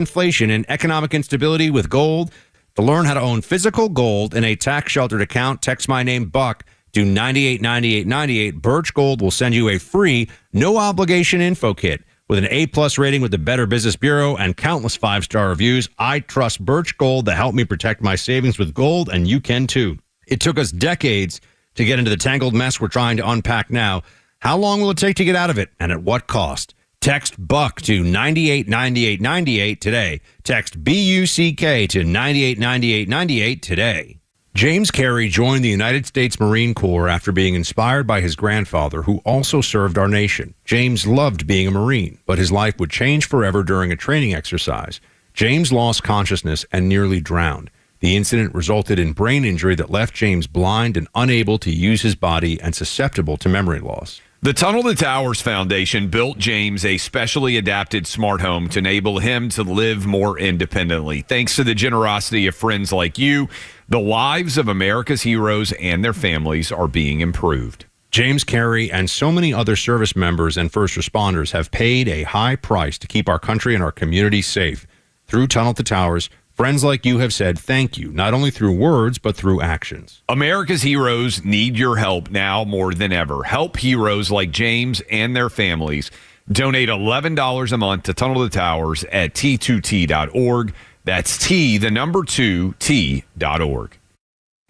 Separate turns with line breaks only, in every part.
inflation and economic instability with gold. To learn how to own physical gold in a tax-sheltered account, text my name, Buck, to 989898. Birch Gold will send you a free, no-obligation info kit. With an A-plus rating with the Better Business Bureau and countless five-star reviews, I trust Birch Gold to help me protect my savings with gold, and you can too. It took us decades to get into the tangled mess we're trying to unpack now. How long will it take to get out of it, and at what cost? Text BUCK to 989898 today. Text BUCK to 989898 today. James Carey joined the United States Marine Corps after being inspired by his grandfather, who also served our nation. James loved being a Marine, but his life would change forever during a training exercise. James lost consciousness and nearly drowned. The incident resulted in brain injury that left James blind and unable to use his body and susceptible to memory loss.
The Tunnel to Towers Foundation built James a specially adapted smart home to enable him to live more independently. Thanks to the generosity of friends like you, the lives of America's heroes and their families are being improved.
James Carey and so many other service members and first responders have paid a high price to keep our country and our communities safe. Through Tunnel to Towers, friends like you have said thank you, not only through words, but through actions.
America's heroes need your help now more than ever. Help heroes like James and their families. Donate $11 a month to Tunnel to Towers at T2T.org. That's T2T.org.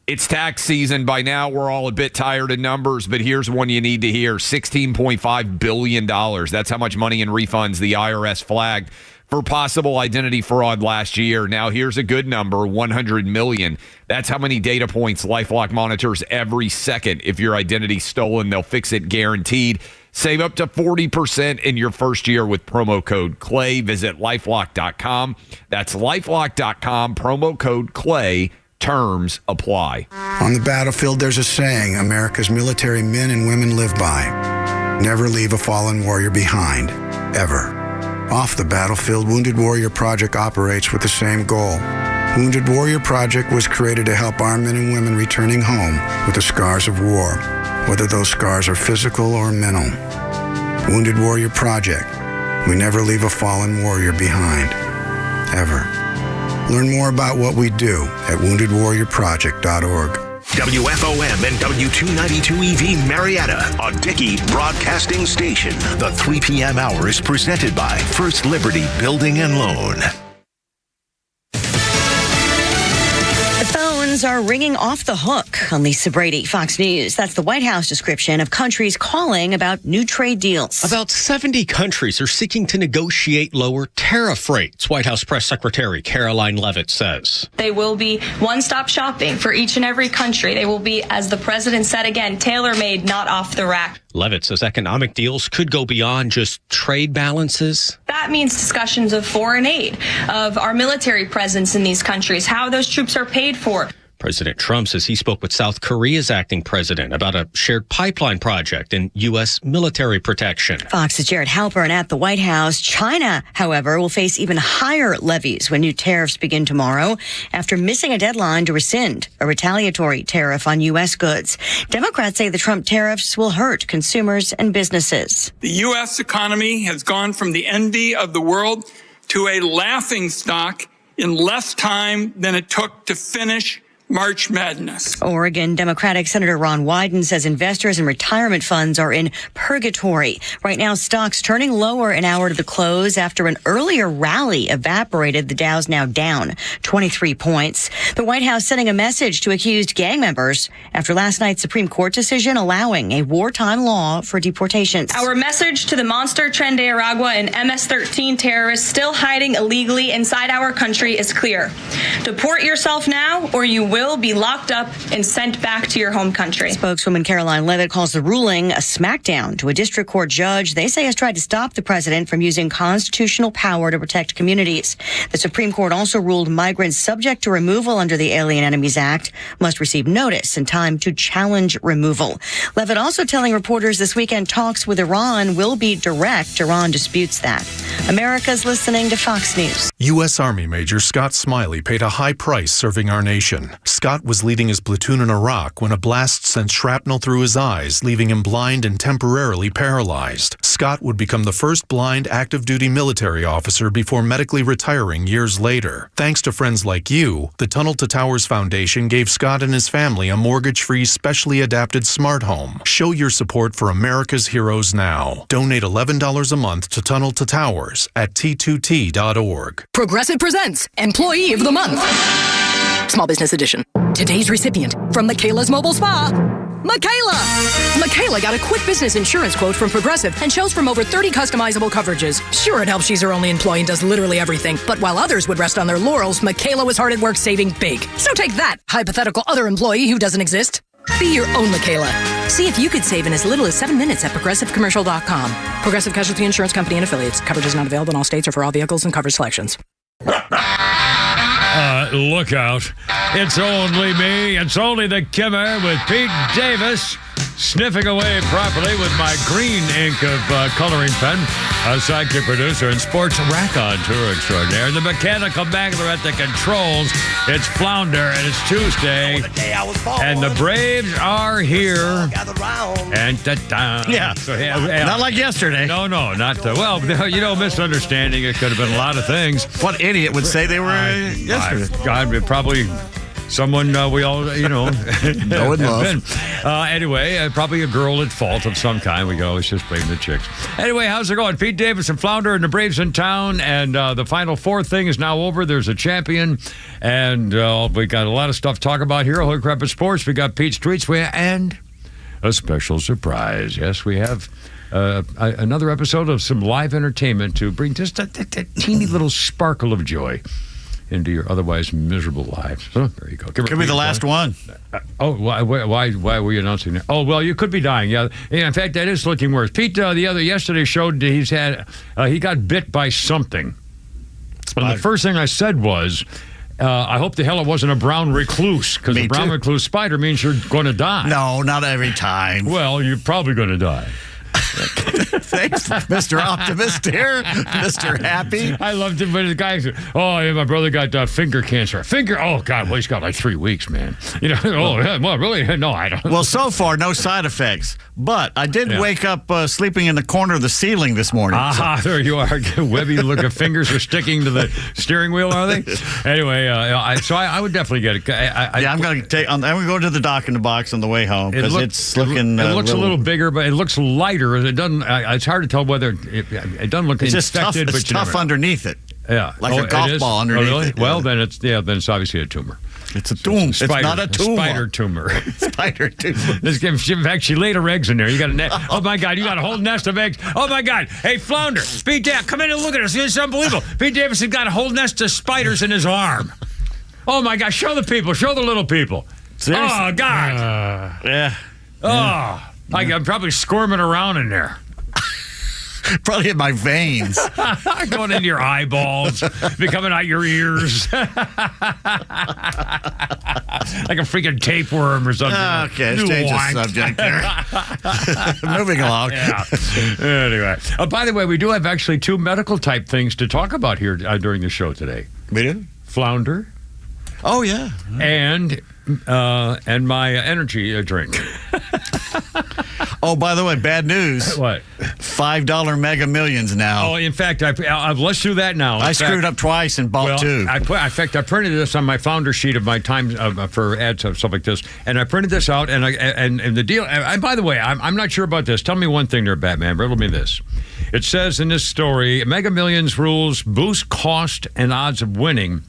It's tax season. By now, we're all a bit tired of numbers, but here's one you need to hear. $16.5 billion. That's how much money in refunds the IRS flagged for possible identity fraud last year. Now, here's a good number, $100 million. That's how many data points LifeLock monitors every second. If your identity's stolen, they'll fix it guaranteed. Save up to 40% in your first year with promo code CLAY. Visit LifeLock.com. That's LifeLock.com, promo code CLAY. Terms apply.
On the battlefield, there's a saying America's military men and women live by. Never leave a fallen warrior behind, ever. Off the battlefield, Wounded Warrior Project operates with the same goal. Wounded Warrior Project was created to help our men and women returning home with the scars of war, whether those scars are physical or mental. Wounded Warrior Project. We never leave a fallen warrior behind, ever. Learn more about what we do at woundedwarriorproject.org.
WFOM and W292EV Marietta, a Dickey Broadcasting Station. The 3 p.m. hour is presented by First Liberty Building and Loan.
The phones are ringing off the hook on Lisa Brady, Fox News. That's the White House description of countries calling about new trade deals.
About 70 countries are seeking to negotiate lower tariff rates, White House Press Secretary Caroline Leavitt says.
They will be one-stop shopping for each and every country. They will be, as the president said again, tailor-made, not off the rack.
Leavitt says economic deals could go beyond just trade balances.
That means discussions of foreign aid, of our military presence in these countries, how those troops are paid for.
President Trump says he spoke with South Korea's acting president about a shared pipeline project and U.S. military protection.
Fox's Jared Halpern at the White House. China, however, will face even higher levies when new tariffs begin tomorrow after missing a deadline to rescind a retaliatory tariff on U.S. goods. Democrats say the Trump tariffs will hurt consumers and businesses.
The U.S. economy has gone from the envy of the world to a laughingstock in less time than it took to finish March Madness.
Oregon Democratic Senator Ron Wyden says investors and retirement funds are in purgatory. Right now, stocks turning lower an hour to the close after an earlier rally evaporated. The Dow's now down 23 points. The White House sending a message to accused gang members after last night's Supreme Court decision allowing a wartime law for deportations.
Our message to the monster Tren de Aragua and MS-13 terrorists still hiding illegally inside our country is clear. Deport yourself now, or you will be locked up and sent back to your home country.
Spokeswoman Caroline Leavitt calls the ruling a smackdown to a district court judge they say has tried to stop the president from using constitutional power to protect communities. The Supreme Court also ruled migrants subject to removal under the Alien Enemies Act must receive notice and time to challenge removal. Leavitt also telling reporters this weekend talks with Iran will be direct. Iran disputes that. America's listening to Fox News.
U.S. Army Major Scott Smiley paid a high price serving our nation. Scott was leading his platoon in Iraq when a blast sent shrapnel through his eyes, leaving him blind and temporarily paralyzed. Scott would become the first blind active-duty military officer before medically retiring years later. Thanks to friends like you, the Tunnel to Towers Foundation gave Scott and his family a mortgage-free, specially adapted smart home. Show your support for America's heroes now. Donate $11 a month to Tunnel to Towers at T2T.org.
Progressive presents Employee of the Month. Small Business Edition. Today's recipient from Michaela's Mobile Spa, Michaela. Michaela got a quick business insurance quote from Progressive and chose from over 30 customizable coverages. Sure, it helps she's her only employee and does literally everything. But while others would rest on their laurels, Michaela was hard at work saving big. So take that, hypothetical other employee who doesn't exist. Be your own Michaela. See if you could save in as little as 7 minutes at ProgressiveCommercial.com. Progressive Casualty Insurance Company and Affiliates. Coverage is not available in all states or for all vehicles and coverage selections.
Look out. It's only me. It's only the Kimmer with Pete Davis sniffing away properly with my green ink of coloring pen, a sidekick producer and sports raconteur extraordinaire, the mechanical mangler at the controls. It's Flounder, and it's Tuesday, and the Braves are here. And
yeah,
so,
not like yesterday.
No, not misunderstanding. It could have been a lot of things.
What idiot would say they were yesterday?
God, probably someone we all,
know and love.
Anyway, probably a girl at fault of some kind. We can always just blame the chicks. Anyway, how's it going? Pete Davis and Flounder and the Braves in town, and the Final Four thing is now over. There's a champion, and we got a lot of stuff to talk about here. Holy Crap at Sports. We got Pete's Tweets, and a special surprise. Yes, we have another episode of some live entertainment to bring just a teeny little sparkle of joy into your otherwise miserable lives. Oh, there you go.
Could be the last one.
Why were you announcing that? Oh, well, you could be dying. Yeah. In fact, that is looking worse. Pete, yesterday showed he got bit by something. And the first thing I said was, I hope the hell it wasn't a brown recluse, because a brown recluse spider means you're going to die.
No, not every time.
Well, you're probably going to die.
Thanks, Mr. Optimist here, Mr. Happy.
I loved it when the guy said, my brother got finger cancer. Oh, God, well, he's got like 3 weeks, man. Really? No, I don't.
Well, so far, no side effects. But I did wake up sleeping in the corner of the ceiling this morning.
There you are. Webby looking fingers are sticking to the steering wheel, are they? Anyway, I would definitely get it.
I'm going to go to the Doc in the Box on the way home, because it's looking...
It looks a little bigger, but it looks lighter. It doesn't. It's hard to tell whether it doesn't look infected.
It's tough underneath it.
Yeah,
like a golf ball underneath.
Oh, really?
it.
Well, then it's obviously a tumor.
It's a tumor. It's not a tumor.
Spider tumor.
Spider tumor.
In fact, she laid her eggs in there. You got a oh my God, you got a whole nest of eggs. Oh my God, hey Flounder, Pete Davis, come in and look at us. It's unbelievable. Pete Davis has got a whole nest of spiders in his arm. Oh my God, show the little people.
Seriously?
Oh God.
Yeah.
Oh. I'm probably squirming around in there.
Probably in my veins.
Going into your eyeballs, coming out your ears. Like a freaking tapeworm or something.
Okay, let's change the subject there. Moving along.
Yeah. Anyway. By the way, we do have actually 2 medical type things to talk about here during the show today.
We do?
Flounder.
Oh, yeah.
And my energy drink.
Oh, by the way, bad news.
What?
$5 Mega Millions now.
Oh, in fact, let's do that now.
I screwed up twice and bought 2.
I printed this on my Flounder sheet of my time for ads and stuff like this, and I printed this out, and the deal. And by the way, I'm not sure about this. Tell me one thing there, Batman. Riddle me this. It says in this story, Mega Millions rules boost cost and odds of winning.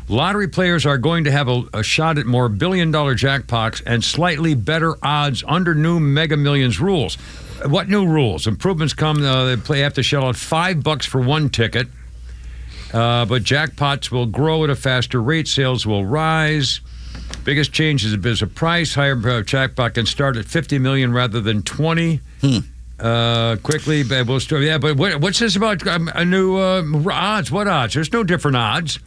Lottery players are going to have a shot at more billion-dollar jackpots and slightly better odds under new Mega Millions rules. What new rules? Improvements come. They have to shell out $5 for one ticket, but jackpots will grow at a faster rate. Sales will rise. Biggest change is a price. Higher jackpot can start at $50 million rather than $20. Quickly, we'll start. Yeah, but what's this about a new odds? What odds? There's no different odds.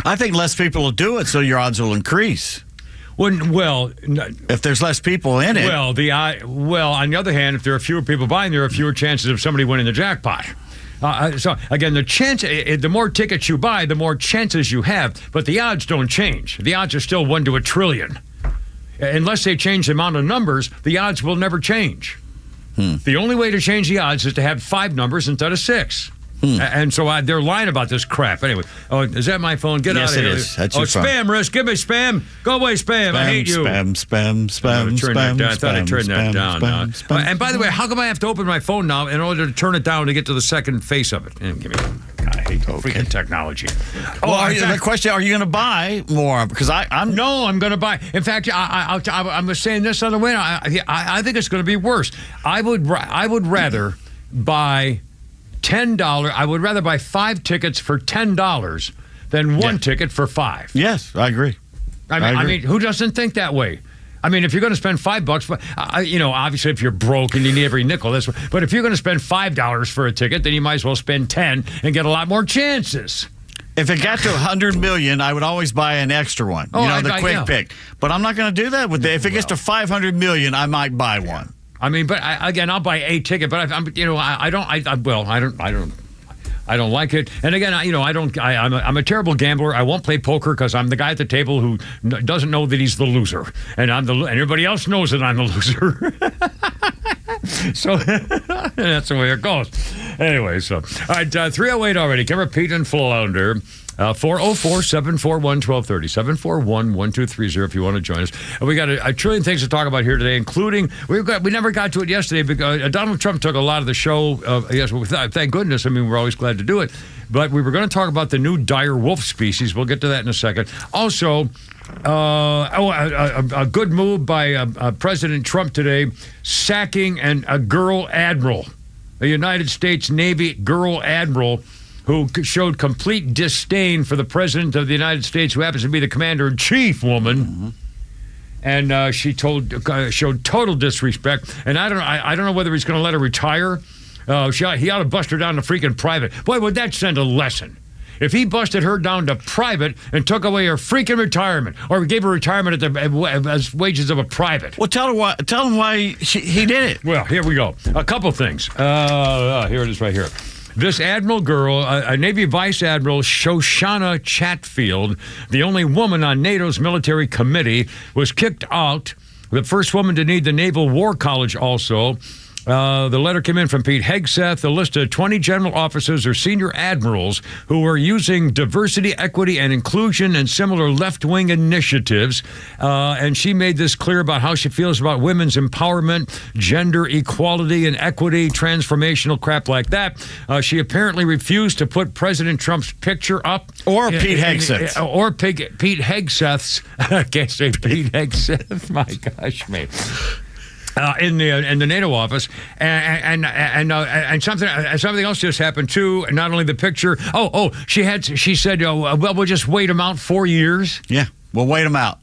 I think less people will do it, so your odds will increase.
Well,
if there's less people in it.
Well, on the other hand, if there are fewer people buying, there are fewer chances of somebody winning the jackpot. So again, the more tickets you buy, the more chances you have, but the odds don't change. The odds are still 1 to 1 trillion. Unless they change the amount of numbers, the odds will never change. The only way to change the odds is to have 5 numbers instead of 6. And so they're lying about this crap. Anyway, is that my phone? Get out of here.
Yes, it is. That's your phone.
Spam risk. Give me spam. Go away, spam. I hate you.
Spam.
I thought I turned that down now. And by the way, how come I have to open my phone now in order to turn it down to get to the second face of it? And give me. God, I hate freaking technology.
The question: are you going to buy more? Because I'm
going to buy. In fact, I'm saying this on the way. I think it's going to be worse. I would rather buy $10. I would rather buy 5 tickets for $10 than 1 ticket for $5.
Yes, I agree.
I mean, who doesn't think that way? I mean, if you're going to spend $5, obviously if you're broke and you need every nickel, but if you're going to spend $5 for a ticket, then you might as well spend 10 and get a lot more chances.
If it got to 100 million, I would always buy an extra one. The quick pick. But I'm not going to do that with it. If it gets to 500 million, I might buy one.
I mean, but again, I'll buy a ticket, but I don't like it. And again, I'm a terrible gambler. I won't play poker because I'm the guy at the table who doesn't know that he's the loser, and and everybody else knows that I'm the loser. So that's the way it goes. Anyway, all right, 308 already. Can repeat and flounder. 404-741-1230, 741-1230 if you want to join us. And we got a trillion things to talk about here today, including we never got to it yesterday because Donald Trump took a lot of the show. Yes, thank goodness. I mean, we're always glad to do it. But we were going to talk about the new dire wolf species. We'll get to that in a second. Also, a good move by President Trump today, sacking a girl admiral, a United States Navy girl admiral, who showed complete disdain for the President of the United States, who happens to be the Commander-in-Chief woman. And she showed total disrespect. And I don't know whether he's going to let her retire. He ought to bust her down to freaking private. Boy, would that send a lesson. If he busted her down to private and took away her freaking retirement, or gave her retirement as wages of a private.
Well, tell him why he did it.
Well, here we go. A couple things. Here it is right here. This admiral girl, a Navy Vice Admiral Shoshana Chatfield, the only woman on NATO's military committee, was kicked out. The first woman to need the Naval War College also. The letter came in from Pete Hegseth. The list of 20 general officers or senior admirals who were using diversity, equity, and inclusion and similar left-wing initiatives. And she made this clear about how she feels about women's empowerment, gender equality and equity, transformational crap like that. She apparently refused to put President Trump's picture up.
Or Pete Hegseth.
Or Pete Hegseth's. I can't say Pete Hegseth. My gosh, mate. In the NATO office, and something else just happened too. Not only the picture. She said, we'll just wait him out 4 years.
Yeah, we'll wait him out.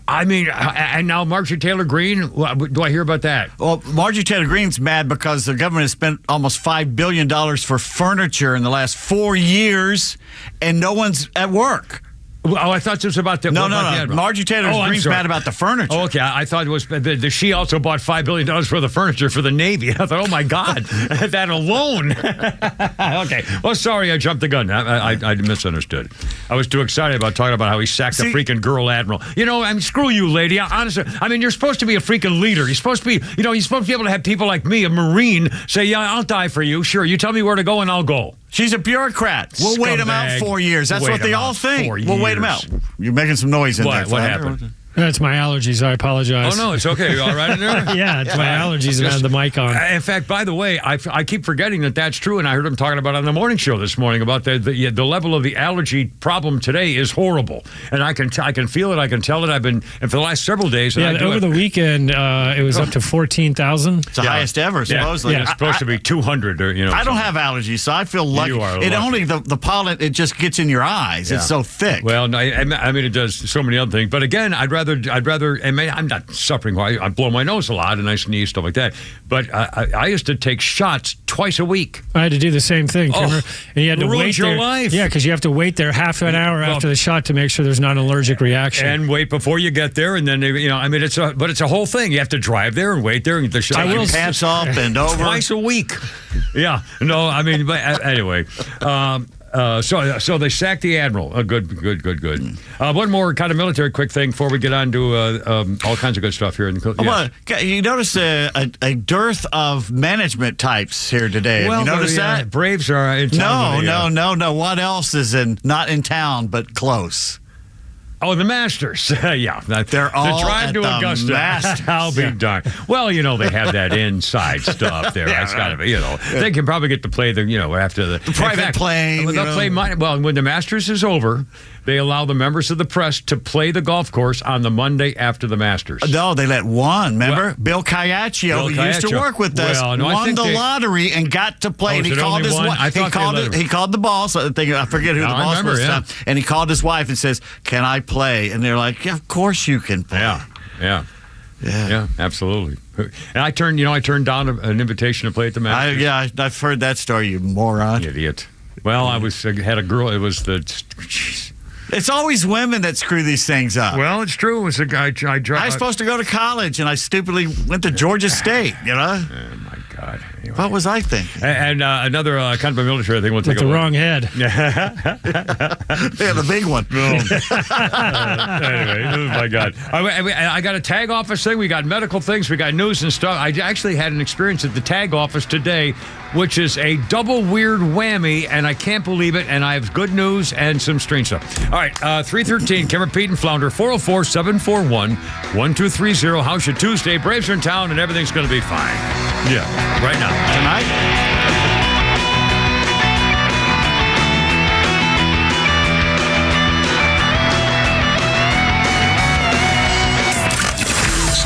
I mean, and now Marjorie Taylor Greene. Do I hear about that?
Well, Marjorie Taylor Greene's mad because the government has spent almost $5 billion for furniture in the last 4 years, and no one's at work.
Oh, I thought this was about the...
No. Marjorie Taylor Greene's mad about the furniture.
Oh, okay. I thought it was... She also bought $5 billion for the furniture for the Navy. I thought, oh, my God, that alone. Okay. Well, sorry, I jumped the gun. I misunderstood. I was too excited about talking about how he sacked the freaking girl admiral. Screw you, lady. Honestly, you're supposed to be a freaking leader. You're supposed to be, you're supposed to be able to have people like me, a Marine, say, yeah, I'll die for you. Sure, you tell me where to go and I'll go.
She's a bureaucrat. We'll wait him out 4 years. That's what they all think. We'll wait him out. You're making some noise in there.
What happened?
It's my allergies. I apologize.
Oh, no, it's okay. You all right in there?
Yeah, it's my allergies. I had the mic on.
In fact, by the way, I keep forgetting that's true, and I heard him talking about it on the morning show this morning about the level of the allergy problem today is horrible. And I can feel it. I can tell it. And for the last several days.
Over the weekend, it was up to 14,000.
It's the highest ever, supposedly.
Yeah, it's supposed to be 200.
I don't have allergies, so I feel lucky.
You are lucky.
Only the pollen, it just gets in your eyes. Yeah. It's so thick.
Well, no, I mean, it does so many other things. But again, I'd rather rather. I mean, I'm not suffering. I blow my nose a lot and I sneeze, stuff like that. But I used to take shots twice a week.
I had to do the same thing, Kimmer. And you had to wait
your
there.
life.
Yeah, because you have to wait there half an hour after the shot to make sure there's not an allergic reaction.
And wait before you get there, and then it's a whole thing. You have to drive there and wait there and get the shot.
Take your pants off, bend over.
Twice a week. Yeah. No, I mean, but anyway. So they sacked the admiral. Good. One more kind of military quick thing before we get on to all kinds of good stuff here.
You notice a dearth of management types here today.
Well,
Have you noticed that?
Braves are in town.
No. What else is not in town but close?
Oh, the Masters. Yeah.
They're all
the drive
at
to
the
Augusta.
Masters.
I'll be darned. Well, they have that inside stuff there. It's got to be, They can probably get to play after the
private plane.
They'll play when the Masters is over, they allow the members of the press to play the golf course on the Monday after the Masters.
No, they let one. Remember? Bill Caiaccio, who used to work with us, won the lottery and got to play. And he called his wife. He called the boss. I forget who the boss was. And he called his wife and says, "Can I play?" And they're like, "Yeah, of course you can play."
Yeah, absolutely. And I turned down an invitation to play at the Masters.
I've heard that story, you moron.
Idiot. Well, I had a girl. It was jeez.
It's always women that screw these things up.
Well, it's true. It was a guy. I
was supposed to go to college, and I stupidly went to Georgia State.
Oh my God!
Anyway. What was I thinking?
And another kind of a military thing. We'll take
with the wrong head.
Yeah, the big one.
Anyway, oh my God! I got a tag office thing. We got medical things. We got news and stuff. I actually had an experience at the tag office today, which is a double weird whammy, and I can't believe it. And I have good news and some strange stuff. All right, 313, Kimmer, Pete, and Flounder, 404-741-1230. How's your Tuesday? Braves are in town, and everything's going to be fine. Yeah, right now.
Tonight?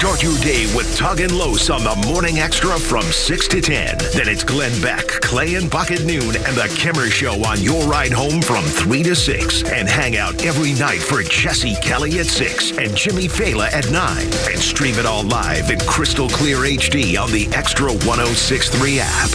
Start your day with Tug and Los on the Morning Extra from 6 to 10. Then it's Glenn Beck, Clay and Buck at noon, and the Kimmer Show on your ride home from 3 to 6. And hang out every night for Jesse Kelly at 6 and Jimmy Fela at 9. And stream it all live in crystal clear HD on the XTRA 106.3 app.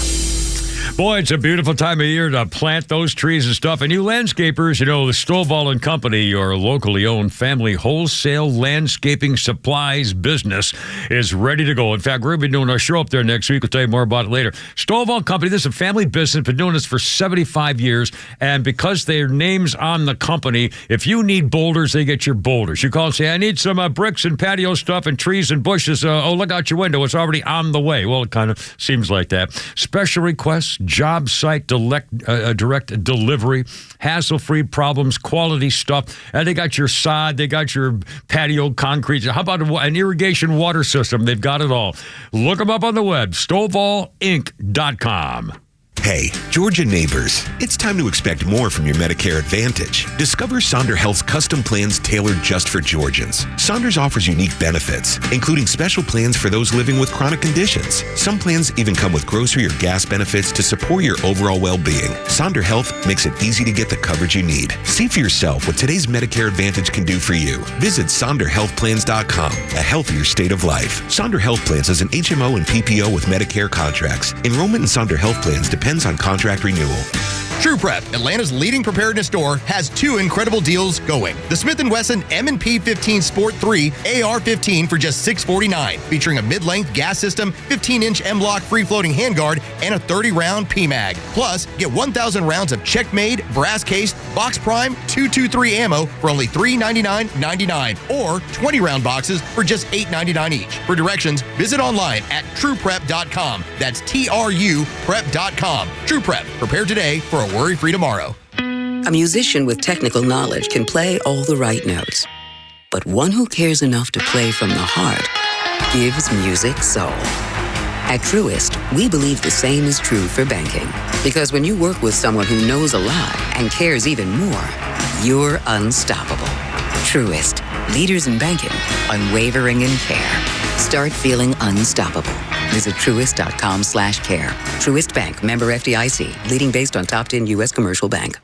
Boy, it's a beautiful time of year to plant those trees and stuff. And you landscapers, the Stovall & Company, your locally owned family wholesale landscaping supplies business, is ready to go. In fact, we're going to be doing a show up there next week. We'll tell you more about it later. Stovall & Company, this is a family business, been doing this for 75 years. And because their name's on the company, if you need boulders, they get your boulders. You call and say, I need some bricks and patio stuff and trees and bushes. Look out your window. It's already on the way. Well, it kind of seems like that. Special requests, job site direct delivery, hassle-free problems, quality stuff. And they got your sod, they got your patio concrete. How about an irrigation water system? They've got it all. Look them up on the web, StovallInc.com.
Hey, Georgia neighbors, it's time to expect more from your Medicare Advantage. Discover Sonder Health's custom plans tailored just for Georgians. Saunders offers unique benefits, including special plans for those living with chronic conditions. Some plans even come with grocery or gas benefits to support your overall well-being. Sonder Health makes it easy to get the coverage you need. See for yourself what today's Medicare Advantage can do for you. Visit SonderHealthPlans.com, a healthier state of life. Sonder Health Plans is an HMO and PPO with Medicare contracts. Enrollment in Sonder Health Plans depends on contract renewal.
True Prep, Atlanta's leading preparedness store, has two incredible deals going. The Smith & Wesson M&P 15 Sport 3 AR-15 for just $649, featuring a mid-length gas system, 15-inch M-LOK free-floating handguard, and a 30-round PMAG. Plus, get 1,000 rounds of check-made, brass-cased, box prime 223 ammo for only $399.99, or 20-round boxes for just $899 each. For directions, visit online at trueprep.com. That's TRUprep.com. True Prep. Prepare today for a worry-free tomorrow.
A musician with technical knowledge can play all the right notes. But one who cares enough to play from the heart gives music soul. At Truist, we believe the same is true for banking. Because when you work with someone who knows a lot and cares even more, you're unstoppable. Truist, leaders in banking, unwavering in care. Start feeling unstoppable. Visit Truist.com/care. Truist Bank, member FDIC, leading based on top 10 U.S. commercial bank.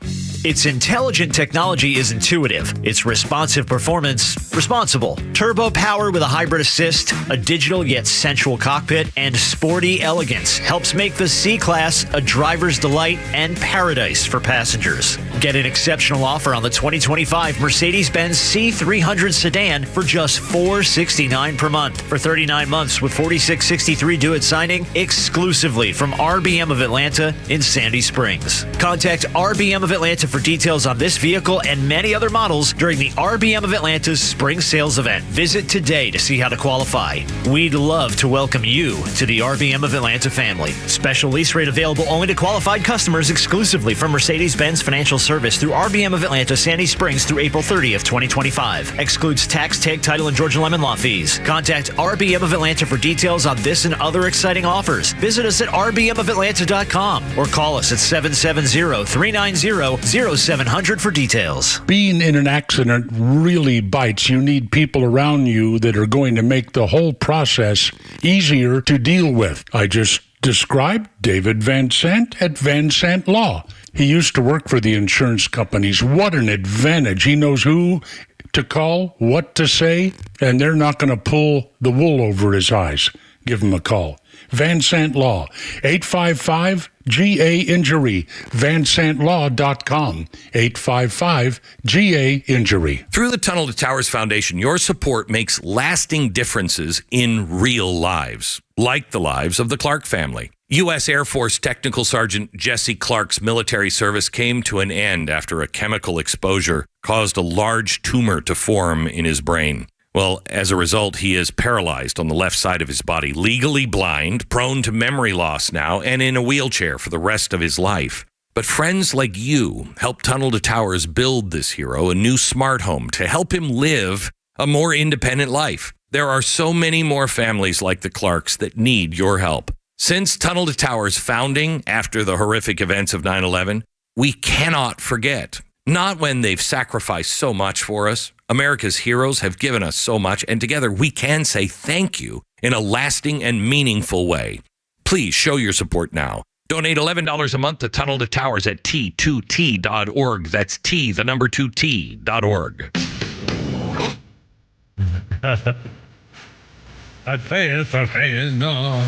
Its intelligent technology is intuitive. Its responsive performance responsible. Turbo power with a hybrid assist, a digital yet sensual cockpit, and sporty elegance helps make the C-Class a driver's delight and paradise for passengers. Get an exceptional offer on the 2025 Mercedes-Benz C300 sedan for just $469 per month for 39 months with $46.63 due at signing, exclusively from RBM of Atlanta in Sandy Springs. Contact RBM of Atlanta for details on this vehicle and many other models during the RBM of Atlanta's spring sales event. Visit today to see how to qualify. We'd love to welcome you to the RBM of Atlanta family. Special lease rate available only to qualified customers exclusively from Mercedes-Benz Financial Service through RBM of Atlanta, Sandy Springs through April 30th, 2025. Excludes tax, tag, title, and Georgia Lemon Law fees. Contact RBM of Atlanta for details on this and other exciting offers. Visit us at rbmofatlanta.com or call us at 770-390-0700 for details.
Being in an accident really bites. You need people around you that are going to make the whole process easier to deal with. I just described David Van Sant at Van Sant Law. He used to work for the insurance companies. What an advantage. He knows who to call, what to say, and they're not going to pull the wool over his eyes. Give him a call. Van Sant Law, 855-GA-INJURY, vansantlaw.com, 855-GA-INJURY.
Through the Tunnel to Towers Foundation, your support makes lasting differences in real lives, like the lives of the Clark family. U.S. Air Force Technical Sergeant Jesse Clark's military service came to an end after a chemical exposure caused a large tumor to form in his brain. Well, as a result, he is paralyzed on the left side of his body, legally blind, prone to memory loss now, and in a wheelchair for the rest of his life. But friends like you help Tunnel to Towers build this hero a new smart home to help him live a more independent life. There are so many more families like the Clarks that need your help. Since Tunnel to Towers' founding after the horrific events of 9/11, we cannot forget. Not when they've sacrificed so much for us. America's heroes have given us so much, and together we can say thank you in a lasting and meaningful way. Please show your support now. Donate $11 a month to Tunnel to Towers at T2T.org. That's T, the number 2T.org.
I say it's a saying, no.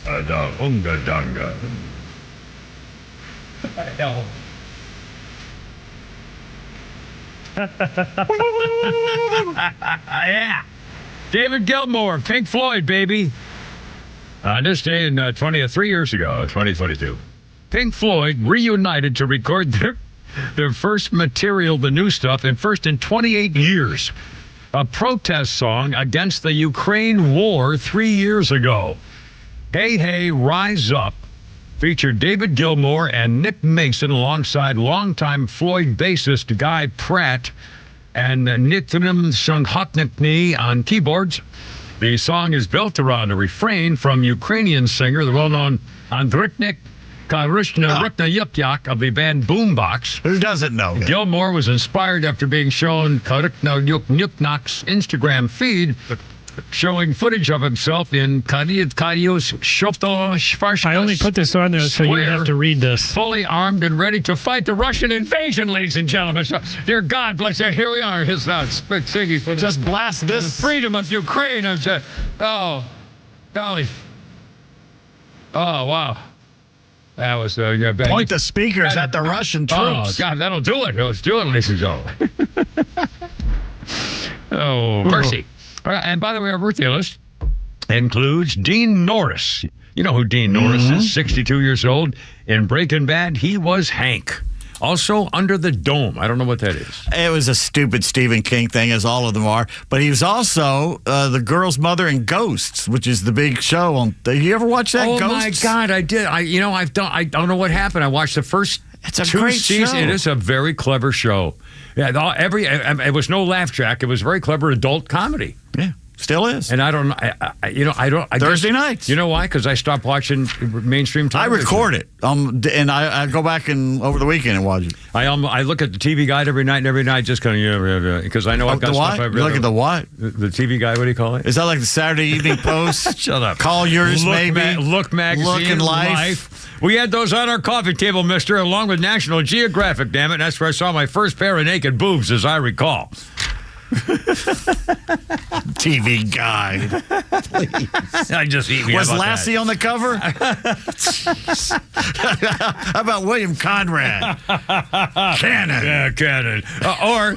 Da unga danga. Hell. Yeah. David Gilmour, Pink Floyd, baby. On this day in 3 years ago, 2022, Pink Floyd reunited to record their first material, the new stuff, and first in 28 years. A protest song against the Ukraine war 3 years ago. Hey, Hey, Rise Up featured David Gilmour and Nick Mason alongside longtime Floyd bassist Guy Pratt and Nitrim Shanghotnikny on keyboards. The song is built around a refrain from Ukrainian singer, the well-known Andriknik Karyshna-Rukna-Yupyak of the band Boombox.
Who doesn't know?
Gilmour was inspired after being shown Karyshna-Yupyak's Instagram feed showing footage of himself in Karyos Shofto.
I only put this on there so you have to read this.
Fully armed and ready to fight the Russian invasion, ladies and gentlemen. So, dear God bless you. Here we are. His singing for
just blast this.
The freedom of Ukraine. Oh, golly. Oh, wow. That was
point the speakers at the Russian troops.
Oh, God, that'll do it. Let's do it, ladies and gentlemen. Oh, mercy. All right, and by the way, our birthday list includes Dean Norris. You know who Dean Norris is, 62 years old. In Breaking Bad, he was Hank. Also, Under the Dome. I don't know what that is.
It was a stupid Stephen King thing, as all of them are. But he was also the girl's mother in Ghosts, which is the big show on. Did you ever watch that?
Oh,
Ghosts?
My God, I did. I don't know what happened. I watched the first
It's a
2
great
seasons.
show.
It is a very clever show. Yeah, it was no laugh track. It was very clever adult comedy.
Yeah. Still is.
And I
Thursday nights.
You know why? Because I stopped watching mainstream television.
I record it, and I go back and over the weekend and watch it.
I look at the TV Guide every night, just kind of because I know I've got
the
stuff
what?
I've
You look at the what?
The TV Guide. What do you call it?
Is that like the Saturday Evening Post?
Shut up.
Collier's, maybe.
Look magazine.
Look in Life.
We had those on our coffee table, mister, along with National Geographic, damn it. That's where I saw my first pair of naked boobs, as I recall.
TV Guide.
Please. I just eat me.
Was Lassie on the cover? How about William Conrad? Cannon.
Yeah, Cannon. Or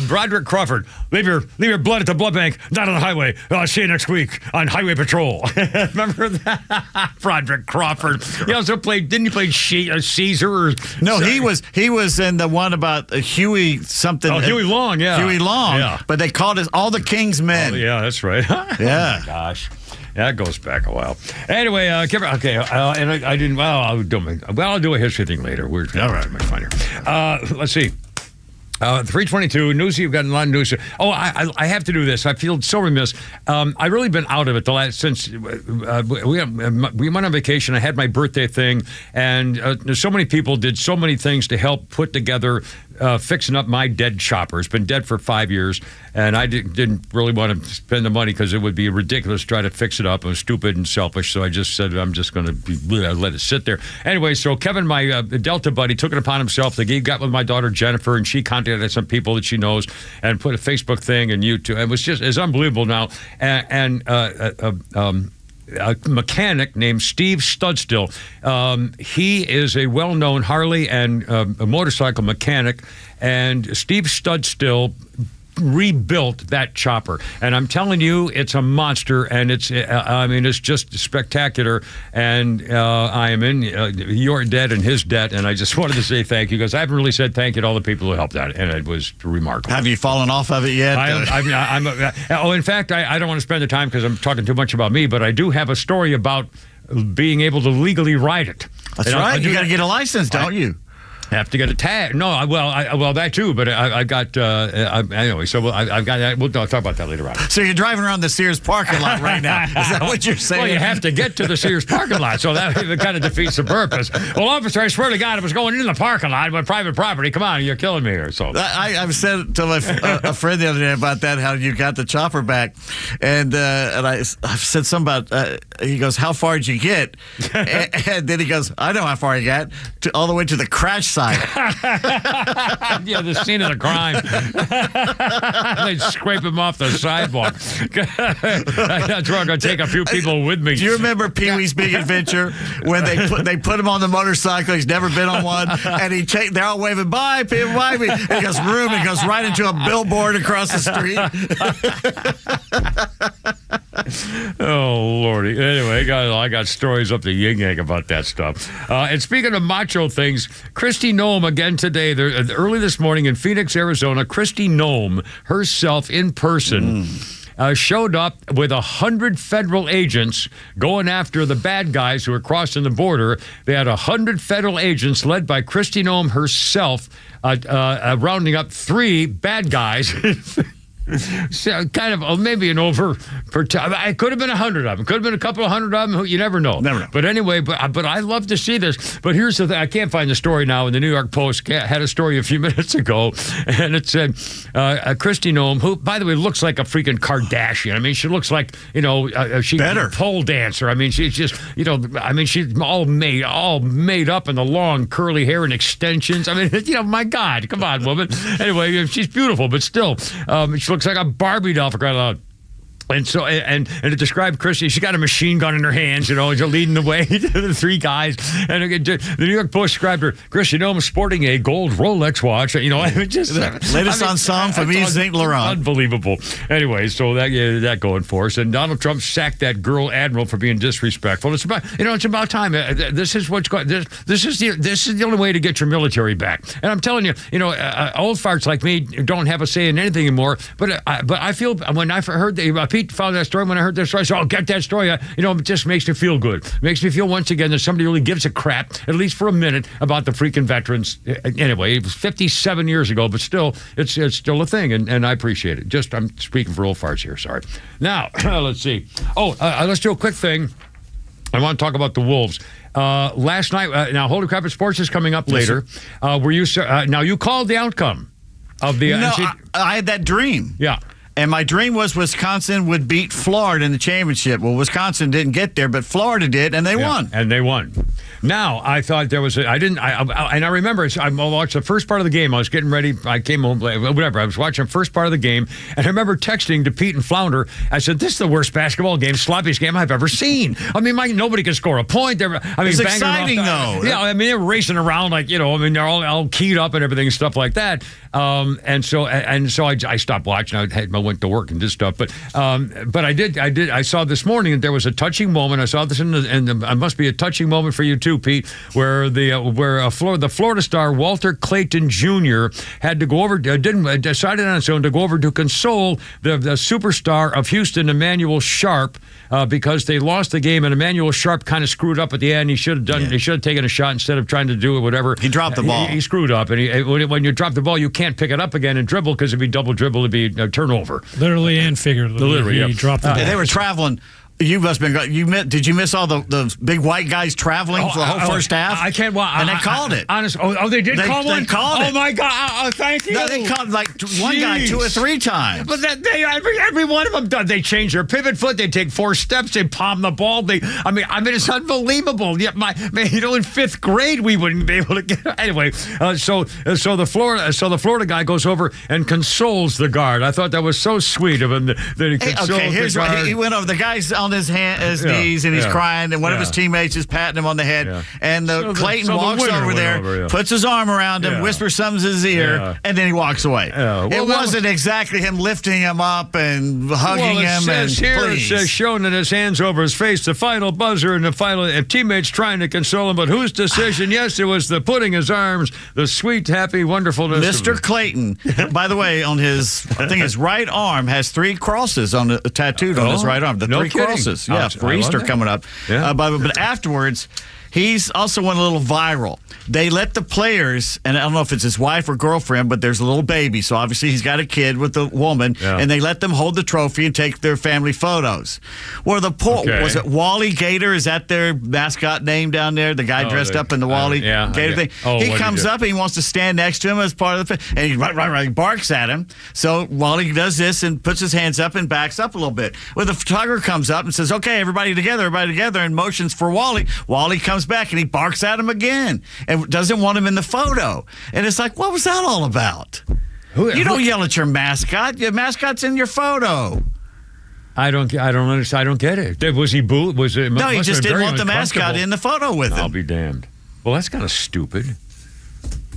Broderick Crawford. Leave your blood at the blood bank, not on the highway. I'll see you next week on Highway Patrol. Remember that? Broderick Crawford. He also played. Didn't he play Caesar? Or
no, he was in the one about Huey something.
Oh, Huey Long. Yeah,
Huey Long.
Yeah.
But they called it all the King's Men.
Oh, yeah, that's right.
Yeah.
Oh my gosh. That goes back a while. Anyway, okay, and I didn't. Well, I'll do a history thing later. We're all right. Much fun here. Let's see. 322 news. You've got a lot of news. Oh, I have to do this. I feel so remiss. I've really been out of it since we went on vacation. I had my birthday thing, and so many people did so many things to help put together fixing up my dead chopper. It's been dead for 5 years, and I didn't really want to spend the money because it would be ridiculous to try to fix it up. I was stupid and selfish, so I just said I'm just going to let it sit there. Anyway, so Kevin, my Delta buddy, took it upon himself. He got with my daughter Jennifer, and she contacted some people that she knows and put a Facebook thing and YouTube. It's unbelievable now. A mechanic named Steve Studstill. He is a well-known Harley and a motorcycle mechanic, and Steve Studstill rebuilt that chopper, and I'm telling you, it's a monster, and it's just spectacular, and I am in your debt and his debt, and I just wanted to say thank you, because I haven't really said thank you to all the people who helped out, and it was remarkable.
Have you fallen off of it yet?
In fact, I don't want to spend the time because I'm talking too much about me, but I do have a story about being able to legally ride it.
That's right. You got to get a license, don't you?
Have to get a tag. No, well, that too. But I got anyway. So I've got that. We'll talk about that later on.
So you're driving around the Sears parking lot right now. Is that what you're saying?
Well, you have to get to the Sears parking lot, so that kind of defeats the purpose. Well, officer, I swear to God, I was going in the parking lot with private property. Come on, you're killing me here. So
I've said to a friend the other day about that, how you got the chopper back, and I've said something about. He goes, "How far did you get?" and then he goes, "I know how far you got, all the way to the crash site."
Yeah, the scene of the crime. They scrape him off the sidewalk. That's where I'm going to take a few people with me.
Do you remember Pee-wee's Big Adventure when they put him on the motorcycle? He's never been on one, and they're all waving, "Bye, people, bye." And he goes, "Room," and goes right into a billboard across the street.
Oh, Lordy. Anyway, I got stories up the yin-yang about that stuff. And speaking of macho things, Kristi Noem again today. Early this morning in Phoenix, Arizona, Kristi Noem herself in person showed up with 100 federal agents going after the bad guys who were crossing the border. They had 100 federal agents led by Kristi Noem herself rounding up 3 bad guys. So kind of maybe an over per time. It could have been 100 of them. Could have been a couple of 100 of them. You never know.
Never know.
But anyway, but I love to see this. But here's the thing. I can't find the story now. And the New York Post had a story a few minutes ago, and it said Kristi Noem, who, by the way, looks like a freaking Kardashian. I mean, she looks like, she's a pole dancer. I mean, she's just, she's all made up in the long curly hair and extensions. I mean, my God, come on, woman. Anyway, she's beautiful, but still, she looks like a Barbie doll, for crying out loud. And so, and it described Kristi. She got a machine gun in her hands, she's leading the way to the 3 guys. And the New York Post described her, Kristi Noem sporting a gold Rolex watch.
Latest on song from Yves Saint Laurent.
Unbelievable. Anyway, so that going for us. And Donald Trump sacked that girl admiral for being disrespectful. It's about time. This is what's going. This is the only way to get your military back. And I'm telling you, old farts like me don't have a say in anything anymore. But I feel when I heard Pete found that story, when I heard that story, I said, "I'll get that story." It just makes me feel good. It makes me feel once again that somebody really gives a crap, at least for a minute, about the freaking veterans. Anyway, it was 57 years ago, but still, it's still a thing, and I appreciate it. I'm speaking for old farts here, sorry. Now, let's see. Let's do a quick thing. I want to talk about the Wolves. Last night, now, Holy Crap at Sports is coming up later. Were you, now, you called the outcome of the...
No, I had that dream.
Yeah.
And my dream was Wisconsin would beat Florida in the championship. Well, Wisconsin didn't get there, but Florida did, and they won.
And they won. Now, I thought there was and I remember, I watched the first part of the game. I was getting ready. I came home, whatever. I was watching the first part of the game, and I remember texting to Pete and Flounder. I said, this is the worst basketball game, sloppiest game I've ever seen. I mean, nobody could score a point.
It's exciting, though.
Yeah, I mean, they were racing around like, they're all keyed up and everything, stuff like that. And so I stopped watching. I went to work and did stuff. But I saw this morning that there was a touching moment. I saw this and it must be a touching moment for you too, Pete, where the Florida star Walter Clayton Jr. had to go over, decided on his own to go over to console the superstar of Houston, Emmanuel Sharp, because they lost the game, and Emmanuel Sharp kind of screwed up at the end. He should have taken a shot instead of trying to do it, whatever.
He dropped the ball.
He screwed up, and when you drop the ball, you can't pick it up again and dribble, because if you double dribble, it'd be a turnover.
Literally and figuratively.
Literally,
he dropped the ball.
They were traveling. You must have been. Did you miss all the big white guys traveling for the whole first half?
I can't.
And they called it.
Honest. They did call one.
They called it.
Oh my God! Thank you.
No, they called like one guy 2 or 3 times.
But every one of them done. They change their pivot foot. They take 4 steps. They palm the ball. I mean, it's unbelievable. Yeah, in 5th grade we wouldn't be able to get. Anyway, so the Florida guy goes over and consoles the guard. I thought that was so sweet of him that he consoled the guard.
He went over. The guy's on his knees and he's crying, and one of his teammates is patting him on the head, and Clayton walks over there, puts his arm around him, whispers something in his ear, and then he walks away. It wasn't exactly him lifting him up and hugging him.
It says shown in his hands over his face, the final buzzer, and the final teammates trying to console him, but whose decision? Yes, it was the putting his arms, the sweet, happy, wonderfulness.
Mr. Clayton, by the way, on his right arm has 3 crosses tattooed on his right arm. The 3 crosses. Yeah, for Easter coming up. Yeah. But afterwards, he's also went a little viral. They let the players, and I don't know if it's his wife or girlfriend, but there's a little baby, so obviously he's got a kid with a woman, and they let them hold the trophy and take their family photos. Was it Wally Gator? Is that their mascot name down there? The guy dressed up in the Wally Gator thing? He comes up and he wants to stand next to him as part of the thing, and he barks at him. So Wally does this and puts his hands up and backs up a little bit. Well, the photographer comes up and says, okay, everybody together, and motions for Wally. Wally comes back and he barks at him again and doesn't want him in the photo. And it's like, what was that all about? You don't yell at your mascot. Your mascot's in your photo.
I don't understand. I don't get it. Was he booed?
No, he just didn't want the mascot in the photo with him.
I'll be damned. Well, that's kind of stupid.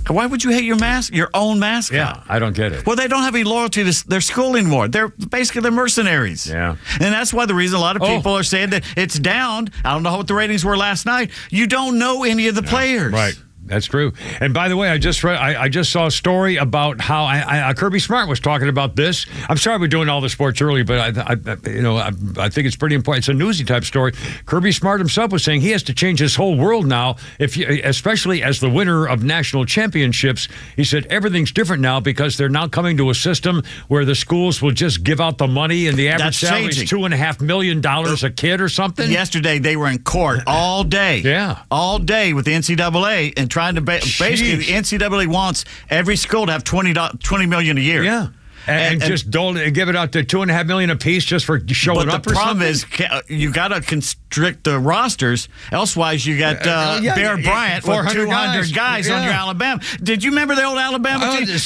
Why would you hate your own mascot?
Yeah, I don't get it.
Well, they don't have any loyalty to their school anymore. They're mercenaries.
Yeah.
And that's why the reason a lot of people are saying that it's down. I don't know what the ratings were last night. You don't know any of the players.
Right. That's true. And by the way, I just saw a story about how Kirby Smart was talking about this. I'm sorry we're doing all the sports early, but I think it's pretty important. It's a newsy type story. Kirby Smart himself was saying he has to change his whole world now, especially as the winner of national championships. He said everything's different now because they're now coming to a system where the schools will just give out the money, and the average salary is $2.5 million a kid or something.
Yesterday they were in court all day.
Yeah,
all day with the NCAA and trying to basically the NCAA wants every school to have $20 million a year.
Yeah. And just don't give it out to $2.5 million a piece just for showing up.
But the problem is, you got to constrict the rosters. Elsewise, you got Bear Bryant with 200 guys on your Alabama. Did you remember the old Alabama team?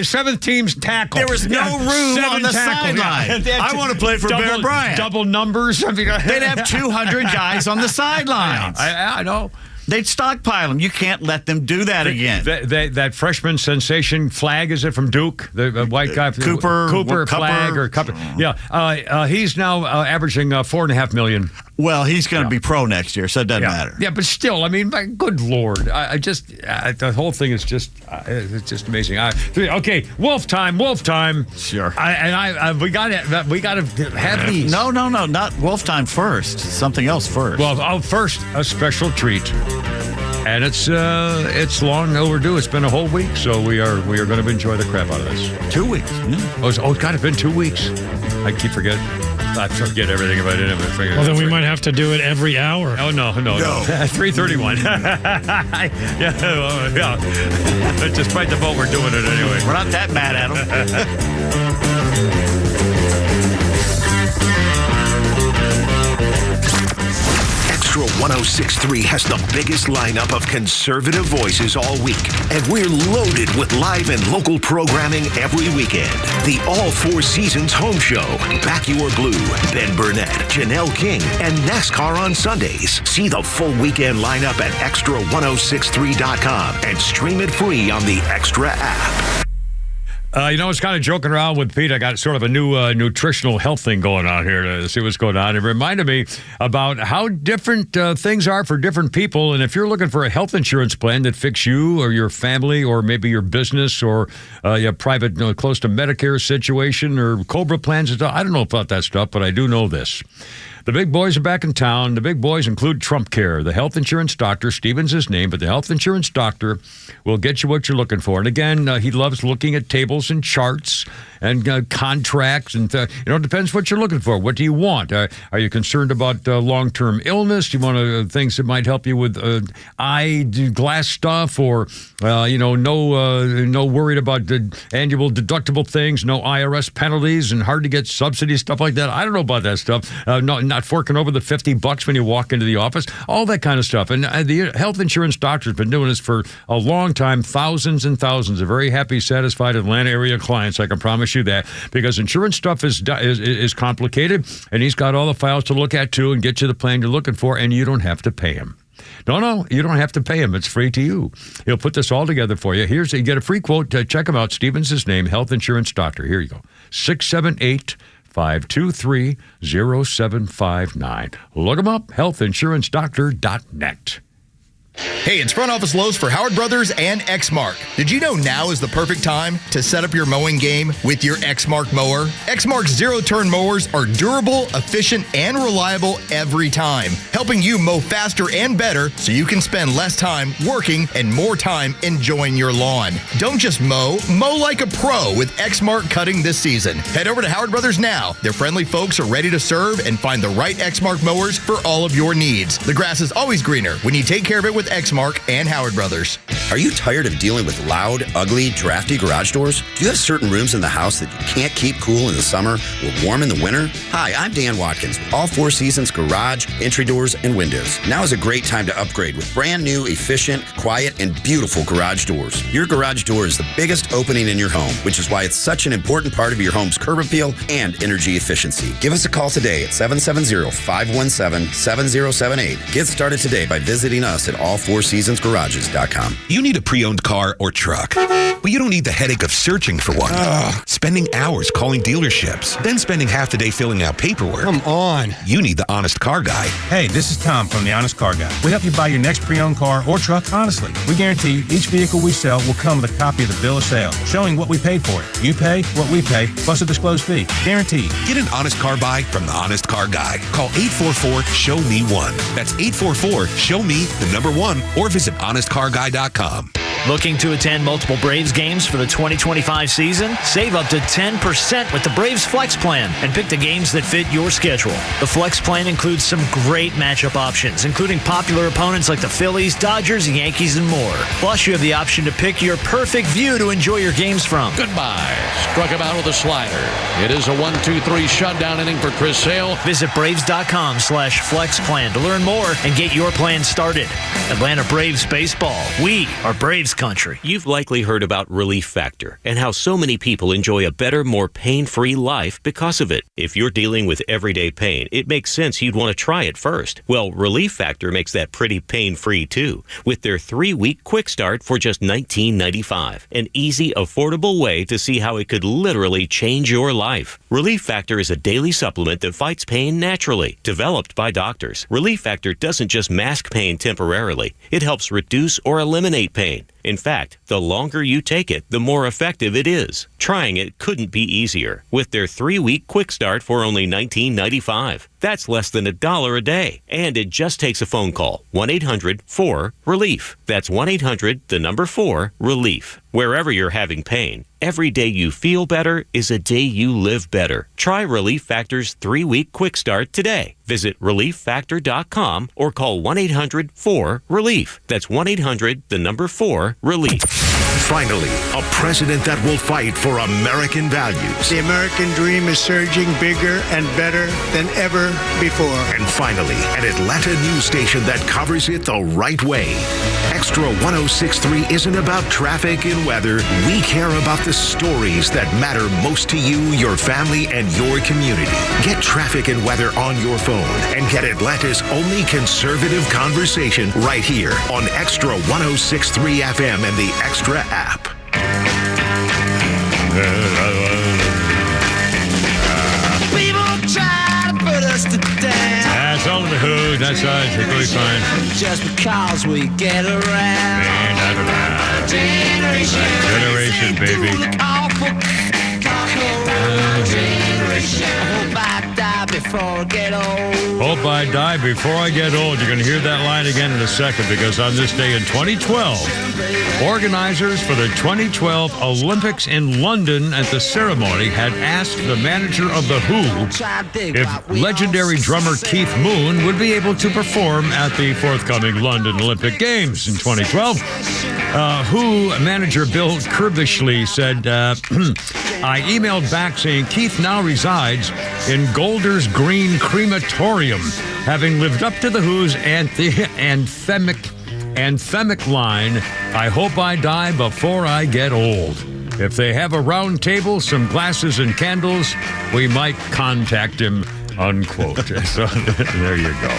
Seventh team's tackle.
There was no room on the sideline. I want to play for Bear Bryant.
Double numbers.
They'd have 200 guys on the sidelines.
I know.
They'd stockpile them. You can't let them do that again.
That freshman sensation Flag, is it from Duke? The white guy,
Cooper
Flag or Cooper. Yeah, he's now averaging $4.5 million.
Well, he's going to be pro next year, so it doesn't matter.
Yeah, but still, I mean, my good Lord, the whole thing is just it's just amazing. Okay, Wolf time.
Sure.
We got to have these.
No, not Wolf time first. Something else first.
Well, first a special treat. And it's long overdue. It's been a whole week, so we are going to enjoy the crap out of this.
2 weeks. Yeah.
Oh, God, it's been 2 weeks. I keep forgetting. I forget everything if I didn't have it.
Well, then we might have to do it every hour.
Oh, no. 3:31. Yeah. Despite the vote, we're doing it anyway.
We're not that mad at them.
XTRA 106.3 has the biggest lineup of conservative voices all week, and we're loaded with live and local programming every weekend. The All Four Seasons Home Show, Back Your Blue, Ben Burnett, Janelle King, and NASCAR on Sundays. See the full weekend lineup at XTRA1063.com and stream it free on the XTRA app.
I was kind of joking around with Pete. I got sort of a new nutritional health thing going on here to see what's going on. It reminded me about how different things are for different people. And if you're looking for a health insurance plan that fits you or your family or maybe your business or your private, close to Medicare situation or COBRA plans and stuff, I don't know about that stuff, but I do know this. The big boys are back in town. The big boys include Trump Care. The health insurance doctor, Stephen's his name, but the health insurance doctor will get you what you're looking for. And again, he loves looking at tables and charts and contracts. And, it depends what you're looking for. What do you want? Are you concerned about long-term illness? Do you want things that might help you with eye glass stuff or, no worried about the annual deductible things, no IRS penalties and hard to get subsidies, stuff like that? I don't know about that stuff. Not forking over the $50 when you walk into the office, all that kind of stuff. And the health insurance doctor's been doing this for a long time, thousands and thousands of very happy, satisfied Atlanta area clients. I can promise you that, because insurance stuff is complicated, and he's got all the files to look at too and get you the plan you're looking for, and you don't have to pay him. No, you don't have to pay him. It's free to you. He'll put this all together for you. You get a free quote. Check him out. Stephen's his name, health insurance doctor. Here you go. 678-523-0759. Look him up, healthinsurancedoctor.net.
Hey, it's Front Office Lowe's for Howard Brothers and Exmark. Did you know now is the perfect time to set up your mowing game with your Exmark mower? Exmark's zero-turn mowers are durable, efficient, and reliable every time, helping you mow faster and better so you can spend less time working and more time enjoying your lawn. Don't just mow like a pro with Exmark cutting this season. Head over to Howard Brothers now. Their friendly folks are ready to serve and find the right Exmark mowers for all of your needs. The grass is always greener when you take care of it with Exmark and Howard Brothers.
Are you tired of dealing with loud, ugly, drafty garage doors? Do you have certain rooms in the house that you can't keep cool in the summer or warm in the winter? Hi, I'm Dan Watkins with All Four Seasons Garage, Entry Doors, and Windows. Now is a great time to upgrade with brand new, efficient, quiet, and beautiful garage doors. Your garage door is the biggest opening in your home, which is why it's such an important part of your home's curb appeal and energy efficiency. Give us a call today at 770-517-7078. Get started today by visiting us at allfourseasonsgarages.com.
You need a pre-owned car or truck, but you don't need the headache of searching for one. Spending hours calling dealerships, then spending half the day filling out paperwork.
Come on.
You need the Honest Car Guy.
Hey, this is Tom from the Honest Car Guy. We help you buy your next pre-owned car or truck honestly. We guarantee each vehicle we sell will come with a copy of the bill of sale, showing what we paid for it. You pay what we pay, plus a disclosed fee. Guaranteed.
Get an Honest Car Buy from the Honest Car Guy. Call 844-SHOW-ME-1. That's 844-SHOW-ME-1, or visit honestcarguy.com.
Looking to attend multiple Braves games for the 2025 season? Save up to 10% with the Braves Flex Plan and pick the games that fit your schedule. The Flex Plan includes some great matchup options, including popular opponents like the Phillies, Dodgers, Yankees, and more. Plus, you have the option to pick your perfect view to enjoy your games from.
Goodbye. Struck him out with a slider. It is a 1-2-3 shutdown inning for Chris Sale.
Visit Braves.com/Flex Plan to learn more and get your plan started. Atlanta Braves Baseball. We are Braves country.
You've likely heard about Relief Factor and how so many people enjoy a better, more pain-free life because of it. If you're dealing with everyday pain, it makes sense you'd want to try it first. Well, Relief Factor makes that pretty pain-free too, with their 3-week quick start for just $19.95. An easy, affordable way to see how it could literally change your life. Relief Factor is a daily supplement that fights pain naturally, developed by doctors. Relief Factor doesn't just mask pain temporarily. It helps reduce or eliminate pain. In fact, the longer you take it, the more effective it is. Trying it couldn't be easier with their 3-week quick start for only $19.95. That's less than $1 a day. And it just takes a phone call. 1-800-4-RELIEF. That's 1-800-4-RELIEF. Wherever you're having pain, every day you feel better is a day you live better. Try Relief Factor's 3-week quick start today. Visit ReliefFactor.com or call 1-800-4-RELIEF. That's 1-800-4-RELIEF.
Finally, a president that will fight for American values.
The American dream is surging bigger and better than ever
before.
And finally, an Atlanta news station that covers it the right way. Extra 106.3 isn't about traffic and weather. We care about the stories that matter most to you, your family, and your community. Get traffic and weather on your phone and get Atlanta's only conservative conversation right here on Extra 106.3 FM and the Extra app.
People try to put us to death.
That's all the Who. That's really fine.
Just because we get around.
Generation, baby. Hope I die before I get old. You're going to hear that line again in a second, because on this day in 2012, organizers for the 2012 Olympics in London at the ceremony had asked the manager of The Who if legendary drummer Keith Moon would be able to perform at the forthcoming London Olympic Games in 2012. Who manager Bill Kirbishley said, I emailed back saying Keith now resides in Golders Green Crematorium, having lived up to The Who's anthemic line, I hope I die before I get old. If they have a round table, some glasses and candles, we might contact him, unquote. So there you go.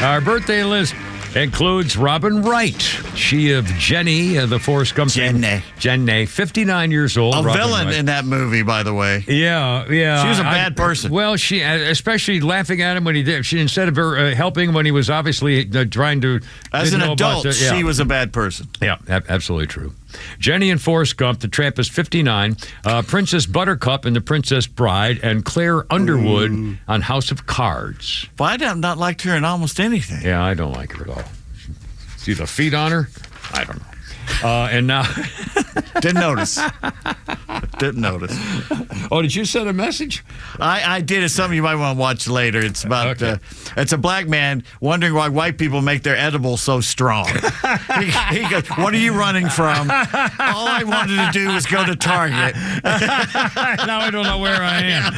Our birthday list includes Robin Wright. She of Jenny, the Forrest Gump. Jenny, 59 years old.
A
Robin
villain
Wright.
in that movie, by the way.
Yeah.
She was a bad person.
Well, she, especially laughing at him when he did. She, instead of her helping when he was obviously trying to.
As an adult, she was a bad person.
Yeah, absolutely true. Jenny and Forrest Gump, The Tramp is 59, Princess Buttercup and The Princess Bride, and Claire Underwood on House of Cards.
Well, I have not liked her in almost anything.
Yeah, I don't like her at all. See the feet on her? I don't know. And now...
Didn't notice.
Oh, did you send a message?
I did. It's something you might want to watch later. It's about it's a black man wondering why white people make their edibles so strong. he goes, what are you running from? All I wanted to do was go to Target.
Now I don't know where I am.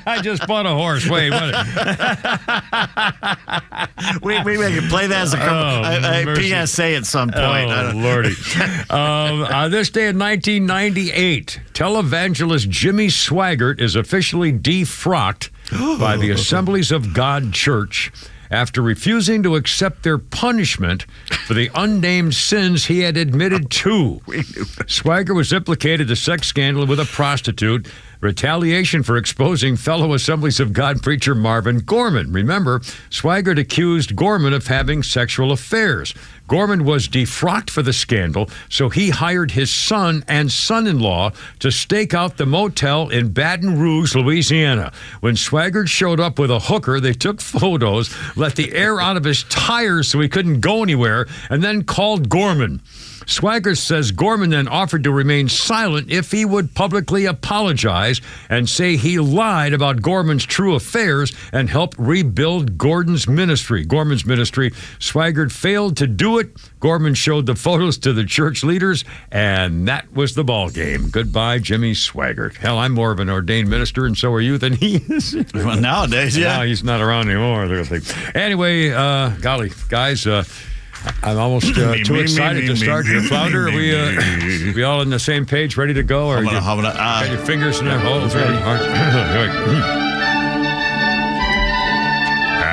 I just bought a horse. Wait, what?
we can play that as a PSA at some point.
Oh, Lordy. This day in 1998, televangelist Jimmy Swaggart is officially defrocked by the Assemblies of God Church after refusing to accept their punishment for the unnamed sins he had admitted to. Swaggart was implicated in a sex scandal with a prostitute, retaliation for exposing fellow Assemblies of God preacher Marvin Gorman. Remember, Swaggart accused Gorman of having sexual affairs. Gorman was defrocked for the scandal, so he hired his son and son-in-law to stake out the motel in Baton Rouge, Louisiana. When Swaggart showed up with a hooker, they took photos, let the air out of his tires so he couldn't go anywhere, and then called Gorman. Swaggart says Gorman then offered to remain silent if he would publicly apologize and say he lied about Gorman's true affairs and help rebuild Gorman's ministry. Swaggart failed to do it. Gorman showed the photos to the church leaders, and that was the ball game. Goodbye, Jimmy Swaggart. Hell, I'm more of an ordained minister, and so are you, than he is.
Well, nowadays, yeah.
Now he's not around anymore. Anyway, golly, guys, I'm almost too excited to start your flounder. Are we all on the same page, ready to go? Or got your fingers in there? Oh, ready.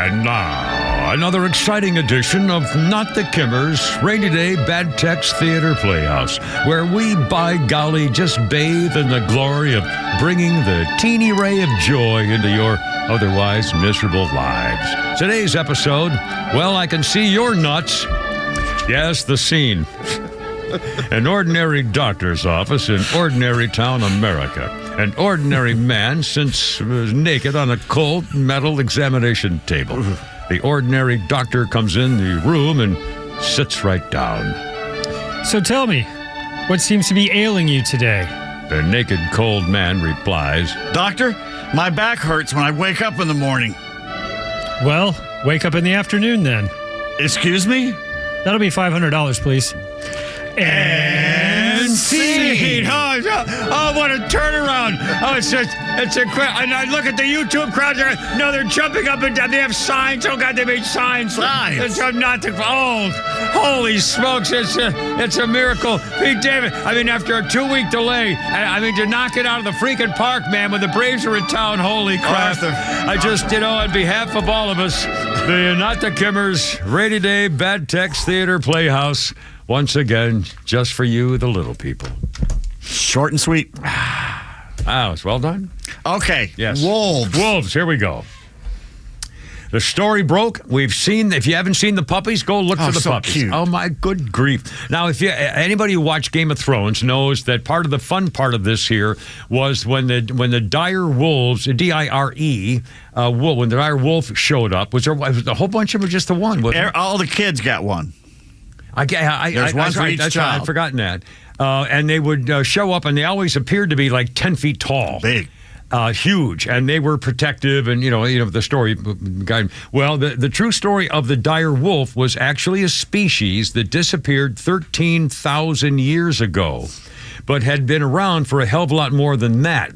And now, another exciting edition of Not the Kimmers Rainy Day Bad Text Theater Playhouse, where we, by golly, just bathe in the glory of bringing the teeny ray of joy into your otherwise miserable lives. Today's episode, well, I can see your nuts. Yes, the scene. An ordinary doctor's office in ordinary town America. An ordinary man sits naked on a cold metal examination table. The ordinary doctor comes in the room and sits right down.
So tell me, what seems to be ailing you today?
The naked cold man replies,
Doctor, my back hurts when I wake up in the morning.
Well, wake up in the afternoon then.
Excuse me?
That'll be $500, please.
And scene. Oh, what a turnaround. it's incredible. And I look at the YouTube crowd. They're jumping up and down. They have signs. Oh God, they made signs. It's not the. Oh, holy smokes! It's a miracle. Pete David. I mean, after a 2-week delay, to knock it out of the freaking park, man. When the Braves are in town, holy crap! I just, on behalf of all of us, the Not the Kimmers, Rainy Day, Bad Tex Theater Playhouse, once again, just for you, the little people.
Short and sweet.
Wow, it's well done.
Okay.
Yes.
Wolves.
Here we go. The story broke. We've seen. If you haven't seen the puppies, go look for the puppies.
Cute.
Oh my good grief! Now, if anybody who watched Game of Thrones knows that part of the fun part of this here was when the dire wolves, D-I-R-E, when the dire wolf showed up. Was there a whole bunch of them, or just the one?
All the kids got one.
There's
one for each child.
I'd forgotten that. And they would show up, and they always appeared to be like 10 feet tall.
Big.
Huge, and they were protective, and the story guide. Well, the true story of the dire wolf was actually a species that disappeared 13,000 years ago, but had been around for a hell of a lot more than that.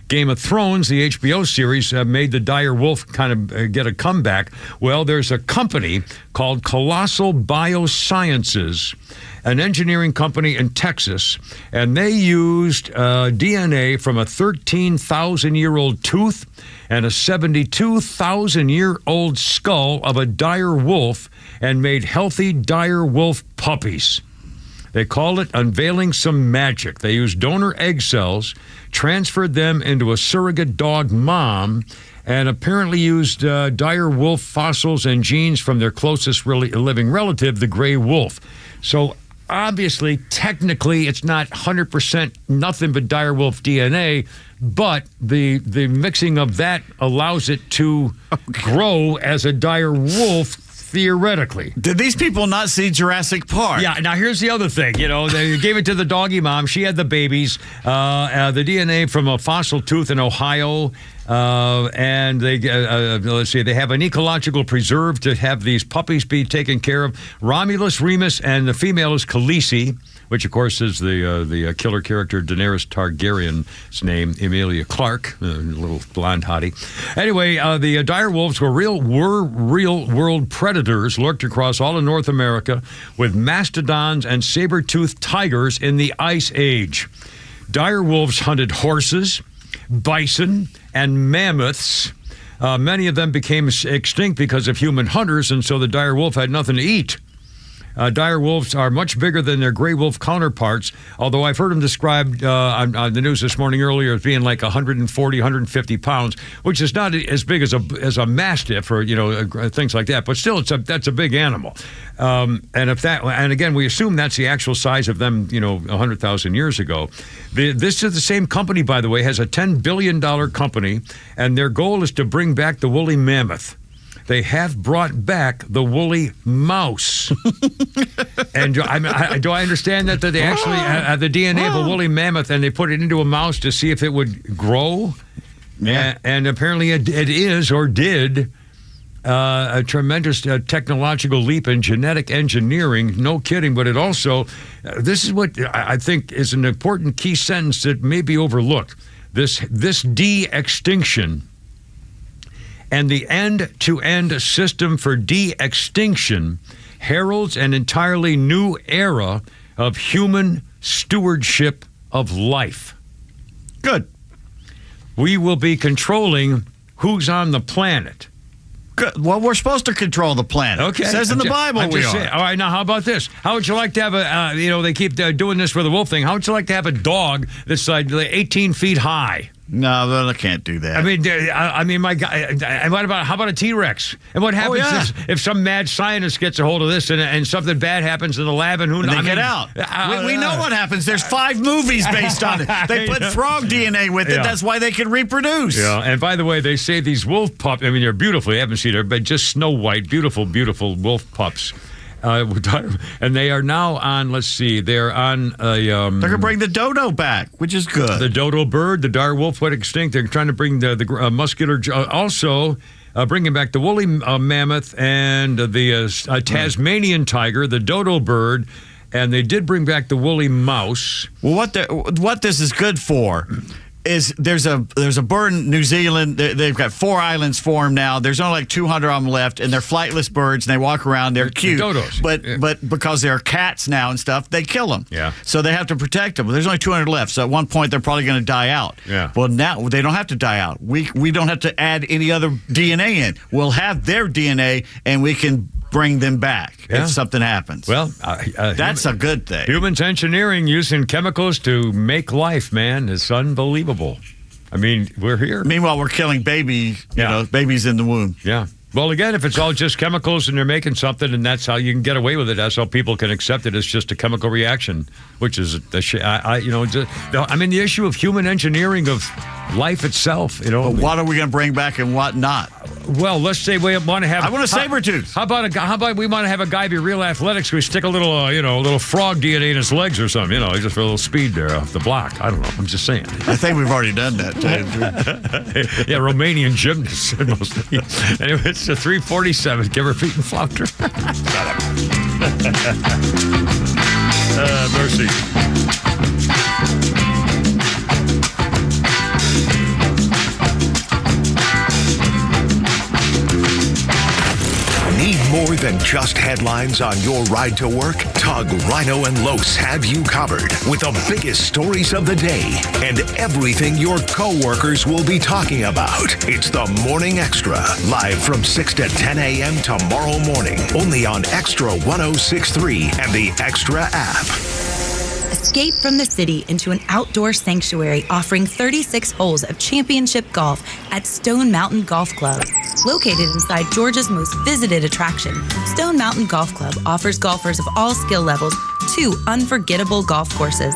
Game of Thrones, the HBO series, made the dire wolf kind of get a comeback. Well, there's a company called Colossal Biosciences, an engineering company in Texas, and they used DNA from a 13,000-year-old tooth and a 72,000-year-old skull of a dire wolf and made healthy dire wolf puppies. They called it unveiling some magic. They used donor egg cells, transferred them into a surrogate dog mom, and apparently used dire wolf fossils and genes from their closest living relative, the gray wolf. So obviously, technically, it's not 100% nothing but dire wolf DNA, but the mixing of that allows it to grow as a dire wolf, theoretically.
Did these people not see Jurassic Park?
Yeah, now here's the other thing. They gave it to the doggy mom. She had the babies. The DNA from a fossil tooth in Ohio. And they, let's see, they have an ecological preserve to have these puppies be taken care of. Romulus, Remus, and the female is Khaleesi, which, of course, is the killer character Daenerys Targaryen's name, Emilia Clarke, a little blonde hottie. Anyway, the dire wolves were real world predators, lurked across all of North America with mastodons and saber-toothed tigers in the Ice Age. Dire wolves hunted horses, bison, and mammoths. Many of them became extinct because of human hunters, and so the dire wolf had nothing to eat. Dire wolves are much bigger than their gray wolf counterparts, although I've heard them described on the news this morning earlier as being like 140, 150 pounds, which is not as big as a mastiff or things like that. But still, that's a big animal. And again, we assume that's the actual size of them, 100,000 years ago. This is the same company, by the way, has a $10 billion company, and their goal is to bring back the woolly mammoth. They have brought back the woolly mouse. And do I understand that they actually have the DNA of a woolly mammoth and they put it into a mouse to see if it would grow?
Yeah.
And apparently it is or did a tremendous technological leap in genetic engineering. No kidding. But it also, this is what I think is an important key sentence that may be overlooked. This de-extinction and the end-to-end system for de-extinction heralds an entirely new era of human stewardship of life.
Good.
We will be controlling who's on the planet.
Good. Well, we're supposed to control the planet.
Okay.
It says in the Bible we are.
All right, now how about this? How would you like to have they keep doing this for the wolf thing. How would you like to have a dog that's like 18 feet high?
No, I can't do that.
I mean, my God. How about a T-Rex? And what happens if some mad scientist gets a hold of this and something bad happens in the lab and
they get out? We know what happens. There's 5 movies based on it. They put frog DNA with it.
Yeah.
That's why they can reproduce.
Yeah. And by the way, they say these wolf pups. I mean, they're beautiful. You haven't seen them, but just snow white, beautiful, beautiful wolf pups. And they are now on, let's see, they're on a...
they're going to bring the dodo back, which is good.
The dodo bird, the dire wolf went extinct. They're trying to bring the muscular... also bringing back the woolly mammoth and the Tasmanian tiger, the dodo bird, and they did bring back the woolly mouse.
Well, what this is good for is there's a bird in New Zealand. They've got 4 islands formed now. There's only like 200 of them left, and they're flightless birds, and they walk around. They're cute.
Dodos.
But because they're cats now and stuff, they kill them.
Yeah.
So they have to protect them. But there's only 200 left. So at one point, they're probably going to die out.
Yeah.
Well, now they don't have to die out. We don't have to add any other DNA in. We'll have their DNA, and we can bring them back if something happens.
Well,
that's a good thing.
Humans engineering using chemicals to make life, man, is unbelievable. I mean, we're here.
Meanwhile, we're killing babies in the womb.
Yeah. Well, again, if it's all just chemicals and they're making something and that's how you can get away with it, that's how people can accept it. It's just a chemical reaction, which is the the issue of human engineering of life itself.
But what are we going to bring back and what not?
Well, let's say we want to have.
I want a saber tooth.
How about we want to have a guy be real athletic? So we stick a little frog DNA in his legs or something. Just for a little speed there off the block. I don't know. I'm just saying.
I think we've already done that.
Yeah, Romanian gymnasts. Anyway, it's a 347. Give her feet and flounder. Mercy.
Need more than just headlines on your ride to work? Tug, Rhino, and Los have you covered with the biggest stories of the day and everything your coworkers will be talking about. It's the Morning Extra, live from 6 to 10 a.m. tomorrow morning, only on XTRA 106.3 and the XTRA app.
Escape from the city into an outdoor sanctuary offering 36 holes of championship golf at Stone Mountain Golf Club. Located inside Georgia's most visited attraction, Stone Mountain Golf Club offers golfers of all skill levels 2 unforgettable golf courses.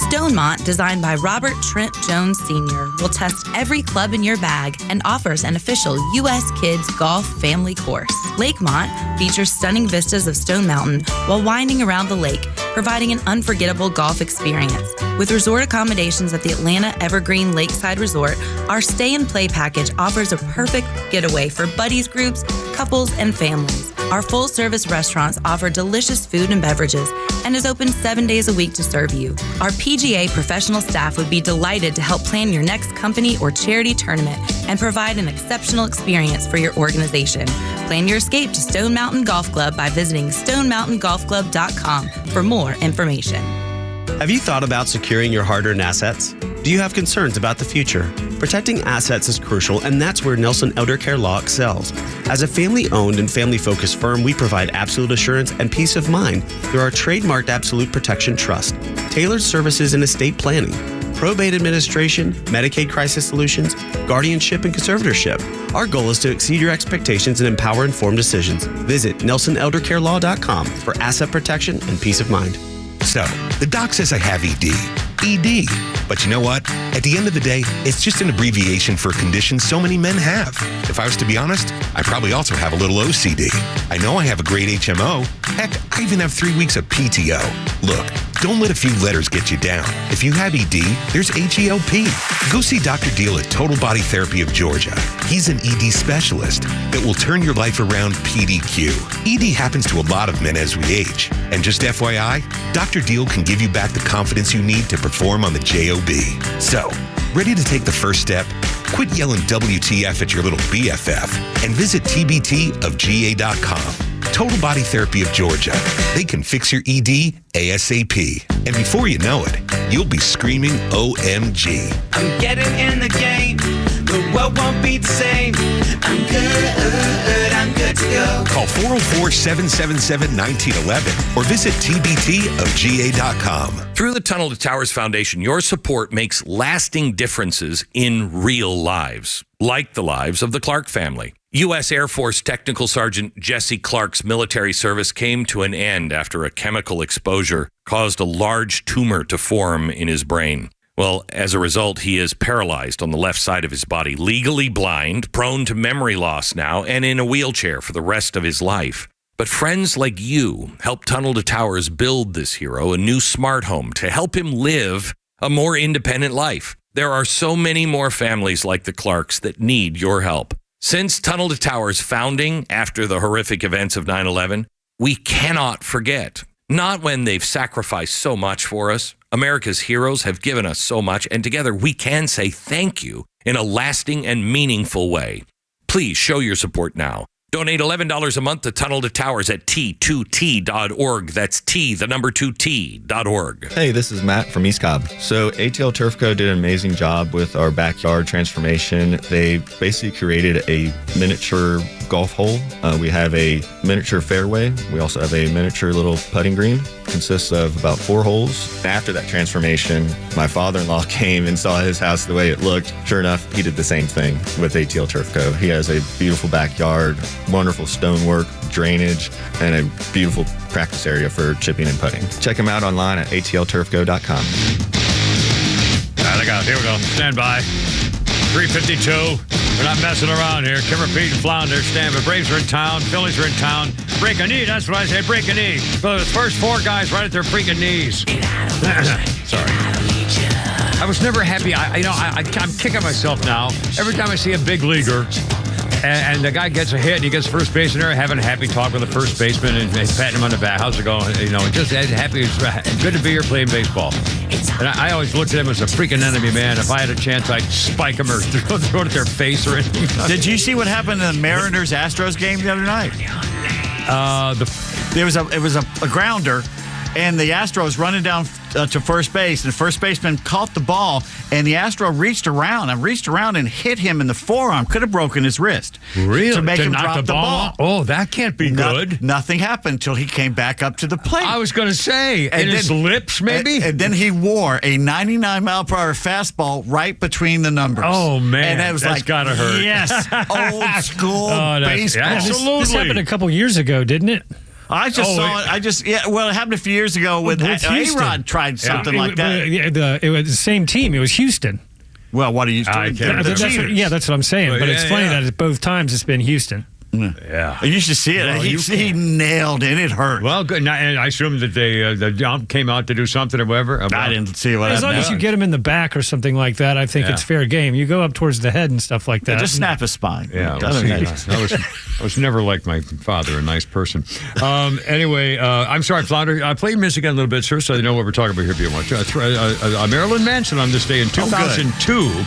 Stonemont, designed by Robert Trent Jones Sr., will test every club in your bag and offers an official U.S. Kids Golf Family Course. Lakemont features stunning vistas of Stone Mountain while winding around the lake, providing an unforgettable golf experience. With resort accommodations at the Atlanta Evergreen Lakeside Resort, our stay and play package offers a perfect getaway for buddies groups, couples, and families. Our full-service restaurants offer delicious food and beverages and is open 7 days a week to serve you. Our PGA professional staff would be delighted to help plan your next company or charity tournament and provide an exceptional experience for your organization. Plan your escape to Stone Mountain Golf Club by visiting stonemountaingolfclub.com for more information.
Have you thought about securing your hard-earned assets? Do you have concerns about the future? Protecting assets is crucial, and that's where Nelson Elder Care Law excels. As a family-owned and family-focused firm, we provide absolute assurance and peace of mind through our trademarked Absolute Protection Trust, tailored services in estate planning, probate administration, Medicaid crisis solutions, guardianship, and conservatorship. Our goal is to exceed your expectations and empower informed decisions. Visit NelsonElderCareLaw.com for asset protection and peace of mind.
So, the doc says I have ED. ED. But you know what? At the end of the day, it's just an abbreviation for a condition so many men have. If I was to be honest, I probably also have a little OCD. I know I have a great HMO. Heck, I even have 3 weeks of PTO. Look, don't let a few letters get you down. If you have ED, there's HELP. Go see Dr. Deal at Total Body Therapy of Georgia. He's an ED specialist that will turn your life around PDQ. ED happens to a lot of men as we age. And just FYI, Dr. Deal can give you back the confidence you need to perform on the JOB. So, ready to take the first step? Quit yelling WTF at your little BFF and visit tbtofga.com. Total Body Therapy of Georgia. They can fix your ED ASAP. And before you know it, you'll be screaming OMG.
I'm getting in the game. The world won't be the same. I'm good to go.
Call 404-777-1911 or visit tbtofga.com.
Through the Tunnel to Towers Foundation, your support makes lasting differences in real lives, like the lives of the Clark family. U.S. Air Force Technical Sergeant Jesse Clark's military service came to an end after a chemical exposure caused a large tumor to form in his brain. Well, as a result, he is paralyzed on the left side of his body, legally blind, prone to memory loss now, and in a wheelchair for the rest of his life. But friends like you help Tunnel to Towers build this hero a new smart home to help him live a more independent life. There are so many more families like the Clarks that need your help. Since Tunnel to Towers' founding after the horrific events of 9/11, we cannot forget Not when they've sacrificed so much for us. America's heroes have given us so much, and together we can say thank you in a lasting and meaningful way. Please show your support now. Donate $11 a month to Tunnel to Towers at T2T.org. That's T2T.org.
Hey, this is Matt from East Cobb. So ATL Turf Co. did an amazing job with our backyard transformation. They basically created a miniature golf hole. We have a miniature fairway. We also have a miniature little putting green. Consists of about 4 holes. After that transformation, my father-in-law came and saw his house the way it looked. Sure enough, he did the same thing with ATL Turf Co. He has a beautiful backyard, wonderful stonework, drainage, and a beautiful practice area for chipping and putting. Check him out online at atlturfco.com.
All right, look out. Here we go. Stand by. 3:52. We're not messing around here. Kimmer, Pete, and Flounder stand by. Braves are in town. Phillies are in town. Break a knee. That's what I say. Break a knee. So the first 4 guys right at their freaking knees. Sorry. I was never happy. I'm kicking myself now. Every time I see a big leaguer and the guy gets a hit and he gets first base and they're having a happy talk with the first baseman and patting him on the back. How's it going? Just happy. It's good to be here playing baseball. And I always looked at him as a freaking enemy, man. If I had a chance, I'd spike him or throw it at their face or anything.
Did you see what happened in the Mariners-Astros game the other night? It was a grounder, and the Astros running down to first base, and the first baseman caught the ball, and the Astro reached around and hit him in the forearm. Could have broken his wrist.
Really?
To make him drop the ball.
Oh, that can't be good.
Nothing happened until he came back up to the plate.
I was going to say, and his lips, maybe?
And then he wore a 99-mile-per-hour fastball right between the numbers.
Oh, man.
And it was
that's got to hurt.
Yes, old school baseball.
Absolutely.
This happened a couple years ago, didn't it?
I just saw it. It happened a few years ago with A-Rod tried something like that.
It was the same team. It was Houston.
Well, what are you doing?
That's what I'm saying. But it's funny that both times it's been Houston.
Yeah.
You should see it. Well, he nailed it. It hurt.
Well, good. And I assume that the jump came out to do something or whatever.
I didn't see what
As long as you get him in the back or something like that, I think it's fair game. You go up towards the head and stuff like that.
Just snap his spine.
Yeah. I was never like my father, a nice person. Anyway, I'm sorry, Flounder. I played music again a little bit, sir, so you know what we're talking about here if you want. Marilyn Manson on this day in 2002.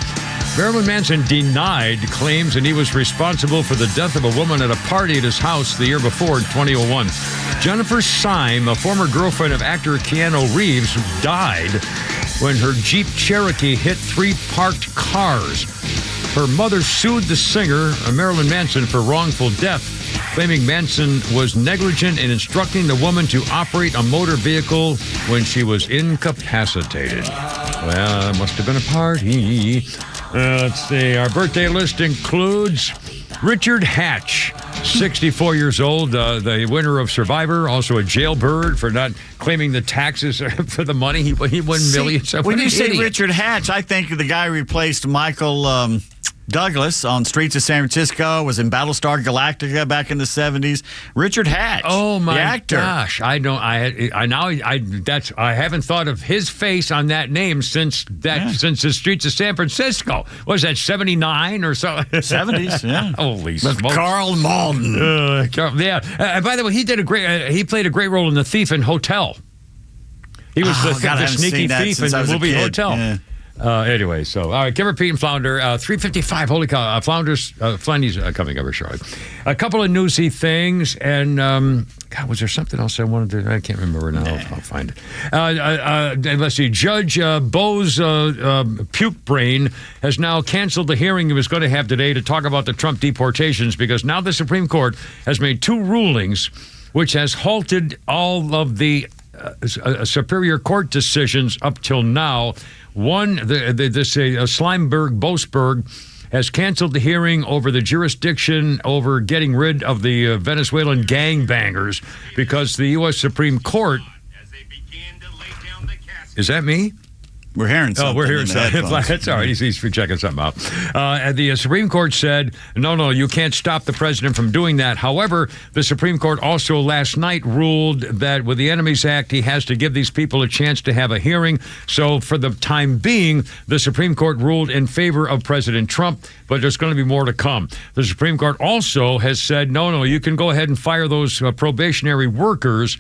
Marilyn Manson denied claims and he was responsible for the death of a woman at a party at his house the year before, in 2001. Jennifer Syme, a former girlfriend of actor Keanu Reeves, died when her Jeep Cherokee hit 3 parked cars. Her mother sued the singer, Marilyn Manson, for wrongful death, claiming Manson was negligent in instructing the woman to operate a motor vehicle when she was incapacitated. Well, it must have been a party. Let's see. Our birthday list includes Richard Hatch, 64 years old, the winner of Survivor, also a jailbird for not claiming the taxes for the money. He won millions.
When you say Richard Hatch, I think the guy replaced Michael Douglas on Streets of San Francisco, was in Battlestar Galactica back in the 70s. Richard Hatch.
Oh my
the actor.
gosh. I haven't thought of his face on that name since the Streets of San Francisco. Was that 79 or so?
70s, yeah.
Holy smokes.
Carl Malden.
By the way, he played a great role in The Thief in Hotel. He was the sneaky thief in the movie Hotel. Yeah. Anyway, so, all right, Kimmer, Pete, and Flounder, 3:55. Holy cow, Flounder,'s coming over shortly. A couple of newsy things, and, God, was there something else I wanted to, I can't remember now. I'll find it. Let's see, Judge Bo's puke brain has now canceled the hearing he was going to have today to talk about the Trump deportations, because now the Supreme Court has made 2 rulings which has halted all of the Superior Court decisions up till now. One, Boasberg has canceled the hearing over the jurisdiction over getting rid of the Venezuelan gangbangers because the U.S. Supreme Court... Is that me?
We're hearing something.
Oh, we're hearing something. That's all right. He's checking something out. And the Supreme Court said, no, you can't stop the president from doing that. However, the Supreme Court also last night ruled that with the Enemies Act, he has to give these people a chance to have a hearing. So for the time being, the Supreme Court ruled in favor of President Trump, but there's going to be more to come. The Supreme Court also has said, no, you can go ahead and fire those probationary workers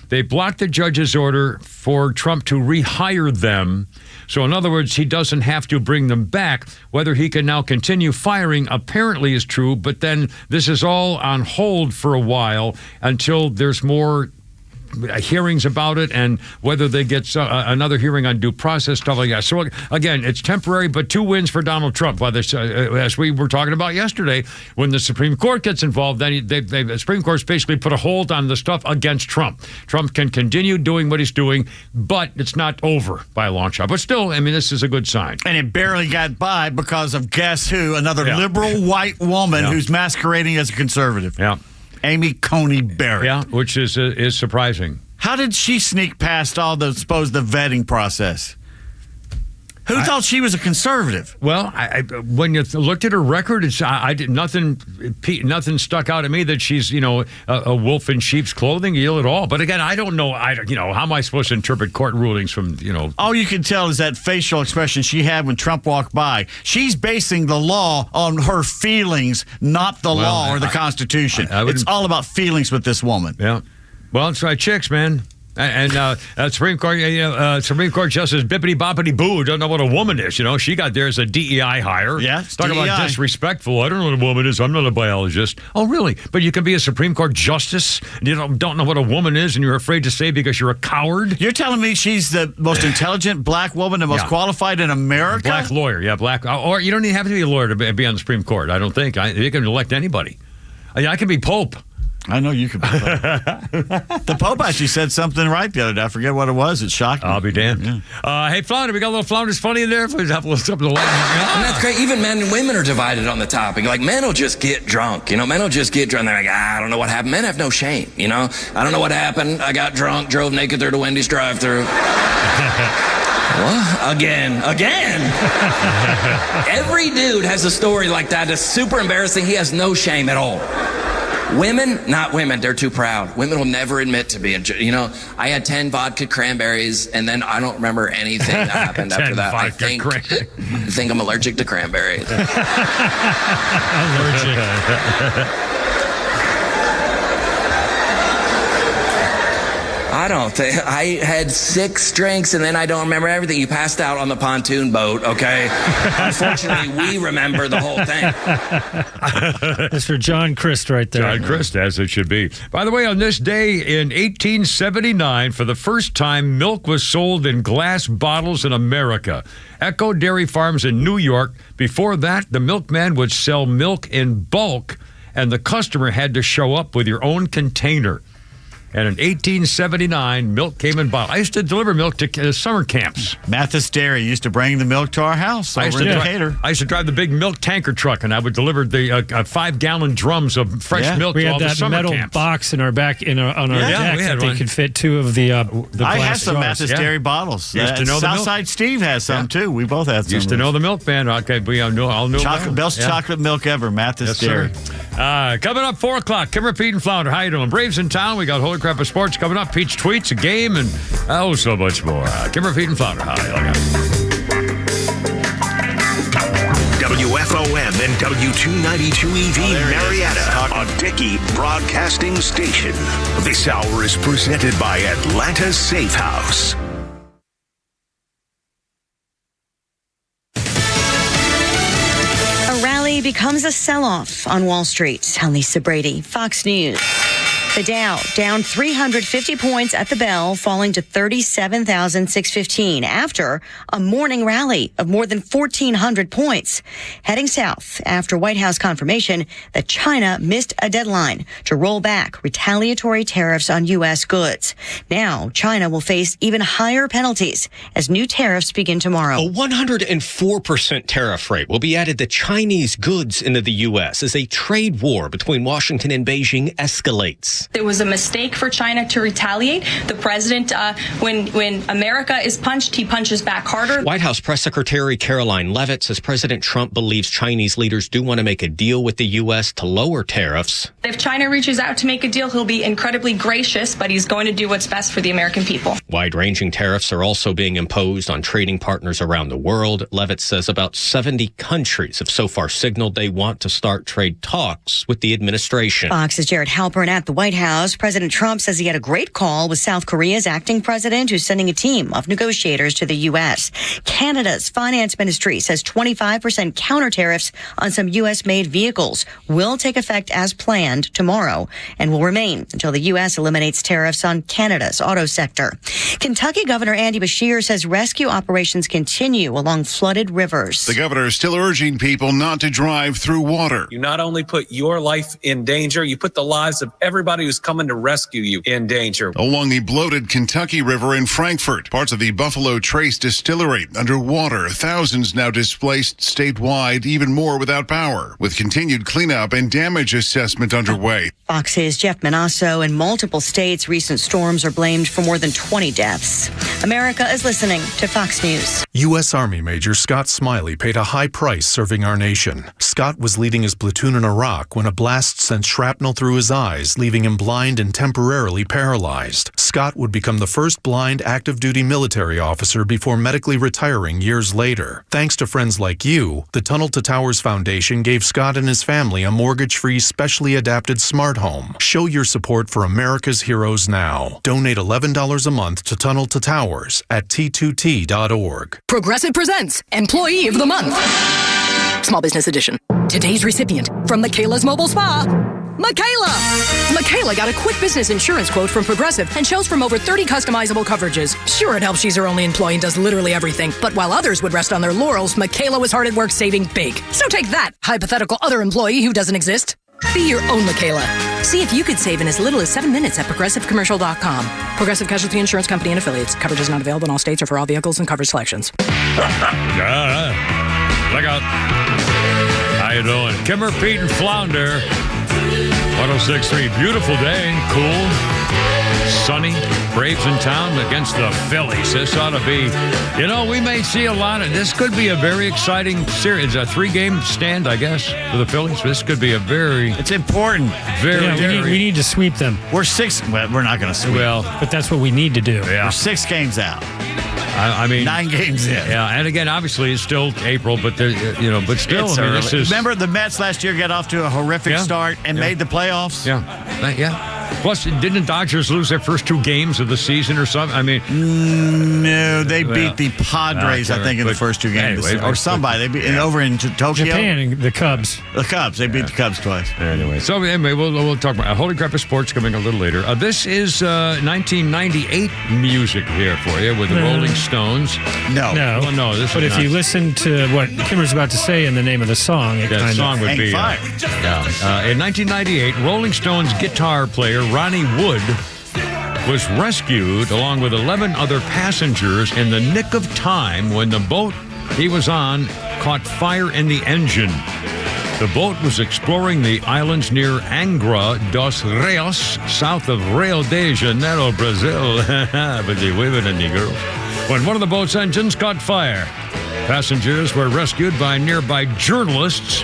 They blocked the judge's order for Trump to rehire them. So, in other words, he doesn't have to bring them back. Whether he can now continue firing apparently is true, but then this is all on hold for a while until there's more hearings about it and whether they get another hearing on due process, stuff like that. So, again, it's temporary, but 2 wins for Donald Trump. As we were talking about yesterday, when the Supreme Court gets involved, then the Supreme Court's basically put a hold on the stuff against Trump. Trump can continue doing what he's doing, but it's not over by a long shot. But still, I mean, this is a good sign.
And it barely got by because of guess who? Another liberal white woman who's masquerading as a conservative.
Yeah.
Amy Coney Barrett.
Yeah, which is surprising.
How did she sneak past all the vetting process? Who thought she was a conservative?
Well, when you looked at her record, nothing stuck out to me that she's a wolf in sheep's clothing at all. But again, I don't know. How am I supposed to interpret court rulings from
All you can tell is that facial expression she had when Trump walked by. She's basing the law on her feelings, not the law or the Constitution. It's all about feelings with this woman.
Yeah. Well, it's right, chicks, man. And Supreme Court Justice Bippity Boppity Boo doesn't know what a woman is. She got there as a DEI hire.
Yeah,
talk about disrespectful. I don't know what a woman is. I'm not a biologist. Oh, really? But you can be a Supreme Court justice and you don't know what a woman is, and you're afraid to say because you're a coward.
You're telling me she's the most intelligent black woman, the most qualified in America?
Black lawyer, black. Or you don't even have to be a lawyer to be on the Supreme Court. I don't think you can elect anybody. I can be Pope.
I know you could be Pope. The Pope actually said something right the other day. I forget what it was. It shocked me.
I'll be damned. Yeah. Hey, Flounder, we got a little Flounder's Funny in there. Please have a little something to like.
And that's great. Even men and women are divided on the topic. Like, men will just get drunk. Men will just get drunk. They're like, I don't know what happened. Men have no shame. I don't know what happened. I got drunk, drove naked through the Wendy's drive-thru. What? Again. Every dude has a story like that. It's super embarrassing. He has no shame at all. Women, not women. They're too proud. Women will never admit to being, I had 10 vodka cranberries, and then I don't remember anything that happened after that. I think I'm allergic to cranberries.
Allergic.
I don't think. I had 6 drinks and then I don't remember everything. You passed out on the pontoon boat, okay? Unfortunately, we remember the whole thing.
That's for John Christ right there.
John Christ, as it should be. By the way, on this day in 1879, for the first time, milk was sold in glass bottles in America. Echo Dairy Farms in New York. Before that, the milkman would sell milk in bulk, and the customer had to show up with your own container. And in 1879, milk came in bottles. I used to deliver milk to summer camps.
Mathis Dairy used to bring the milk to our house over in Decatur.
I used to drive the big milk tanker truck, and I would deliver the 5-gallon drums of fresh milk to all the summer camps.
We had that metal box in our back on our deck that they could fit 2 of the glass
I have some Mathis Dairy bottles.
Used to know the milk.
Southside Steve has some too. We both had some.
Used to know the milkman. Okay, we all knew
best chocolate milk ever, Mathis Dairy.
Coming up 4 o'clock, Kimmer, Pete, and Flounder. How you doing? Braves in town. We got Holy Crap of Sports coming up. Pete's tweets, a game, and so much more. Kimmer, Pete, and Flounder. Hi,
WFOM and W292EV Marietta, a Dickey Broadcasting Station. This hour is presented by Atlanta's Safe House.
A rally becomes a sell-off on Wall Street. On Lisa Brady, Fox News. The Dow down 350 points at the bell, falling to 37,615 after a morning rally of more than 1,400 points. Heading south after White House confirmation that China missed a deadline to roll back retaliatory tariffs on U.S. goods. Now, China will face even higher penalties as new tariffs begin tomorrow.
A 104% tariff rate will be added to Chinese goods into the U.S. as a trade war between Washington and Beijing escalates.
It was a mistake for China to retaliate. The president, when America is punched, he punches back harder.
White House Press Secretary Caroline Leavitt says President Trump believes Chinese leaders do want to make a deal with the U.S. to lower tariffs.
If China reaches out to make a deal, he'll be incredibly gracious, but he's going to do what's best for the American people.
Wide-ranging tariffs are also being imposed on trading partners around the world. Leavitt says about 70 countries have so far signaled they want to start trade talks with the administration.
Fox's Jared Halpern at the White White House, President Trump says he had a great call with South Korea's acting president, who's sending a team of negotiators to the U.S. Canada's finance ministry says 25% counter tariffs on some U.S.-made vehicles will take effect as planned tomorrow and will remain until the U.S. eliminates tariffs on Canada's auto sector. Kentucky Governor Andy Beshear says rescue operations continue along flooded rivers.
The governor is still urging people not to drive through water.
You not only put your life in danger, you put the lives of everybody who's coming to rescue you in danger.
Along the bloated Kentucky River in Frankfort, parts of the Buffalo Trace distillery underwater, thousands now displaced statewide, even more without power, with continued cleanup and damage assessment underway.
Fox's Jeff Manasso. In multiple states, recent storms are blamed for more than 20 deaths. America is listening to Fox News.
U.S. Army Major Scott Smiley paid a high price serving our nation. Scott was leading his platoon in Iraq when a blast sent shrapnel through his eyes, leaving him blind and temporarily paralyzed. Scott would become the first blind active-duty military officer before medically retiring years later. Thanks to friends like you, the Tunnel to Towers Foundation gave Scott and his family a mortgage-free, specially adapted smart home. Show your support for America's heroes now. Donate $11 a month to Tunnel to Towers at T2T.org.
Progressive presents Employee of the Month. Small Business Edition. Today's recipient from Michaela's Mobile Spa, Michaela! Michaela got a quick business insurance quote from Progressive and chose from over 30 customizable coverages. Sure, it helps she's her only employee and does literally everything, but while others would rest on their laurels, Michaela was hard at work saving big. So take that, hypothetical other employee who doesn't exist. Be your own Michaela. See if you could save in as little as 7 minutes at ProgressiveCommercial.com. Progressive Casualty Insurance Company and Affiliates. Coverage is not available in all states or for all vehicles and coverage selections.
Look out. How you doing? Kimmer, Pete, and Flounder. 106.3. Beautiful day. Cool. Sunny. Braves in town against the Phillies. This ought to be, we may see a lot of, this could be a very exciting series. A 3-game stand, I guess, for the Phillies. This could be a very...
It's important.
We need to sweep them.
We're not going to sweep.
But that's what we need to do.
Yeah.
We're 6 games out.
I mean,
9 games in.
Yeah, and again, obviously, it's still April, but but still,
this is. Remember, the Mets last year got off to a horrific start and made the playoffs.
Yeah. Plus, didn't the Dodgers lose their first 2 games of the season or something? I mean,
no, they beat the Padres, I think, in the first 2 games, or somebody. They beat over in Tokyo.
Japan, the Cubs.
The Cubs. They beat the Cubs twice.
Anyway, we'll talk about Holy Crap of Sports coming a little later. This is 1998 music here for you with the Rolling Stones.
No.
But if you listen to what Kimmer's about to say in the name of the song,
that song would be
fire.
In 1998, Rolling Stones guitar player Ronnie Wood was rescued along with 11 other passengers in the nick of time when the boat he was on caught fire in the engine. The boat was exploring the islands near Angra dos Reis, south of Rio de Janeiro, Brazil. But the women and the girls. When one of the boat's engines caught fire, passengers were rescued by nearby journalists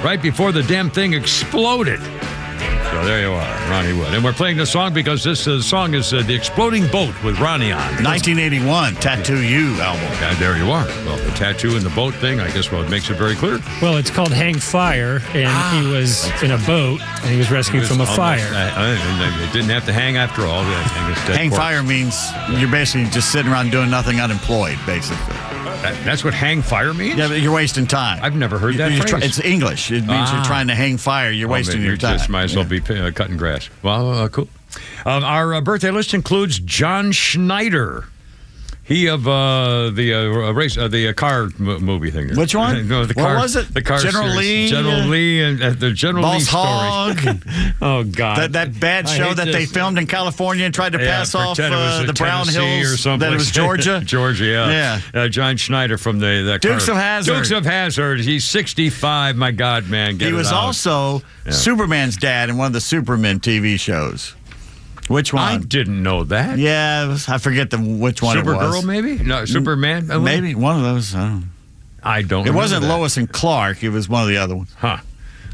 right before the damn thing exploded. So there you are, Ronnie Wood. And we're playing the song because this song is The Exploding Boat with Ronnie on.
1981, Tattoo You album.
There you are. Well, the tattoo and the boat thing, I guess, it makes it very clear.
Well, it's called Hang Fire, and he was in a boat, and he was rescued from a fire.
It didn't have to hang after all.
Hang fire means you're basically just sitting around doing nothing, unemployed, basically.
That's what hang fire means?
Yeah, but you're wasting time.
I've never heard that phrase.
It's English. It means you're trying to hang fire. You're wasting your time.
Just might as well be cutting grass. Well, cool. Our birthday list includes John Schneider. He of the car movie thing.
Which one?
No,
what was it?
The car
General
series.
Lee.
General Lee and the General
Boss
Lee story.
Hog.
Oh God,
that bad show that they filmed in California and tried to pass off the Brown Hills.
Or something.
That it was Georgia.
Georgia, yeah. John Schneider from the
Dukes of Hazzard.
Dukes of Hazzard. He's 65. My God, man,
he was also Superman's dad in one of the Superman TV shows. Which one?
I didn't know that.
Yeah, I forget which one it was.
Supergirl, maybe? No, Superman?
Maybe, one of those.
I don't know.
It wasn't Lois and Clark. It was one of the other ones.
Huh.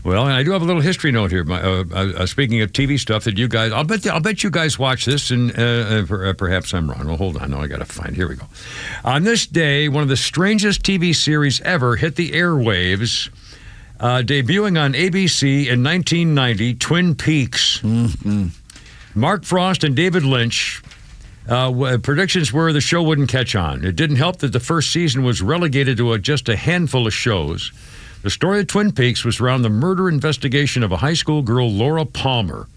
Well, and I do have a little history note here. Speaking of TV stuff that you guys, I'll bet you guys watch this, and perhaps I'm wrong. Well, hold on. No, I got to find. Here we go. On this day, one of the strangest TV series ever hit the airwaves, debuting on ABC in 1990, Twin Peaks.
Mm-hmm.
Mark Frost and David Lynch. Predictions were the show wouldn't catch on. It didn't help that the first season was relegated to just a handful of shows. The story of Twin Peaks was around the murder investigation of a high school girl, Laura Palmer.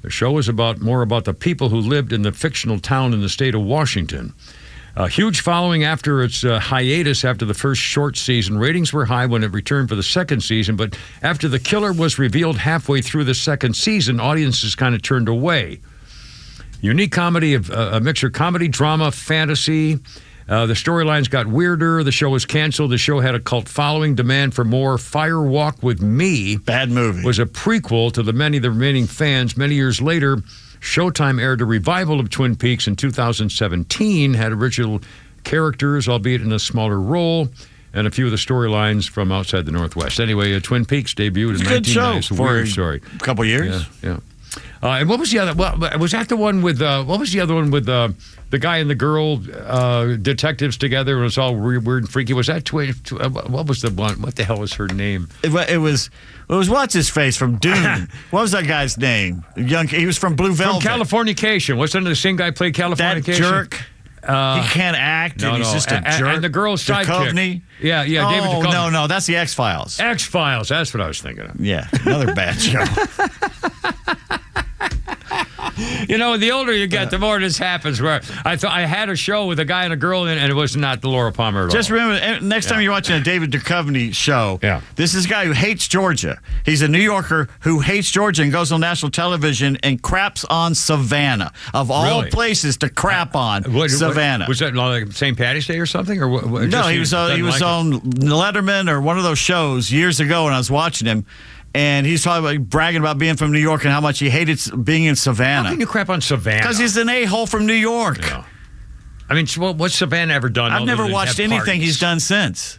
The show was more about the people who lived in the fictional town in the state of Washington. A huge following after its hiatus after the first short season. Ratings were high when it returned for the second season, but after the killer was revealed halfway through the second season, audiences kind of turned away. Unique comedy of a mixture of comedy, drama, fantasy. The storylines got weirder. The show was canceled. The show had a cult following. Demand for more. Fire Walk with Me.
Bad movie.
Was a prequel to the remaining fans. Many years later, Showtime aired a revival of Twin Peaks in 2017. Had original characters, albeit in a smaller role, and a few of the storylines from outside the Northwest. Anyway, Twin Peaks debuted in 1990.
For
weird story.
A couple years.
Yeah. And what was the other? Well, was that the one with? What was the other one with the guy and the girl detectives together? And it was all weird and freaky. Was that twin? What was the one? What the hell was her name?
It was what's his face from Dune? What was that guy's name? He was from Blue Velvet.
From Californication. Wasn't the same guy played Californication?
That jerk. He can't act, and he's just a jerk.
And the girl's sidekick.
Duchovny?
Yeah, David Duchovny.
No, that's the X-Files.
X-Files, that's what I was thinking of.
Yeah, another bad show.
The older you get, the more this happens. Where I thought I had a show with a guy and a girl in it, and it was not the Laura Palmer at all.
Just remember, next time you're watching a David Duchovny show, this is a guy who hates Georgia. He's a New Yorker who hates Georgia and goes on national television and craps on Savannah. Of all places to crap on, Savannah.
Was that like St. Patty's Day or something? Or what?
No, he was on Letterman or one of those shows years ago, and I was watching him. And he's talking about bragging about being from New York and how much he hated being in Savannah.
How can you crap on Savannah?
Because he's an a-hole from New York.
Yeah. I mean, what's Savannah ever done?
I've never watched anything he's done since.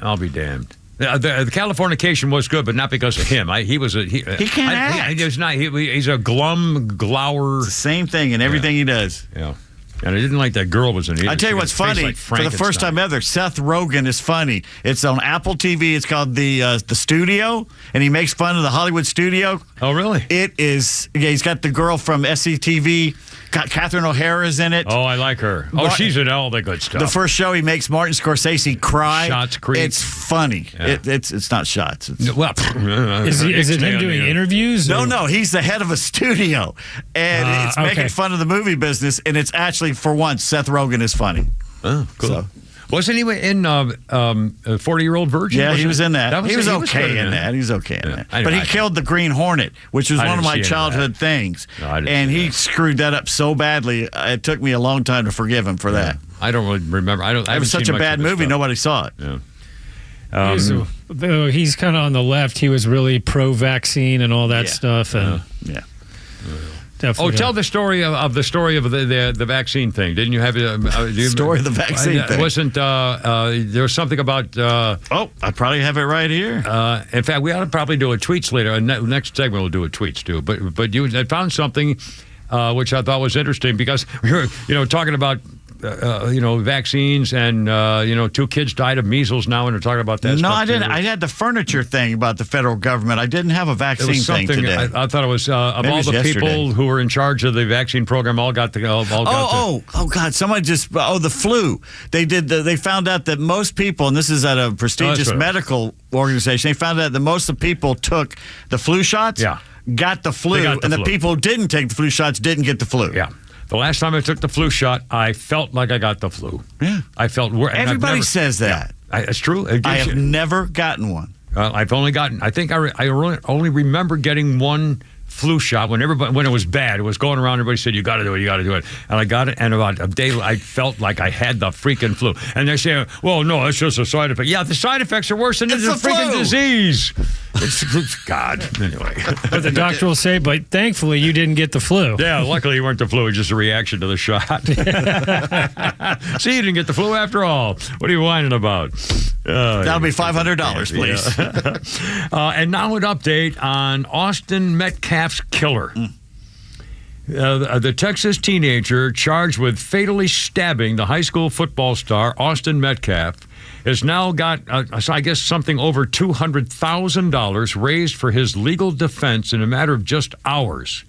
I'll be damned. The Californication was good, but not because of him. He
can't act.
He's a glum glower.
It's the same thing in everything he does.
Yeah. And I didn't like that girl was in it.
I tell you what's funny.
Like
for the first time ever, Seth Rogen is funny. It's on Apple TV. It's called the Studio, and he makes fun of the Hollywood studio.
Oh, really?
It is. Yeah, he's got the girl from SCTV. Catherine O'Hara's in it.
Oh, I like her. Oh, she's in all the good stuff.
The first show, he makes Martin Scorsese cry.
Shots Creek.
It's funny.
Yeah.
It's not Shots.
Is
it him doing interviews?
No. He's the head of a studio, and it's making fun of the movie business. And it's actually, for once, Seth Rogen is funny.
Oh, cool. So, wasn't he in 40-Year-Old Virgin?
Yeah, he was in that. He was okay in
that.
He was okay in that. But he killed the Green Hornet, which was one of my childhood things. And he screwed that up so badly, it took me a long time to forgive him for that.
I don't really remember. It was
such a bad movie, nobody saw it.
Yeah.
He's kind of on the left. He was really pro-vaccine and all that stuff. And Definitely
tell the story of the vaccine thing. Didn't you have
story of the vaccine thing?
Wasn't there was something about?
I probably have it right here.
In fact, we ought to probably do a tweets later. Next segment we'll do a tweets too. But I found something which I thought was interesting because we were talking about. Vaccines and, 2 kids died of measles now, and they're talking about that.
No, I didn't. I had the furniture thing about the federal government. I didn't have a vaccine thing today.
I thought it was of all the people who were in charge of the vaccine program, all got the.
God! Somebody the flu. They found out that most people, and this is at a prestigious medical organization. They found out that most of the people took the flu shots.
Yeah.
Got the flu, the people who didn't take the flu shots didn't get the flu.
Yeah. The last time I took the flu shot, I felt like I got the flu.
Yeah.
I felt worse.
Everybody says that.
Yeah, it's true.
I have never gotten one.
I've only gotten, I think I only remember getting one flu shot when it was bad. It was going around, everybody said, you got to do it. And I got it, and about a day, I felt like I had the freaking flu. And they're saying, well, no, it's just a side effect. Yeah, the side effects are worse than the freaking disease. It's God. Anyway.
But the doctor will say, but thankfully you didn't get the flu.
Yeah, luckily you weren't the flu. It's just a reaction to the shot. See, you didn't get the flu after all. What are you whining about?
That'll be $500, please.
Yeah. And now an update on Austin Metcalf's killer. The Texas teenager charged with fatally stabbing the high school football star Austin Metcalf has now got, I guess, something over $200,000 raised for his legal defense in a matter of just hours.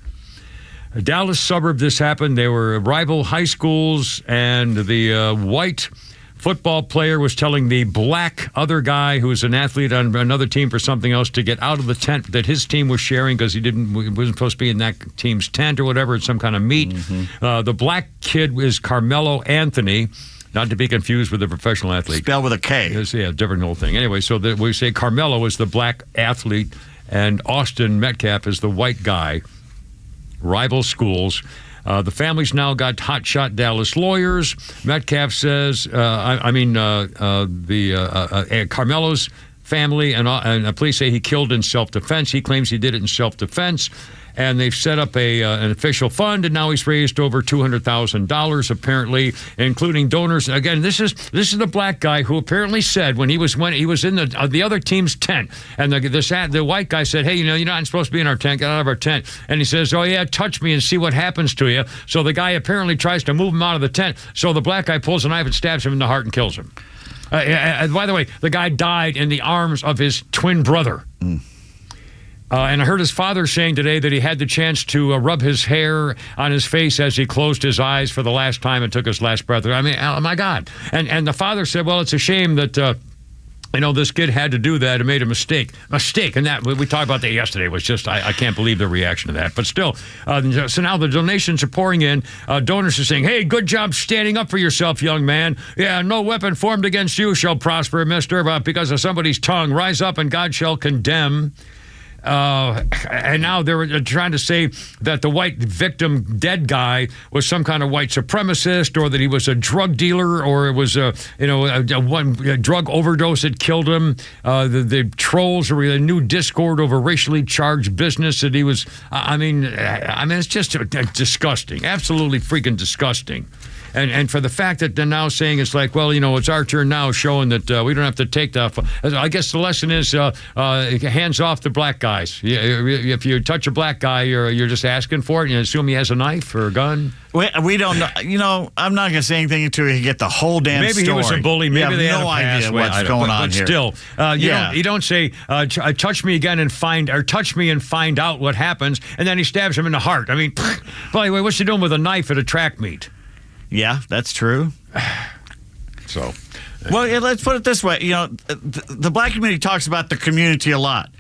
Dallas suburb this happened. They were rival high schools, and the white football player was telling the black other guy who was an athlete on another team for something else to get out of the tent that his team was sharing because he wasn't supposed to be in that team's tent or whatever. It's some kind of meet. The black kid is Carmelo Anthony, not to be confused with the professional athlete.
Spelled with a K.
Yeah, different whole thing. Anyway, so we say Carmelo is the black athlete and Austin Metcalf is the white guy. Rival schools. The family's now got hotshot Dallas lawyers. Metcalf says, Carmelo's family and police say he killed in self-defense. He claims he did it in self-defense. And they've set up an official fund, and now he's raised over $200,000, apparently, including donors. Again, this is the black guy who apparently said when he was in the other team's tent, and the white guy said, "Hey, you're not supposed to be in our tent. Get out of our tent." And he says, "Oh yeah, touch me and see what happens to you." So the guy apparently tries to move him out of the tent. So the black guy pulls a knife and stabs him in the heart and kills him. By the way, the guy died in the arms of his twin brother. And I heard his father saying today that he had the chance to rub his hair on his face as he closed his eyes for the last time and took his last breath. I mean, oh my God. And the father said, well, it's a shame that, this kid had to do that and made a mistake. And that, we talked about that yesterday. It was just, I can't believe the reaction to that. But still, so now the donations are pouring in. Donors are saying, hey, good job standing up for yourself, young man. Yeah, no weapon formed against you shall prosper, mister, because of somebody's tongue. Rise up and God shall condemn. And now they're trying to say that the white victim, dead guy, was some kind of white supremacist, or that he was a drug dealer, or it was a drug overdose that killed him. The trolls or a new discord over racially charged business that he was. I mean, it's just disgusting, absolutely freaking disgusting. And for the fact that they're now saying it's like, well, it's our turn now, showing that we don't have to take the. I guess the lesson is hands off the black guys. If you touch a black guy, you're just asking for it. You assume he has a knife or a gun.
We don't know. I'm not going to say anything until we get the whole damn story.
Maybe he was a bully. Maybe they had
no idea what's going on here.
But still, you don't say touch me again and touch me and find out what happens, and then he stabs him in the heart. I mean, by the way, what's he doing with a knife at a track meet?
Yeah, that's true.
So,
well, let's put it this way. The black community talks about the community a lot.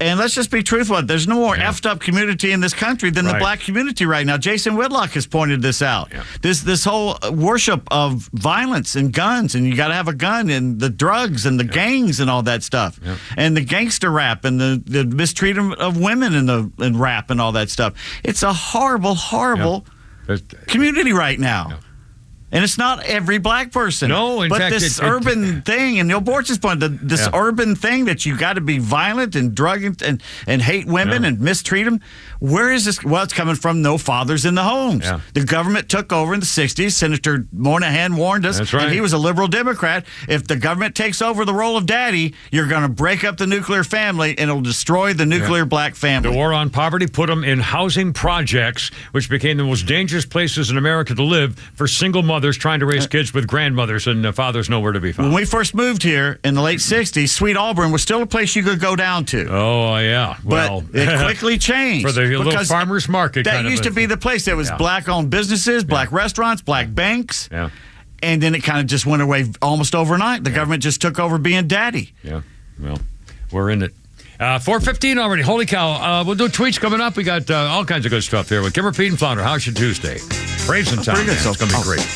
And let's just be truthful. There's no more effed up community in this country than the black community right now. Jason Whitlock has pointed this out. Yeah. This whole worship of violence and guns, and you got to have a gun, and the drugs and the gangs and all that stuff, and the gangster rap and the mistreatment of women in rap and all that stuff. It's a horrible, horrible community right now. Yeah. And it's not every black person.
No, in
fact,
but
this urban thing, and Neil Borch's point, this urban thing that you got to be violent and drug and hate women and mistreat them. Where is this? Well, it's coming from no fathers in the homes. Yeah. The government took over in the 60s. Senator Moynihan warned us, and he was a liberal Democrat. If the government takes over the role of daddy, you're going to break up the nuclear family, and it'll destroy the nuclear black family.
The war on poverty put them in housing projects, which became the most dangerous places in America to live for single mothers trying to raise kids with grandmothers and fathers nowhere to be found.
When we first moved here in the late 60s, Sweet Auburn was still a place you could go down to.
Oh, yeah.
Well, but it quickly changed.
For the little farmer's market.
That used to be the place. There was black-owned businesses, black restaurants, black banks.
Yeah.
And then it kind of just went away almost overnight. The government just took over being daddy.
Yeah. Well, we're in it. 4:15 already. Holy cow. We'll do tweets coming up. We got all kinds of good stuff here with Kimmer, Pete, and Flounder. How's your Tuesday? Braves in town. It's going to be great.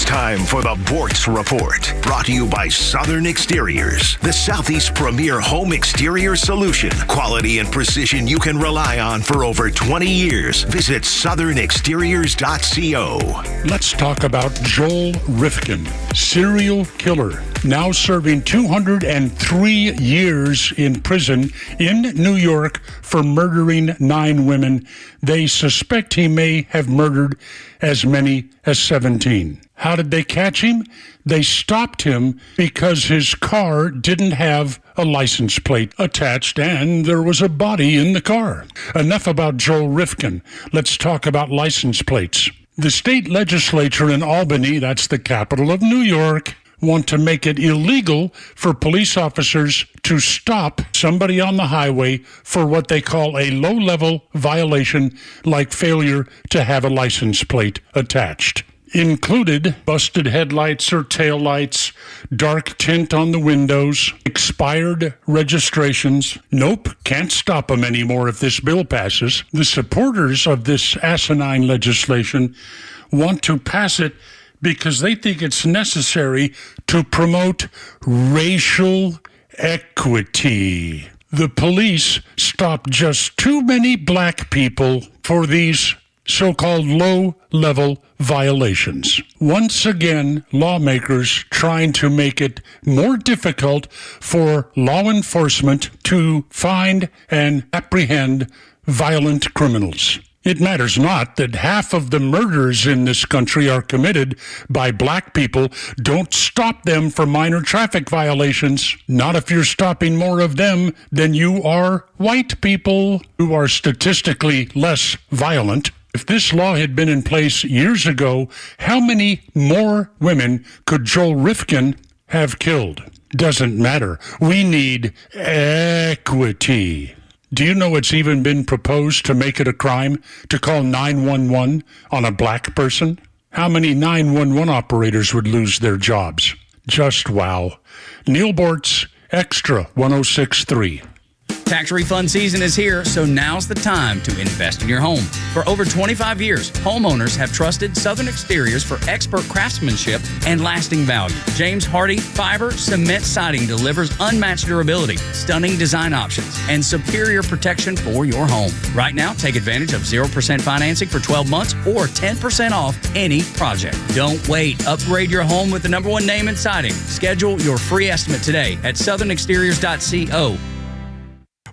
Time for the Bortz Report, brought to you by Southern Exteriors, the Southeast's premier home exterior solution. Quality and precision you can rely on for over 20 years. Visit southernexteriors.co.
Let's talk about Joel Rifkin, serial killer, now serving 203 years in prison in New York for murdering 9 women. They suspect he may have murdered as many as 17. How did they catch him? They stopped him because his car didn't have a license plate attached and there was a body in the car. Enough about Joel Rifkin. Let's talk about license plates. The state legislature in Albany, that's the capital of New York, want to make it illegal for police officers to stop somebody on the highway for what they call a low-level violation like failure to have a license plate attached. Included busted headlights or taillights, dark tint on the windows, expired registrations. Nope, can't stop them anymore if this bill passes. The supporters of this asinine legislation want to pass it because they think it's necessary to promote racial equity. The police stop just too many black people for these so-called low-level violations. Once again, lawmakers trying to make it more difficult for law enforcement to find and apprehend violent criminals. It matters not that half of the murders in this country are committed by black people. Don't stop them for minor traffic violations. Not if you're stopping more of them than you are white people who are statistically less violent. If this law had been in place years ago, how many more women could Joel Rifkin have killed? Doesn't matter. We need equity. Do you know it's even been proposed to make it a crime to call 911 on a black person? How many 911 operators would lose their jobs? Just wow. Neil Bortz, XTRA 106.3.
Tax refund season is here, so now's the time to invest in your home. For over 25 years, homeowners have trusted Southern Exteriors for expert craftsmanship and lasting value. James Hardy Fiber Cement Siding delivers unmatched durability, stunning design options, and superior protection for your home. Right now, take advantage of 0% financing for 12 months or 10% off any project. Don't wait. Upgrade your home with the #1 name in siding. Schedule your free estimate today at southernexteriors.co.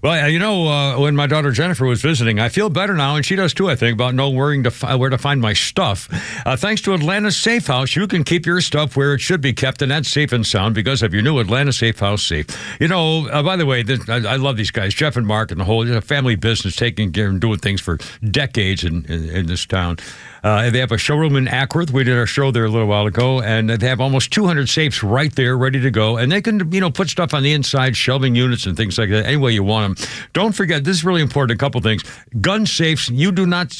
Well, you know, when my daughter Jennifer was visiting, I feel better now, and she does too, I think, about knowing where to find my stuff. Thanks to Atlanta Safe House, you can keep your stuff where it should be kept, and that's safe and sound because of your new Atlanta Safe House safe. You know, by the way, I love these guys, Jeff and Mark and the whole family business, taking care and doing things for decades in this town. They have a showroom in Acworth. We did our show there a little while ago, and they have almost 200 safes right there ready to go. And they can, put stuff on the inside, shelving units and things like that, any way you want them. Don't forget, this is really important, a couple things. Gun safes, you do not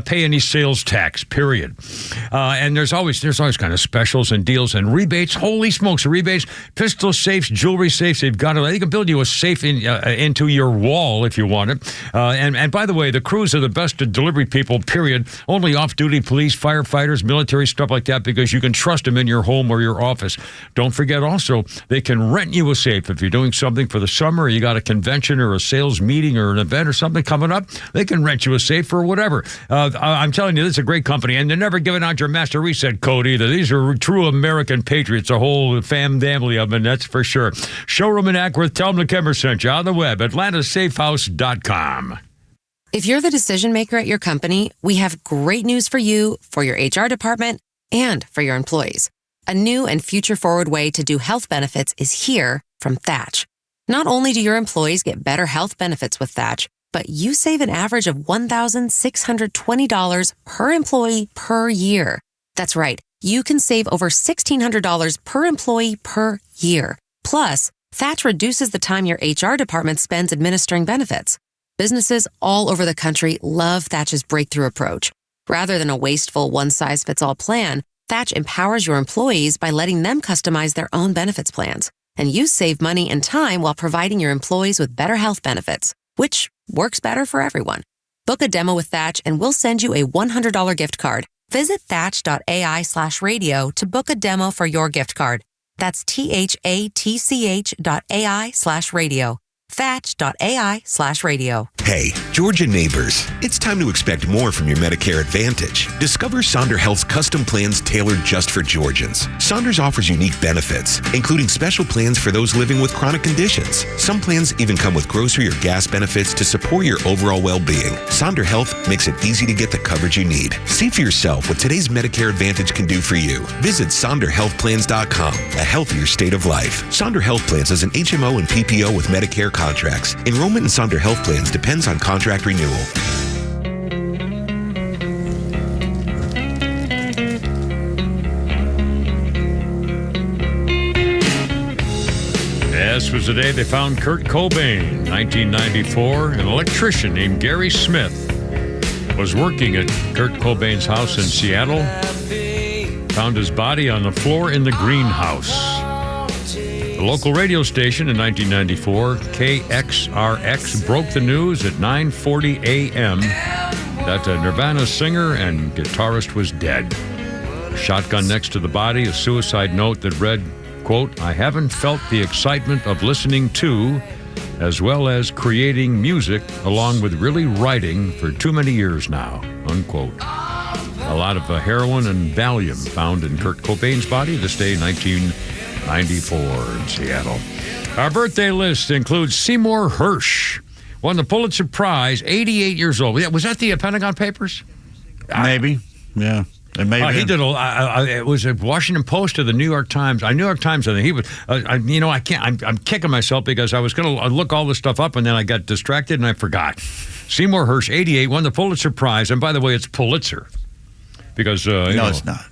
pay any sales tax, period. And there's always kind of specials and deals and rebates. Holy smokes, rebates. Pistol safes, jewelry safes, they can build you a safe into your wall if you want it. And by the way, the crews are the best delivery people, period. Only off-duty police, firefighters, military, stuff like that, because you can trust them in your home or your office. Don't forget also, they can rent you a safe. If you're doing something for the summer, or you got a convention or a sales meeting or an event or something coming up, they can rent you a safe for whatever. I'm telling you, this is a great company, and they're never giving out your master reset code either. These are true American patriots, a whole family of them, that's for sure. Showroom in Acworth, tell them the Kimmer sent you on the web, atlantasafehouse.com.
If you're the decision maker at your company, we have great news for you, for your HR department, and for your employees. A new and future-forward way to do health benefits is here from Thatch. Not only do your employees get better health benefits with Thatch, but you save an average of $1,620 per employee per year. That's right. You can save over $1,600 per employee per year. Plus, Thatch reduces the time your HR department spends administering benefits. Businesses all over the country love Thatch's breakthrough approach. Rather than a wasteful one-size-fits-all plan, Thatch empowers your employees by letting them customize their own benefits plans. And you save money and time while providing your employees with better health benefits, which works better for everyone. Book a demo with Thatch and we'll send you a $100 gift card. Visit thatch.ai/radio to book a demo for your gift card. That's THATCH.ai/radio. Thatch.ai/radio.
Hey, Georgia neighbors, it's time to expect more from your Medicare Advantage. Discover Sonder Health's custom plans tailored just for Georgians. Saunders offers unique benefits, including special plans for those living with chronic conditions. Some plans even come with grocery or gas benefits to support your overall well-being. Sonder Health makes it easy to get the coverage you need. See for yourself what today's Medicare Advantage can do for you. Visit SonderHealthPlans.com, a healthier state of life. Sonder Health Plans is an HMO and PPO with Medicare contracts. Enrollment in Sonder Health Plans depends on contract renewal.
This was the day they found Kurt Cobain. 1994, an electrician named Gary Smith was working at Kurt Cobain's house in Seattle. Found his body on the floor in the greenhouse. The local radio station in 1994, KXRX, broke the news at 9:40 a.m. that a Nirvana singer and guitarist was dead. Shotgun next to the body, a suicide note that read, quote, "I haven't felt the excitement of listening to, as well as creating music, along with really writing for too many years now," unquote. A lot of heroin and Valium found in Kurt Cobain's body this day, 1994 in Seattle. Our birthday list includes Seymour Hersh, won the Pulitzer Prize, 88 years old. Yeah, was that the Pentagon Papers?
Maybe, yeah. It
he did it was a Washington Post or the New York Times. New York Times. I think he was. I can't. I'm kicking myself because I was going to look all this stuff up and then I got distracted and I forgot. Seymour Hersh, 88, won the Pulitzer Prize, and by the way, it's Pulitzer because
it's not.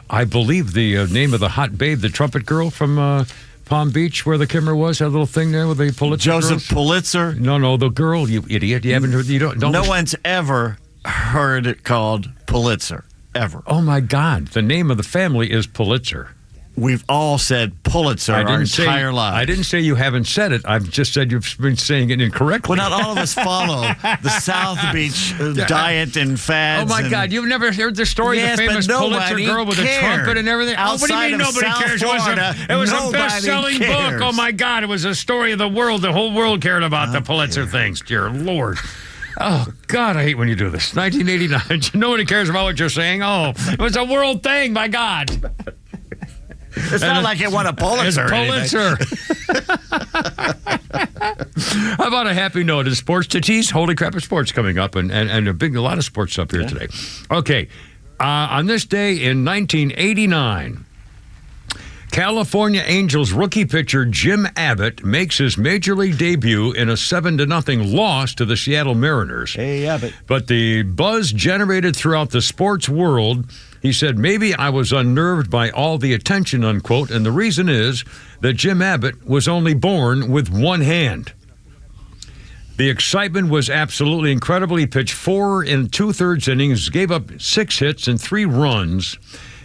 I believe the name of the hot babe, the trumpet girl from Palm Beach, where the camera was, that little thing there with the Pulitzer.
Joseph Pulitzer.
No, the girl. You idiot! You haven't heard. You don't.
No one's ever heard it called Pulitzer. Ever.
Oh, my God. The name of the family is Pulitzer.
We've all said Pulitzer our entire lives.
I didn't say you haven't said it. I've just said you've been saying it incorrectly.
Well, not all of us follow the South Beach diet and fads.
Oh, my God. You've never heard the story of the famous Pulitzer girl with a trumpet and everything? What do you mean nobody cares? It was a best-selling book. Oh, my God. It was a story of the world. The whole world cared about the Pulitzer things. Dear Lord. Oh, God, I hate when you do this. 1989. Nobody cares about what you're saying. Oh, it was a world thing, my God.
It's not like it won a Pulitzer.
It's Pulitzer. How about a happy note in sports? Tatis, holy crap of sports coming up, and a lot of sports up here today. Okay, on this day in 1989, California Angels rookie pitcher Jim Abbott makes his major league debut in a 7-0 loss to the Seattle Mariners.
Hey, Abbott.
But the buzz generated throughout the sports world, he said, maybe I was unnerved by all the attention, unquote, and the reason is that Jim Abbott was only born with one hand. The excitement was absolutely incredible. He pitched 4 2/3 innings, gave up 6 hits and 3 runs.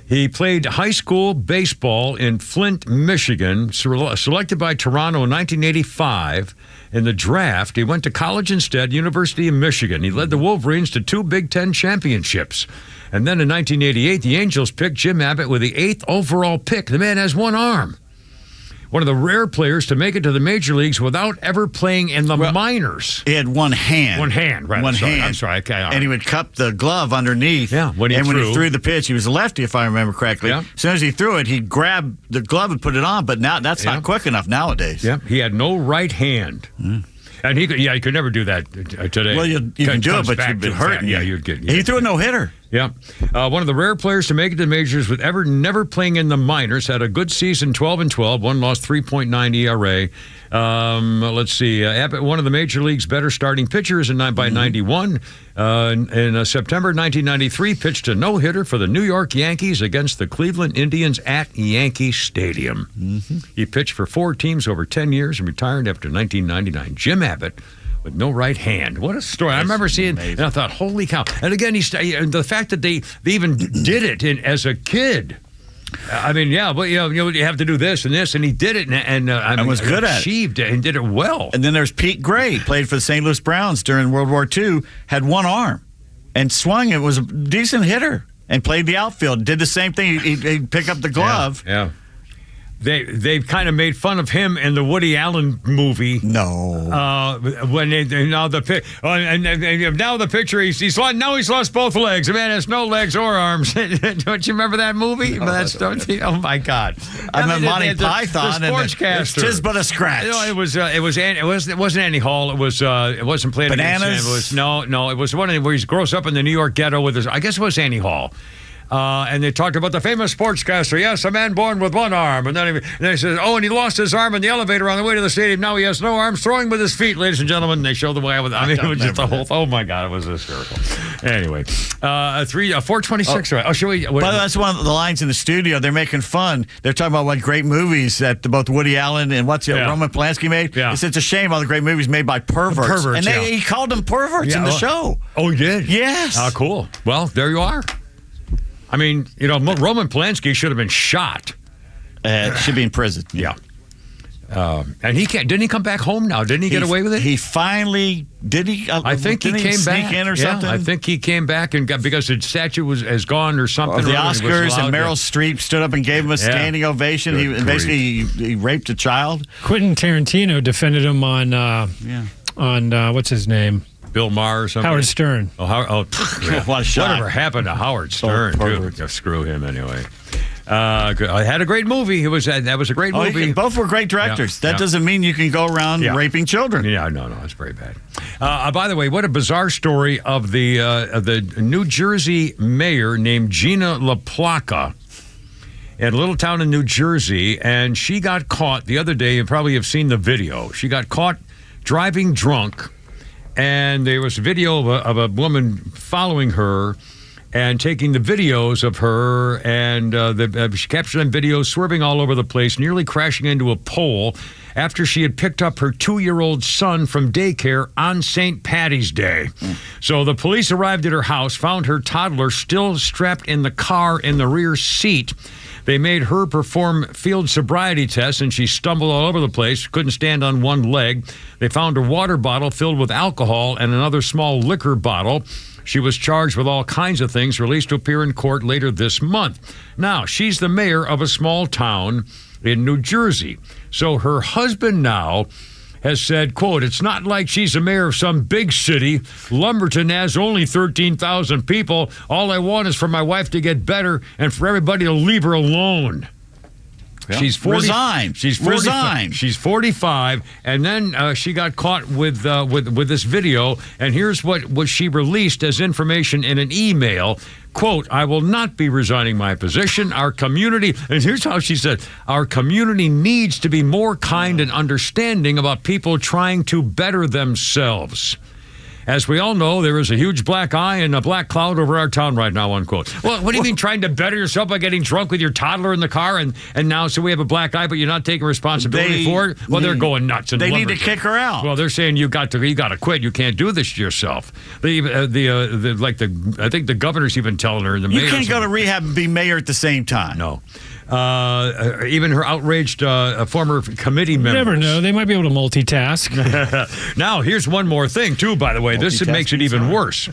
He played high school baseball in Flint, Michigan, selected by Toronto in 1985. In the draft, he went to college instead, University of Michigan. He led the Wolverines to 2 Big Ten championships. And then in 1988, the Angels picked Jim Abbott with the 8th overall pick. The man has one arm. One of the rare players to make it to the major leagues without ever playing in the minors.
He had one hand.
One hand, right. I'm sorry. Okay,
and he would cup the glove underneath.
Yeah, when he
threw the pitch, he was a lefty, if I remember correctly.
Yeah.
As soon as he threw it, he'd grab the glove and put it on, but now that's not quick enough nowadays.
Yeah, he had no right hand. And he could never do that today.
Well, you can do it, but you'd be hurting.
Yeah, you'd get.
He threw a no-hitter.
Yeah. One of the rare players to make it to the majors with never playing in the minors. Had a good season, 12-12. One lost, 3.9 ERA. Let's see. Abbott, one of the major league's better starting pitchers by 91. In September 1993, pitched a no-hitter for the New York Yankees against the Cleveland Indians at Yankee Stadium. He pitched for 4 teams over 10 years and retired after 1999. Jim Abbott with no right hand. What a story. I remember seeing it, and I thought, holy cow. And again, the fact that they even did it as a kid. I mean, yeah, but you have to do this and this, and he did it, and
was good at it.
Achieved it and did it well.
And then there's Pete Gray, played for the St. Louis Browns during World War II, had one arm, and swung. It was a decent hitter, and played the outfield. Did the same thing. He'd pick up the glove.
Yeah. They've kind of made fun of him in the Woody Allen movie.
No.
When now the picture he's lost both legs. The man has no legs or arms. Don't you remember that movie? Oh my God!
I mean Monty Python
the sportscaster.
It's Tis But a Scratch.
No, it wasn't Annie Hall. It wasn't played
Bananas.
Against him. It was one where he grows up in the New York ghetto with his. I guess it was Annie Hall. And they talked about the famous sportscaster. Yes, a man born with one arm. And then they said, and he lost his arm in the elevator on the way to the stadium. Now he has no arms, throwing with his feet, ladies and gentlemen. And they show the way with. It was just the whole. Oh my God, it was hysterical. Anyway, 426. Right? Oh, should we?
But that's one of the lines in the studio. They're making fun. They're talking about what great movies that both Woody Allen and Roman Polanski made.
Yeah.
It's a shame all the great movies made by perverts. And he called them perverts in the show.
Oh, he did?
Yes.
Cool. Well, there you are. I mean, Roman Polanski should have been shot.
Should be in prison.
Yeah. And didn't he come back home now? Didn't he get away with it?
He finally did.
I think he came back
in or something.
I think he came back and got because the statue has gone or something.
The Oscars and Meryl Streep stood up and gave him a standing ovation. He raped a child.
Quentin Tarantino defended him on what's his name?
Bill Maher or something?
Howard Stern.
Whatever happened to Howard Stern, too? Screw him anyway. I had a great movie. That was a great movie.
Both were great directors. That doesn't mean you can go around raping children.
Yeah, no, it's very bad. By the way, what a bizarre story of the New Jersey mayor named Gina LaPlaca in a little town in New Jersey, and she got caught the other day. You probably have seen the video. She got caught driving drunk. And there was a video of a woman following her and taking the videos of her, and she captured them videos swerving all over the place, nearly crashing into a pole after she had picked up her 2-year-old son from daycare on St. Paddy's Day. So the police arrived at her house, found her toddler still strapped in the car in the rear seat. They made her perform field sobriety tests, and she stumbled all over the place, couldn't stand on one leg. They found a water bottle filled with alcohol and another small liquor bottle. She was charged with all kinds of things, released to appear in court later this month. Now, she's the mayor of a small town in New Jersey. So her husband now has said, quote, "It's not like she's the mayor of some big city. Lumberton has only 13,000 people. All I want is for my wife to get better and for everybody to leave her alone."
Yeah.
She's 40.
Resign.
She's 45.
Resign.
She's 45, and then she got caught with this video. And here's what she released as information in an email. Quote, "I will not be resigning my position. Our community," and here's how she said, "Our community needs to be more kind and understanding about people trying to better themselves. As we all know, there is a huge black eye and a black cloud over our town right now," unquote. Well, what do you mean trying to better yourself by getting drunk with your toddler in the car and now so we have a black eye, but you're not taking responsibility for it? Well, they're going nuts.
They need to kick her out.
Well, they're saying you got to quit. You can't do this to yourself. I think the governor's even telling her.
You can't go to rehab and be mayor at the same time.
No. Even her outraged former committee members.
You never know. They might be able to multitask.
Now, here's one more thing, too, by the way. This makes it even worse.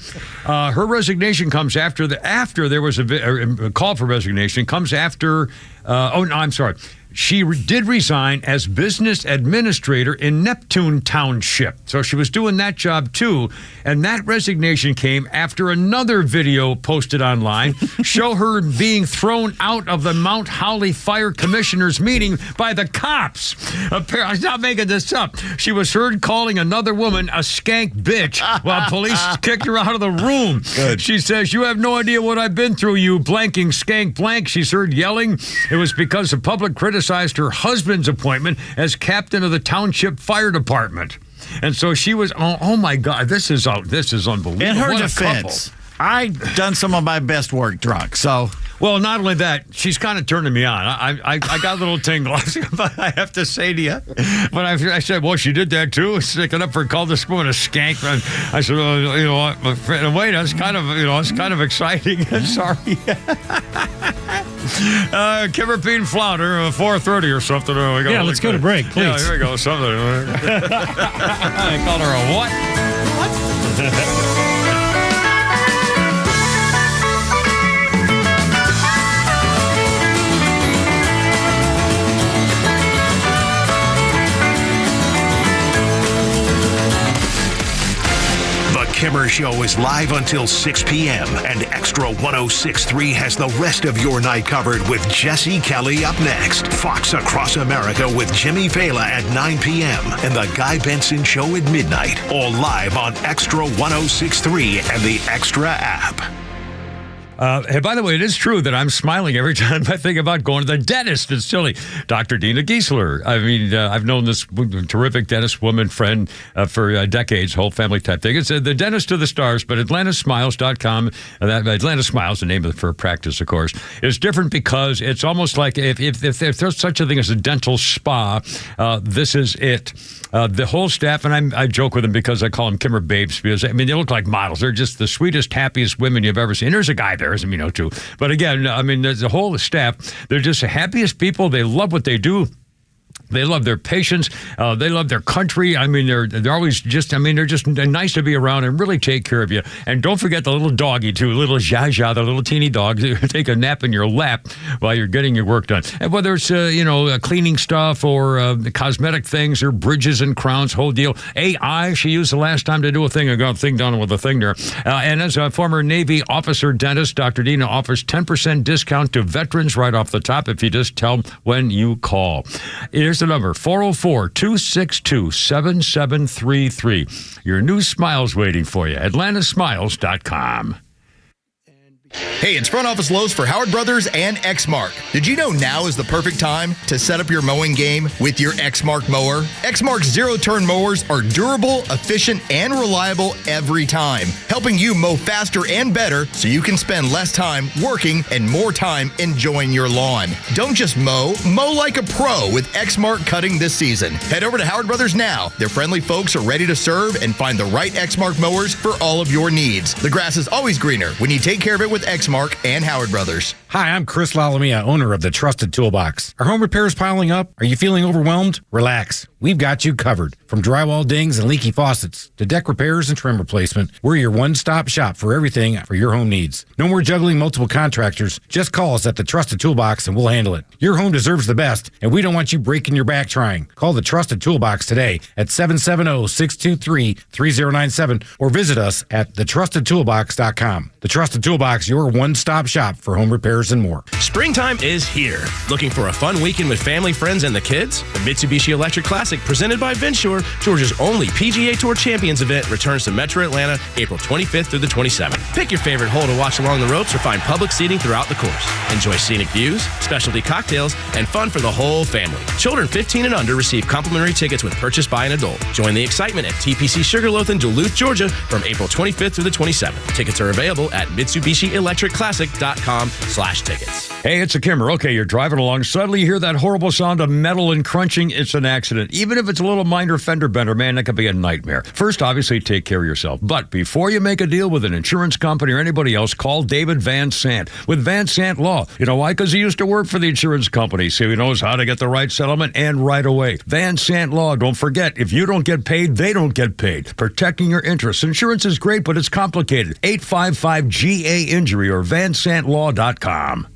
Her resignation comes after there was a call for resignation, comes after... I'm sorry. She did resign as business administrator in Neptune Township. So she was doing that job too. And that resignation came after another video posted online show her being thrown out of the Mount Holly Fire Commissioners meeting by the cops. I'm not making this up. She was heard calling another woman a skank bitch while police kicked her out of the room.
Good.
She says, "You have no idea what I've been through, you blanking skank blank." She's heard yelling. It was because the public criticized her husband's appointment as captain of the township fire department. And so she was, oh my God, this is unbelievable.
In her
What a
defense,
couple.
I've done some of my best work drunk, so...
Well, not only that, she's kind of turning me on. I got a little tingle. I have to say to you, but I said, well, she did that too, sticking up for called this woman a skank. And I said, well, you know what? Wait, that's kind of exciting. Sorry. Kimmerpeen Flounder, 4:30 or something.
Let's go to break, please.
Yeah, here we go. Something. I called her a what? What?
Kimmer Show is live until 6 p.m. and Extra 106.3 has the rest of your night covered with Jesse Kelly up next. Fox Across America with Jimmy Fela at 9 p.m. and The Guy Benson Show at midnight. All live on Extra 106.3 and the Extra app.
Hey, by the way, it is true that I'm smiling every time I think about going to the dentist. It's silly. Dr. Dina Giesler. I mean, I've known this terrific dentist woman friend for decades, whole family type thing. It's the dentist to the stars, but AtlantaSmiles.com, Atlanta Smiles, the name of her practice, of course, is different because it's almost like if there's such a thing as a dental spa, this is it. The whole staff, and I joke with them because I call them Kimmer babes, because, I mean, they look like models. They're just the sweetest, happiest women you've ever seen. There's a guy there, too. But again, I mean, there's the whole staff. They're just the happiest people. They love what they do. They love their patients. They love their country. I mean, they're always just, I mean, they're just nice to be around and really take care of you. And don't forget the little doggy, too, little Jaja, the little teeny dog. Take a nap in your lap while you're getting your work done. And whether it's, cleaning stuff or cosmetic things or bridges and crowns, whole deal. AI, she used the last time to do a thing. I got a thing done with a thing there. And as a former Navy officer dentist, Dr. Dina offers 10% discount to veterans right off the top if you just tell them when you call. Here's the number, 404-262-7733. Your new smile's waiting for you. AtlantaSmiles.com.
Hey, it's Front Office Lowe's for Howard Brothers and Exmark. Did you know now is the perfect time to set up your mowing game with your Exmark mower? Exmark's zero-turn mowers are durable, efficient, and reliable every time, helping you mow faster and better so you can spend less time working and more time enjoying your lawn. Don't just mow like a pro with Exmark cutting this season. Head over to Howard Brothers now. Their friendly folks are ready to serve and find the right Exmark mowers for all of your needs. The grass is always greener when you take care of it with Exmark and Howard Brothers.
Hi, I'm Chris Lalamia, owner of the Trusted Toolbox. Are home repairs piling up? Are you feeling overwhelmed? Relax. We've got you covered. From drywall dings and leaky faucets to deck repairs and trim replacement, we're your one-stop shop for everything for your home needs. No more juggling multiple contractors. Just call us at the Trusted Toolbox and we'll handle it. Your home deserves the best, and we don't want you breaking your back trying. Call the Trusted Toolbox today at 770-623-3097 or visit us at thetrustedtoolbox.com. The Trusted Toolbox, your one-stop shop for home repairs and more.
Springtime is here. Looking for a fun weekend with family, friends, and the kids? The Mitsubishi Electric Classic, presented by Venture, Georgia's only PGA Tour Champions event, returns to Metro Atlanta April 25th through the 27th. Pick your favorite hole to watch along the ropes or find public seating throughout the course. Enjoy scenic views, specialty cocktails, and fun for the whole family. Children 15 and under receive complimentary tickets with purchase by an adult. Join the excitement at TPC Sugarloaf in Duluth, Georgia from April 25th through the 27th. Tickets are available at MitsubishiElectricClassic.com/tickets.
Hey, it's a Kimmer. Okay, you're driving along. Suddenly you hear that horrible sound of metal and crunching. It's an accident. Even if it's a little minor fender bender, man, that could be a nightmare. First, obviously, take care of yourself. But before you make a deal with an insurance company or anybody else, call David Van Sant with Van Sant Law. You know why? Because he used to work for the insurance company, so he knows how to get the right settlement and right away. Van Sant Law, don't forget, if you don't get paid, they don't get paid. Protecting your interests. Insurance is great, but it's complicated. 855-GA-INJURY or vansantlaw.com.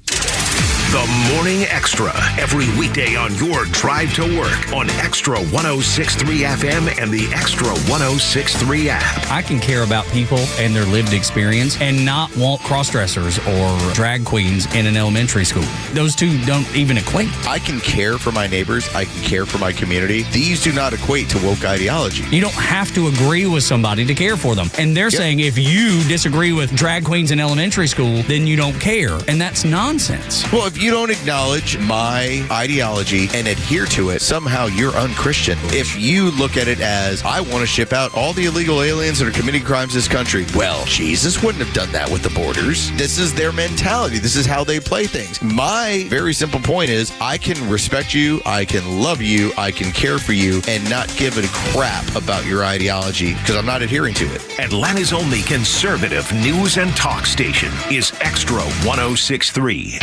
The Morning Extra, every weekday on your drive to work on Extra 106.3 FM and the Extra 106.3 app.
I can care about people and their lived experience and not want cross-dressers or drag queens in an elementary school. Those two don't even equate.
I can care for my neighbors. I can care for my community. These do not equate to woke ideology.
You don't have to agree with somebody to care for them. And they're saying if you disagree with drag queens in elementary school, then you don't care. And that's nonsense.
Well, if you don't acknowledge my ideology and adhere to it, somehow you're unchristian. If you look at it as, I want to ship out all the illegal aliens that are committing crimes in this country, well, Jesus wouldn't have done that with the borders. This is their mentality. This is how they play things. My very simple point is, I can respect you, I can love you, I can care for you, and not give a crap about your ideology because I'm not adhering to it.
Atlanta's only conservative news and talk station is Extra 106.3.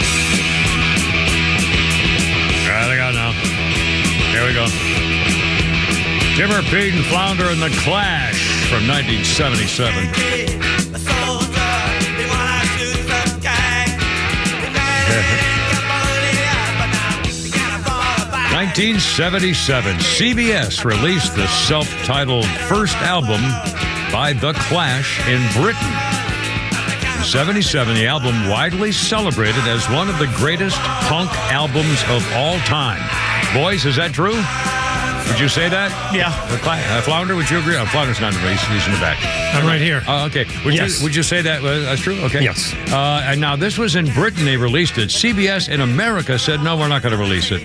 There they go now. Here we go. Kimmer, Pete, and Flounder and the Clash from 1977. 1977. 1977, CBS released the self-titled first album by The Clash in Britain. In 77, the album widely celebrated as one of the greatest punk albums of all time. Boys, is that true? Would you say that?
Yeah.
Flounder, would you agree? Oh, Flounder's not in the race. He's in the back.
I'm right here.
Oh, okay. Would you say that that's true? Okay.
Yes.
And now this was in Britain. They released it. CBS in America said, no, we're not going to release it.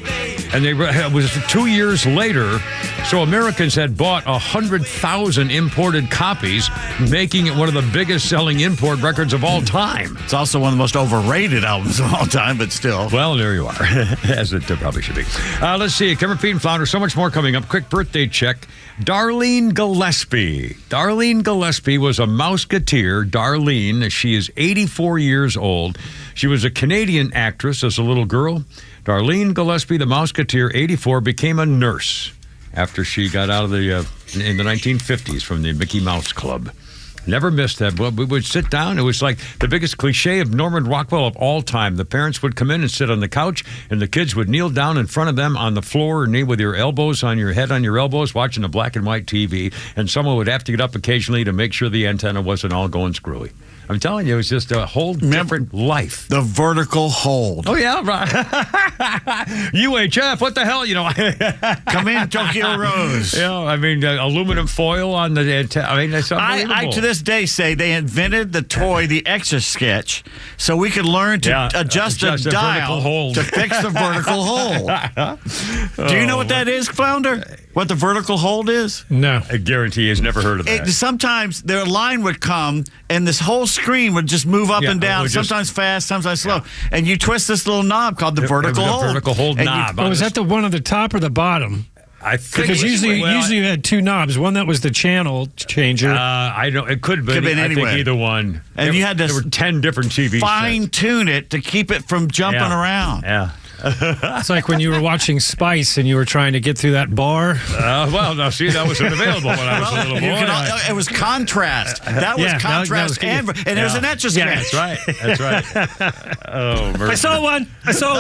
And it was 2 years later. So Americans had bought 100,000 imported copies, making it one of the biggest selling import records of all time.
It's also one of the most overrated albums of all time, but still.
Well, there you are, as it probably should be. Let's see. Kimmer, Pete, and Flounder, so much more coming up. Quick birthday check. Darlene Gillespie. Darlene Gillespie was a Mouseketeer. Darlene, she is 84 years old. She was a Canadian actress as a little girl. Darlene Gillespie, the Mouseketeer, 84, became a nurse after she got out of the in the 1950s from the Mickey Mouse Club. Never missed that. We would sit down. It was like the biggest cliche of Norman Rockwell of all time. The parents would come in and sit on the couch, and the kids would kneel down in front of them on the floor, knee with your elbows on your head on your elbows, watching a black and white TV, and someone would have to get up occasionally to make sure the antenna wasn't all going screwy. I'm telling you, it was just a whole different life.
The vertical hold.
Oh, yeah, right. UHF, what the hell?
Come in, Tokyo Rose.
Aluminum foil on the antenna. I mean, that's unbelievable.
I to this day say they invented the toy, the Etch-a-Sketch, so we could learn to adjust a dial to fix the vertical hold. Do you know what that is, Flounder? What the vertical hold is?
No.
I guarantee he's never heard of that.
Sometimes their line would come, and this whole screen would just move up and down, sometimes fast, sometimes slow. And you twist this little knob called the vertical hold.
Vertical hold knob.
Was that the one at the top or the bottom?
I think
because usually you had two knobs. One that was the channel changer.
I don't. It could have been. I think either one.
And you had to.
There were 10 different TVs.
Fine tune it to keep it from jumping around.
Yeah.
It's like when you were watching Spice and you were trying to get through that bar.
Well, now see, that wasn't available when I was a little boy.
It was contrast. That was contrast, and it was an Etch-a-Sketch.
Yeah, that's right. Oh, mercy.
I saw one.
I saw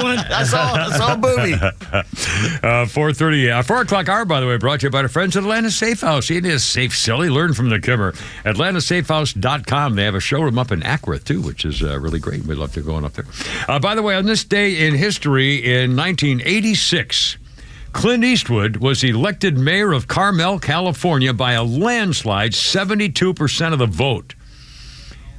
a booby.
4:30. 4 o'clock hour, by the way, brought to you by our friends at Atlanta Safe House. It is safe, silly. Learn from the Kimmer. AtlantaSafeHouse.com. They have a showroom up in Accra, too, which is really great. We'd love to go on up there. By the way, on this day in history, in 1986, Clint Eastwood was elected mayor of Carmel, California by a landslide, 72% of the vote.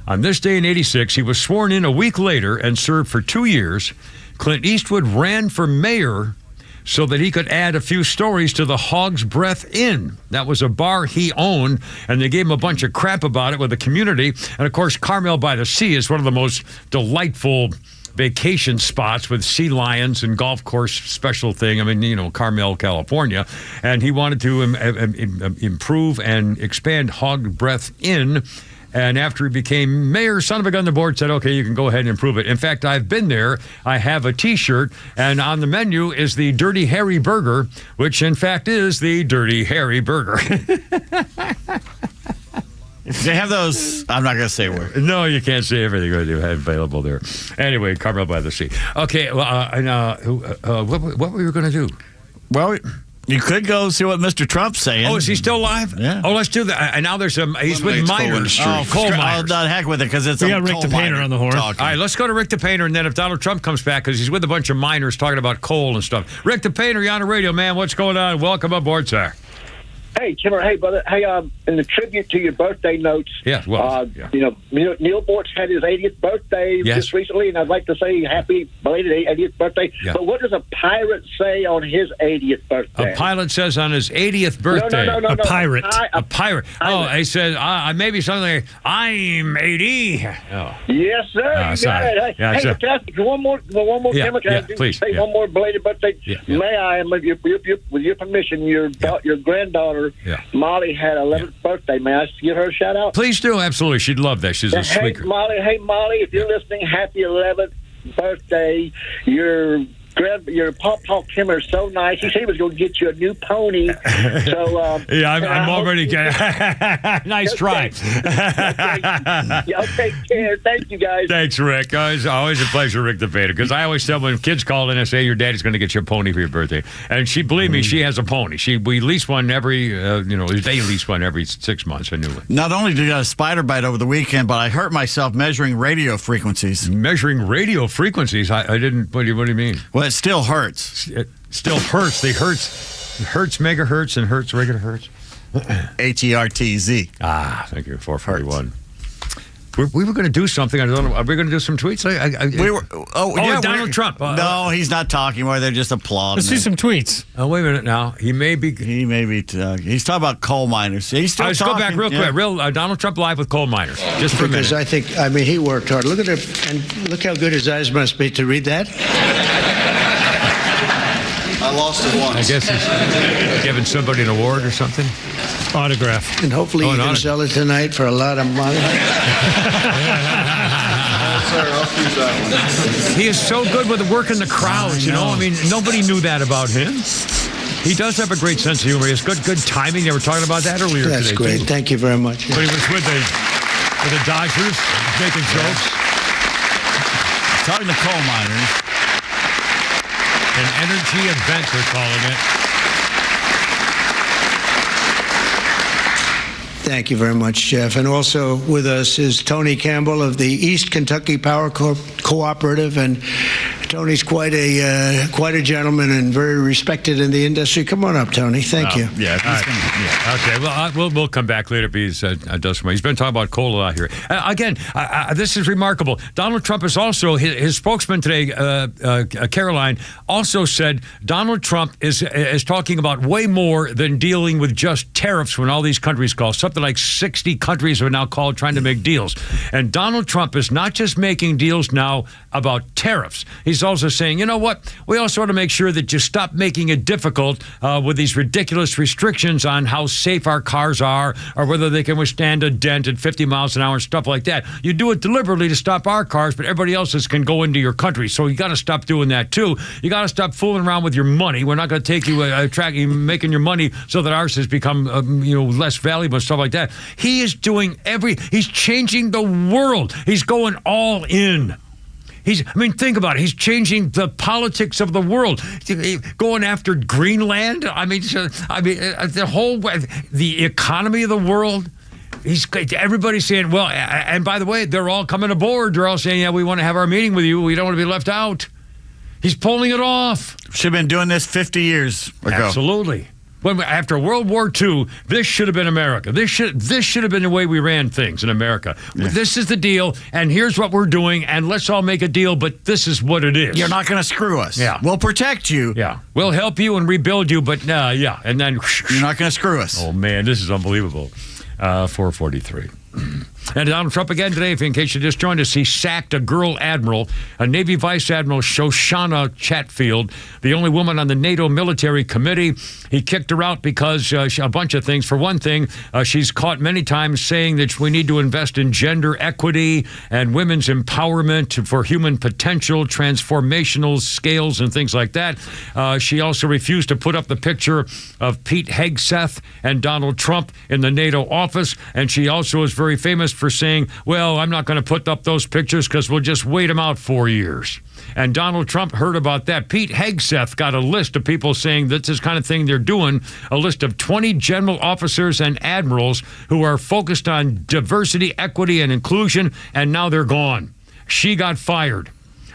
On this day in 86, he was sworn in a week later and served for 2 years. Clint Eastwood ran for mayor so that he could add a few stories to the Hog's Breath Inn. That was a bar he owned, and they gave him a bunch of crap about it with the community. And, of course, Carmel by the Sea is one of the most delightful vacation spots with sea lions and golf course special thing. I mean, Carmel, California. And he wanted to improve and expand Hog Breath Inn. And after he became mayor, son of a gun, the board said, okay, you can go ahead and improve it. In fact, I've been there. I have a T-shirt, and on the menu is the Dirty Harry Burger, which in fact is the Dirty Harry Burger.
They have those. I'm not going to say a word.
No, you can't say everything they have available there. Anyway, Carmel by the Sea. Okay, what were you going to do?
Well, you could go see what Mr. Trump's saying.
Oh, is he still alive?
Yeah.
Oh, let's do that. And now he's with miners. Coal miners.
I'll not heck with it because it's
we got Rick the Painter on the horn.
All right, let's go to Rick the Painter, and then if Donald Trump comes back, because he's with a bunch of miners talking about coal and stuff. Rick the Painter, you're on the radio, man. What's going on? Welcome aboard, sir.
Hey, Kimmer. Hey, brother. Hey, in the tribute to your birthday notes,
Neil
Bortz had his 80th birthday just recently, and I'd like to say happy belated 80th birthday.
Yeah.
But what does a pirate say on his 80th birthday?
A pilot says on his 80th birthday.
No.
A pirate. A pirate. Oh, he said maybe something like, I'm 80. Oh.
Yes, sir. You got it. Hey, can one more, Kimmer, can I
please.
Say one more belated birthday? May I, with your permission, your granddaughter, Molly had 11th birthday. May I give her a shout out?
Please do, absolutely. She'd love that. She's a sweet girl.
Molly, if you're listening, happy 11th birthday. You're your Paw Kimmer is so nice. He said he was going to get you a new pony. So
yeah, I'm already getting. Nice try.
Y'all take care. Thank you, guys.
Thanks, Rick. Always a pleasure, Rick the Vader. Because I always tell when kids call in and say your daddy's going to get you a pony for your birthday, and believe me, she has a pony. We lease one every, they lease one every 6 months. A new one.
Not only did I get a spider bite over the weekend, but I hurt myself measuring radio frequencies.
Measuring radio frequencies? I didn't. What do you mean?
Well, it still hurts.
It still hurts. Hertz megahertz and hertz regular hertz.
HERTZ.
Thank you. 441. We were going to do something. I don't know. Are we going to do some tweets? Donald Trump.
No, he's not talking more. They're just applauding.
Let's see some tweets.
Oh, wait a minute now. He may be.
He's talking about coal miners. He's still
talking. Let's go back real quick. Donald Trump live with coal miners. Just for a minute.
Because he worked hard. Look at him, and look how good his eyes must be to read that.
I lost it once.
I guess he's giving somebody an award or something.
Autograph.
And hopefully you can sell it tonight for a lot of money.
He is so good with working the crowds, I mean, nobody knew that about him. He does have a great sense of humor. He has good timing. They were talking about that earlier today.
That's great.
Too.
Thank you very much.
But he was with the Dodgers, making jokes.
Talking to coal miners.
An energy event, they're calling it.
Thank you very much, Jeff. And also with us is Tony Campbell of the East Kentucky Power Cooperative, and Tony's quite a gentleman and very respected in the industry. Come on up, Tony. Thank you.
Yeah. Okay. Well, we'll come back later if he's does something. He's been talking about coal a lot here. Again, this is remarkable. Donald Trump is also his spokesman today, Caroline, also said Donald Trump is talking about way more than dealing with just tariffs when all these countries call. Something like 60 countries are now called trying to make deals. And Donald Trump is not just making deals now about tariffs. He's also saying, you know what? We also want to make sure that you stop making it difficult with these ridiculous restrictions on how safe our cars are or whether they can withstand a dent at 50 miles an hour and stuff like that. You do it deliberately to stop our cars, but everybody else's can go into your country. So you got to stop doing that too. You got to stop fooling around with your money. We're not going to take you making your money so that ours has become less valuable and stuff like that. He is doing he's changing the world. He's going all in. Think about it. He's changing the politics of the world, going after Greenland. The economy of the world. Everybody's saying, well, and by the way, they're all coming aboard. They're all saying, yeah, we want to have our meeting with you. We don't want to be left out. He's pulling it off.
Should have been doing this 50 years ago.
Absolutely. After World War II, this should have been America. This should have been the way we ran things in America. Yeah. This is the deal, and here's what we're doing, and let's all make a deal, but this is what it is.
You're not going to screw us.
Yeah.
We'll protect you.
Yeah. We'll help you and rebuild you, but and then...
You're not going to screw us.
Oh, man, this is unbelievable. 443. And Donald Trump again today, in case you just joined us, he sacked a girl admiral, a Navy Vice Admiral Shoshana Chatfield, the only woman on the NATO military committee. He kicked her out because a bunch of things. For one thing, she's caught many times saying that we need to invest in gender equity and women's empowerment for human potential, transformational scales and things like that. She also refused to put up the picture of Pete Hegseth and Donald Trump in the NATO office, and she also is very famous for saying, well, I'm not going to put up those pictures because we'll just wait them out 4 years. And Donald Trump heard about that. Pete Hegseth got a list of people saying that's this kind of thing they're doing, a list of 20 general officers and admirals who are focused on diversity, equity, and inclusion, and now they're gone. She got fired.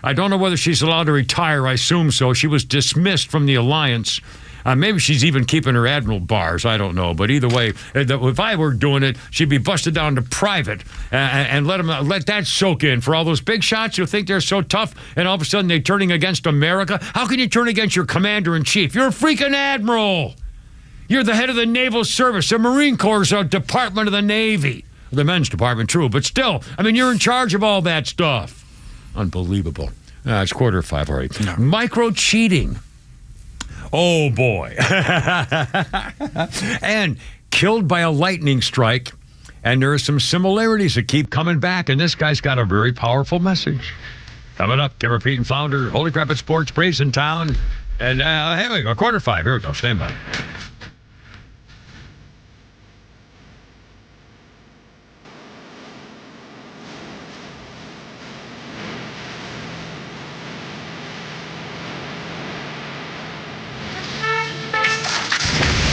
I don't know whether she's allowed to retire. I assume so. She was dismissed from the alliance. Maybe she's even keeping her admiral bars. I don't know. But either way, if I were doing it, she'd be busted down to private and let that soak in. For all those big shots who think they're so tough and all of a sudden they're turning against America. How can you turn against your commander-in-chief? You're a freaking admiral. You're the head of the Naval Service. The Marine Corps is a department of the Navy. The men's department, true. But still, you're in charge of all that stuff. Unbelievable. It's 4:45 already. No. Micro-cheating. Oh, boy. And killed by a lightning strike. And there are some similarities that keep coming back. And this guy's got a very powerful message. Coming up, Kimmer, Pete, and Flounder, Holy Crap at Sports, Braves in town. And here we go, quarter 5. Here we go, stand by.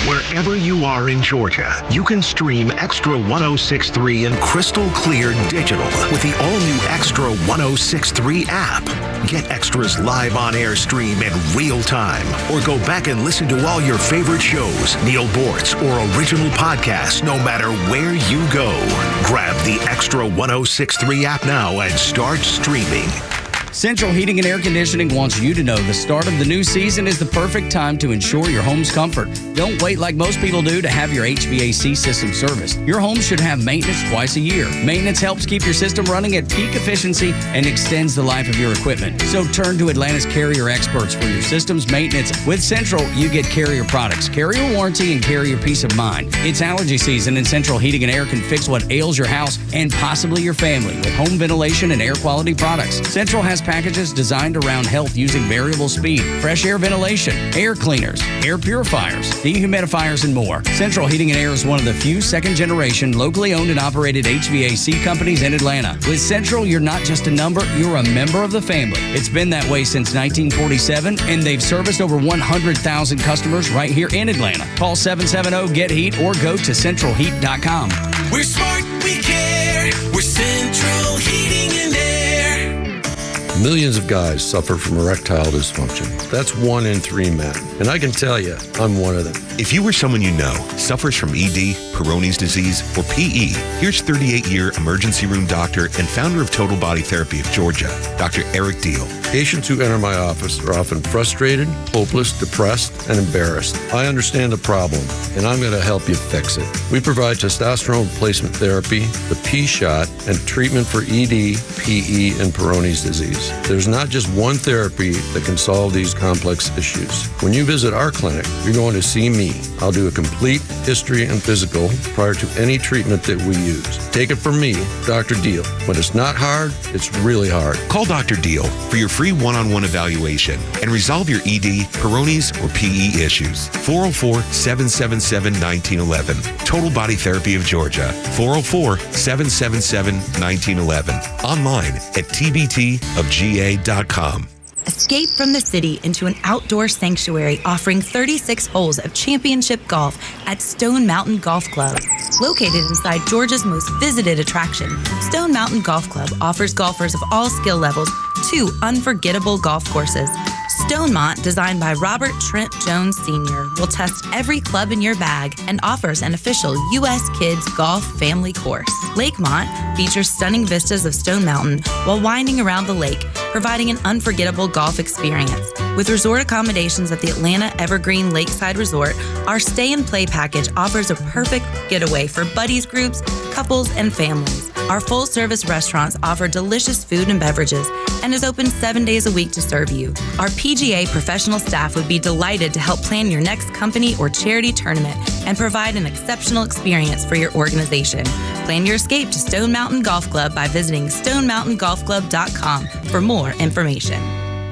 Wherever you are in Georgia, you can stream XTRA 106.3 in crystal clear digital with the all-new XTRA 106.3 app. Get Extra's live on-air stream in real time, or go back and listen to all your favorite shows, Neil Bortz, or original podcasts, no matter where you go. Grab the XTRA 106.3 app now and start streaming.
Central Heating and Air Conditioning wants you to know the start of the new season is the perfect time to ensure your home's comfort. Don't wait like most people do to have your HVAC system serviced. Your home should have maintenance twice a year. Maintenance helps keep your system running at peak efficiency and extends the life of your equipment. So turn to Atlanta's Carrier experts for your system's maintenance. With Central, you get Carrier products, Carrier warranty, and Carrier peace of mind. It's allergy season, and Central Heating and Air can fix what ails your house and possibly your family with home ventilation and air quality products. Central has packages designed around health using variable speed, fresh air ventilation, air cleaners, air purifiers, dehumidifiers, and more. Central Heating and Air is one of the few second-generation, locally owned and operated HVAC companies in Atlanta. With Central, you're not just a number, you're a member of the family. It's been that way since 1947, and they've serviced over 100,000 customers right here in Atlanta. Call 770-GET-HEAT or go to centralheat.com.
We're smart, we care. We're Central Heating and Air.
Millions of guys suffer from erectile dysfunction. That's 1 in 3 men. And I can tell you, I'm one of them.
If you or someone you know suffers from ED, Peyronie's disease, or PE, here's 38-year emergency room doctor and founder of Total Body Therapy of Georgia, Dr. Eric Deal.
Patients who enter my office are often frustrated, hopeless, depressed, and embarrassed. I understand the problem, and I'm going to help you fix it. We provide testosterone replacement therapy, the P-shot, and treatment for ED, PE, and Peyronie's disease. There's not just one therapy that can solve these complex issues. When you visit our clinic, you're going to see me. I'll do a complete history and physical prior to any treatment that we use. Take it from me, Dr. Deal. When it's not hard, it's really hard.
Call Dr. Deal for your free one-on-one evaluation and resolve your ED, Peyronie's, or PE issues. 404-777-1911. Total Body Therapy of Georgia. 404-777-1911. Online at tbtofga.com.
Escape from the city into an outdoor sanctuary offering 36 holes of championship golf at Stone Mountain Golf Club. Located inside Georgia's most visited attraction, Stone Mountain Golf Club offers golfers of all skill levels 2 unforgettable golf courses. Stonemont, designed by Robert Trent Jones Sr., will test every club in your bag and offers an official U.S. Kids Golf Family course. Lakemont features stunning vistas of Stone Mountain while winding around the lake, providing an unforgettable golf experience. With resort accommodations at the Atlanta Evergreen Lakeside Resort, our stay and play package offers a perfect getaway for buddies groups, couples, and families. Our full-service restaurants offer delicious food and beverages and is open 7 days a week to serve you. Our PGA professional staff would be delighted to help plan your next company or charity tournament and provide an exceptional experience for your organization. Plan your escape to Stone Mountain Golf Club by visiting stonemountaingolfclub.com for more information.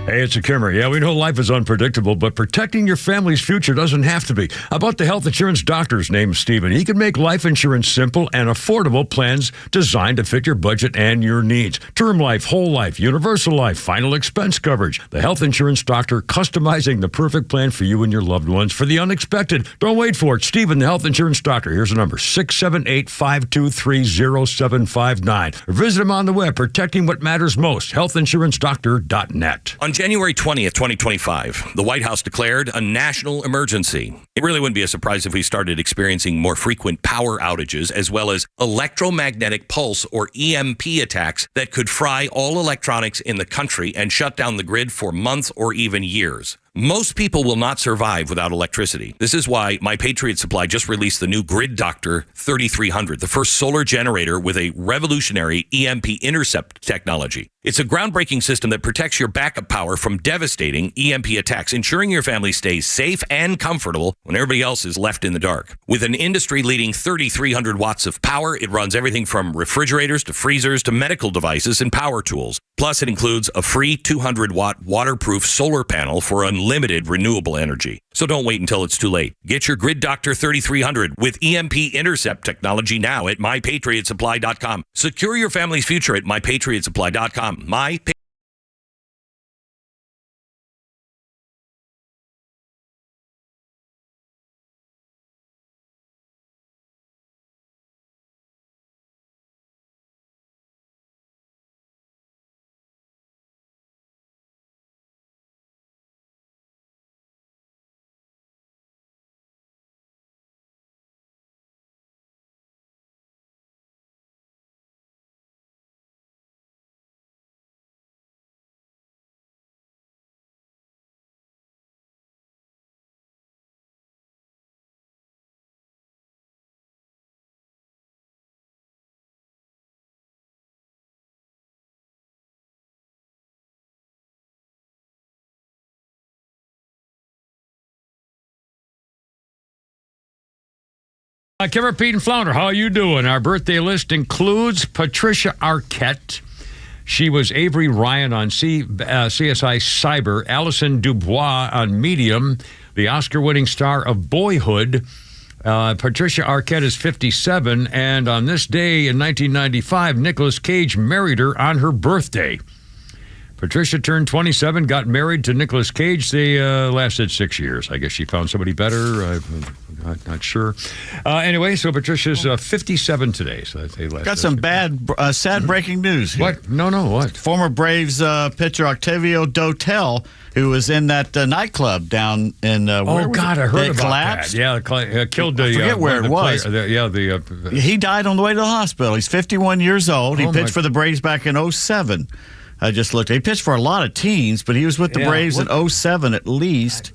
Hey, it's a Kimmer. Yeah, we know life is unpredictable, but protecting your family's future doesn't have to be. How about the health insurance doctor's name, Stephen? He can make life insurance simple and affordable plans designed to fit your budget and your needs. Term life, whole life, universal life, final expense coverage. The health insurance doctor customizing the perfect plan for you and your loved ones for the unexpected. Don't wait for it. Stephen, the health insurance doctor. Here's the number, 678-523-0759. Or visit him on the web, protectingwhatmattersmost, healthinsurancedoctor.net.
On January 20th, 2025, the White House declared a national emergency. It really wouldn't be a surprise if we started experiencing more frequent power outages as well as electromagnetic pulse or EMP attacks that could fry all electronics in the country and shut down the grid for months or even years. Most people will not survive without electricity. This is why My Patriot Supply just released the new Grid Doctor 3300, the first solar generator with a revolutionary EMP intercept technology. It's a groundbreaking system that protects your backup power from devastating EMP attacks, ensuring your family stays safe and comfortable when everybody else is left in the dark. With an industry-leading 3,300 watts of power, it runs everything from refrigerators to freezers to medical devices and power tools. Plus, it includes a free 200-watt waterproof solar panel for unlimited renewable energy. So don't wait until it's too late. Get your Grid Doctor 3300 with EMP intercept technology now at MyPatriotSupply.com. Secure your family's future at MyPatriotSupply.com.
Kimmer, Pete, and Flounder, how you doing? Our birthday list includes Patricia Arquette. She was Avery Ryan on CSI Cyber, Alison Dubois on Medium, the Oscar-winning star of Boyhood. Patricia Arquette is 57, and on this day in 1995, Nicolas Cage married her on her birthday. Patricia turned 27, got married to Nicolas Cage. They lasted 6 years. I guess she found somebody better. I'm not sure. Anyway, so Patricia's 57 today. So they lasted. Got
some sad breaking news here.
What? No, what?
Former Braves pitcher Octavio Dotel, who was in that nightclub down in
I heard about
collapsed?
that. Yeah, killed the.
I forget where it was. He died on the way to the hospital. He's 51 years old. He pitched for the Braves back in 07. I just looked. He pitched for a lot of teams, but he was with the Braves in 07 at least.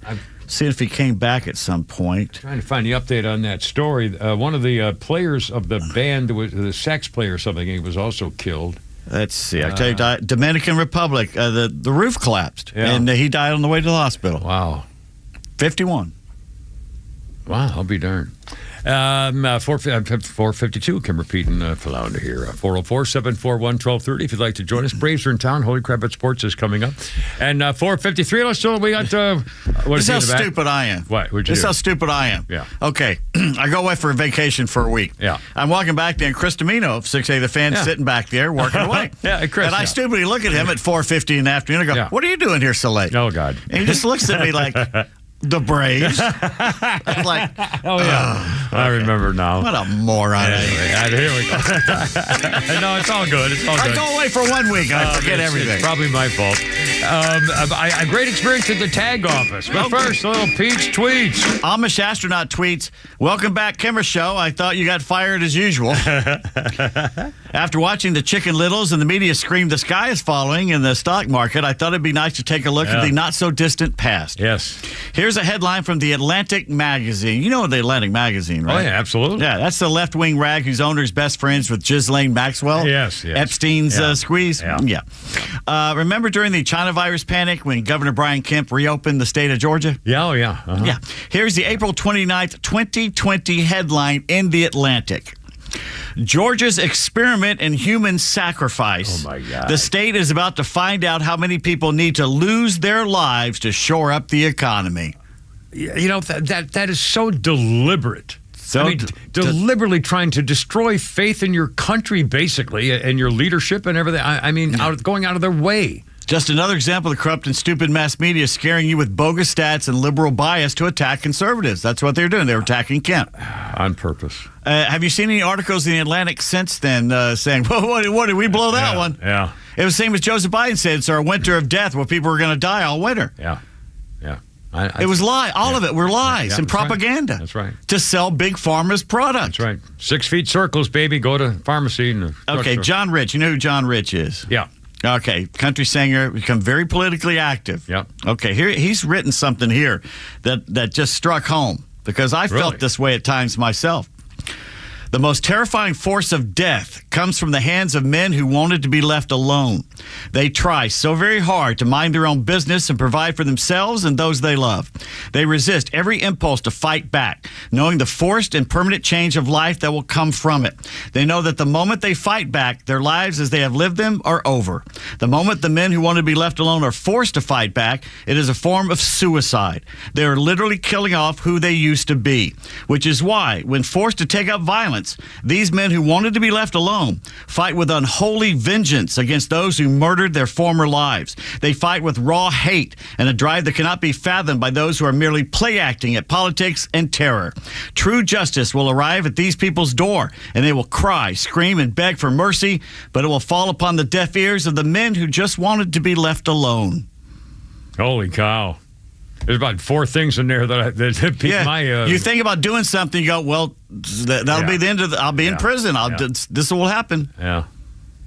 Seeing if he came back at some point.
Trying to find the update on that story. One of the players of the band, was the sax player or something, he was also killed.
Let's see. I tell you, Dominican Republic, the roof collapsed, and he died on the way to the hospital.
Wow.
51.
Wow, I'll be darned. 452, Kimmer, Pete, and Flounder here. 404-741-1230 if you'd like to join us. Braves are in town. Holy Crap at Sports is coming up. And 453, let's do it. We got...
this is how stupid I am.
What? What'd you
This is
do?
how stupid I am.
Yeah.
Okay. I go away for a vacation for a week.
Yeah.
I'm walking back there, and Chris Domino of 6A The Fan sitting back there working away.
Chris.
And I stupidly look at him at 4:50 in the afternoon and go, what are you doing here so late?
Oh, God.
And he just looks at me like... The Braves. I was like,
oh, yeah. I remember now.
What a moron.
Anyway, here we go. No, it's all good. It's all good.
I go away for 1 week. I forget everything.
It's probably my fault. A great experience at the tag office. But first, a little Pete's tweets.
Amish astronaut tweets, welcome back, Kimmer Show. I thought you got fired as usual. After watching the Chicken Littles and the media scream the sky is falling in the stock market, I thought it'd be nice to take a look at the not-so-distant past.
Yes.
Here's a headline from the Atlantic magazine. You know the Atlantic magazine, right?
Oh, yeah, absolutely.
Yeah, that's the left-wing rag whose owner is best friends with Ghislaine Maxwell.
Yes.
Epstein's squeeze. Yeah. Remember during the China virus panic when Governor Brian Kemp reopened the state of Georgia?
Yeah,
Yeah. Here's the April 29th, 2020 headline in the Atlantic. Georgia's experiment in human sacrifice.
Oh, my God.
The state is about to find out how many people need to lose their lives to shore up the economy.
You know, that is so deliberate. Deliberately trying to destroy faith in your country, basically, and your leadership and everything. Going out of their way.
Just another example of corrupt and stupid mass media scaring you with bogus stats and liberal bias to attack conservatives. That's what they're doing. They're attacking Kemp.
On purpose.
Have you seen any articles in the Atlantic since then saying, well, what did we blow that one?
Yeah.
It was the same as Joseph Biden said. It's our winter of death where people are going to die all winter.
Yeah.
It was lie. All of it were lies and propaganda.
Right. That's right.
To sell Big Pharma's products.
That's right. 6 feet circles, baby. Go to pharmacy.
Okay, John Rich. You know who John Rich is?
Yeah.
Okay, country singer, become very politically active.
Yep.
Okay, here he's written something here that just struck home because I felt this way at times myself. The most terrifying force of death comes from the hands of men who wanted to be left alone. They try so very hard to mind their own business and provide for themselves and those they love. They resist every impulse to fight back, knowing the forced and permanent change of life that will come from it. They know that the moment they fight back, their lives as they have lived them are over. The moment the men who want to be left alone are forced to fight back, it is a form of suicide. They are literally killing off who they used to be, which is why, when forced to take up violence, these men who wanted to be left alone fight with unholy vengeance against those who murdered their former lives. They fight with raw hate and a drive that cannot be fathomed by those who are merely play acting at politics and terror. True justice will arrive at these people's door, and they will cry, scream, and beg for mercy, but it will fall upon the deaf ears of the men who just wanted to be left alone.
Holy cow. There's about 4 things in there that piqued my...
You think about doing something, you go, well, that'll be the end of I'll be in prison. This will happen.
Yeah.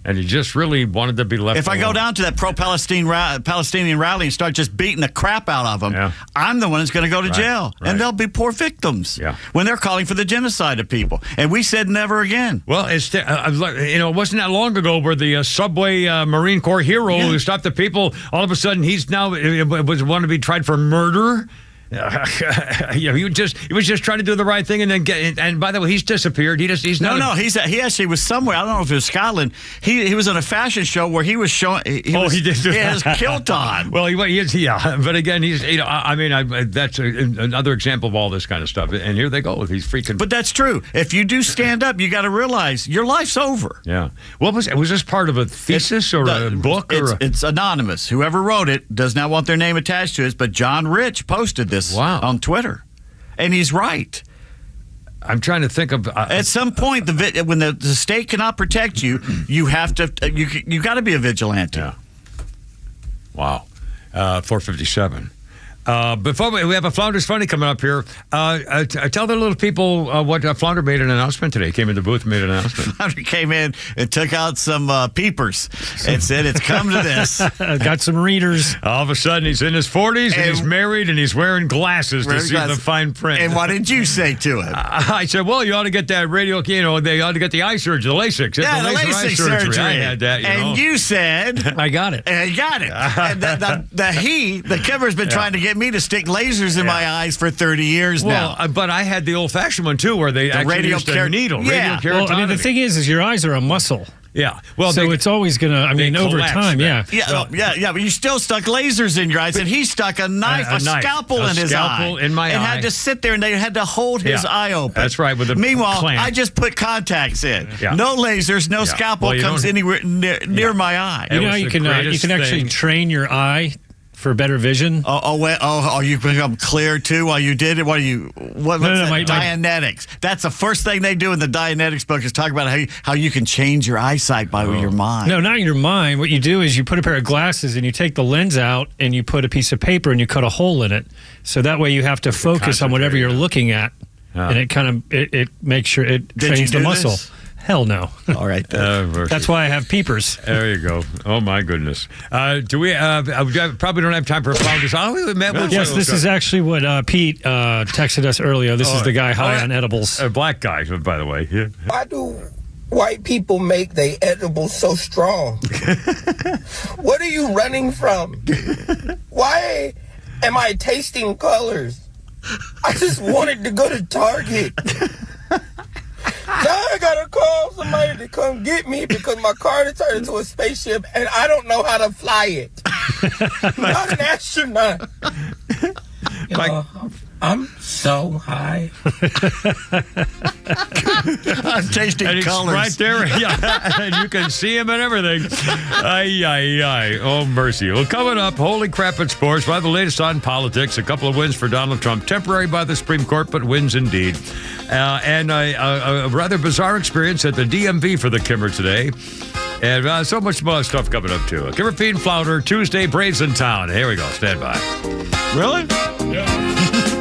And he just really wanted to be left
If I go down to that pro-Palestinian rally and start just beating the crap out of them, I'm the one that's going to go to jail.
Right.
And they'll be poor victims when they're calling for the genocide of people. And we said never again.
Well, it wasn't that long ago where the subway Marine Corps hero who stopped the people, all of a sudden he's now want to be tried for murder. He was just trying to do the right thing and then and by the way, he's disappeared. He's not.
He actually was somewhere. I don't know if it was Scotland. He was on a fashion show where he was showing. He had his kilt on.
Well, he is. Yeah, but again, he's. That's another example of all this kind of stuff. And here they go with these freaking.
But that's true. If you do stand up, you got to realize your life's over.
Yeah. What was this part of a thesis or a book?
It's anonymous. Whoever wrote it does not want their name attached to it. But John Rich posted this on Twitter, and he's right.
I'm trying to think of
at some point when the state cannot protect you, you have to you got to be a vigilante.
Yeah. Wow. 457. Before we have a Flounder's Funny coming up here, tell the little people what Flounder made an announcement today. Came in the booth and made an announcement.
Flounder came in and took out some peepers and said, it's come to this.
Got some readers.
All of a sudden, he's in his 40s and he's married and he's wearing glasses to see the fine print.
And what did you say to him?
I said, well, you ought to get that radio, they ought to get the eye surgery, the LASIK.
The LASIK surgery.
I had that,
and you said...
I got it.
And you got it. And the Kimmer's been trying to get me to stick lasers in my eyes for 30 years now.
But I had the old-fashioned one, too, where they actually used a needle.
Yeah.
Well,
the thing is your eyes are a muscle.
Yeah. Well,
so it's always going to, over time,
but you still stuck lasers in your eyes, and he stuck a scalpel in his eye.
In my eye.
And had to sit there, and they had to hold his eye open.
That's right.
Meanwhile,
clamp.
I just put contacts in. Yeah. No lasers, no scalpel comes anywhere near my eye.
You know, you can actually train your eye for better vision.
Oh, you become clear too while you did it? Dianetics. That's the first thing they do in the Dianetics book is talk about how you can change your eyesight by your mind.
No, not your mind. What you do is you put a pair of glasses and you take the lens out and you put a piece of paper and you cut a hole in it. So that way you have to focus on whatever you're looking at. And it kind of it makes sure it trains the muscle. Hell no.
All right.
That's why I have peepers.
There you go. Oh, my goodness. Do we probably don't have time for a Flounders?
Yes, this is actually what Pete texted us earlier. This is the guy high on edibles.
A black guy, by the way. Yeah.
Why do white people make their edibles so strong? What are you running from? Why am I tasting colors? I just wanted to go to Target. Now I gotta call somebody to come get me because my car turned into a spaceship and I don't know how to fly it. Not an astronaut. I'm so high.
I'm tasting colors.
Right there. Yeah. And you can see him and everything. Oh, mercy. Well, coming up, holy crap at sports. We'll have the latest on politics. A couple of wins for Donald Trump. Temporary by the Supreme Court, but wins indeed. And a rather bizarre experience at the DMV for the Kimmer today. And so much more stuff coming up, too. Kimmer, Pete, and Flounder, Tuesday, Braves in town. Here we go. Stand by.
Really?
Yeah.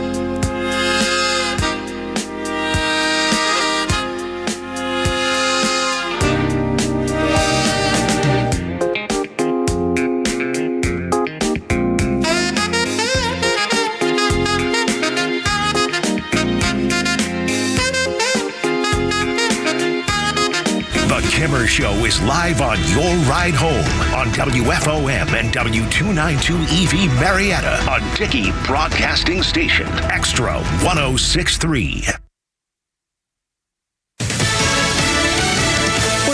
Kimmer Show is live on your ride home on WFOM and W292 EV Marietta on Dickey Broadcasting Station, XTRA 106.3.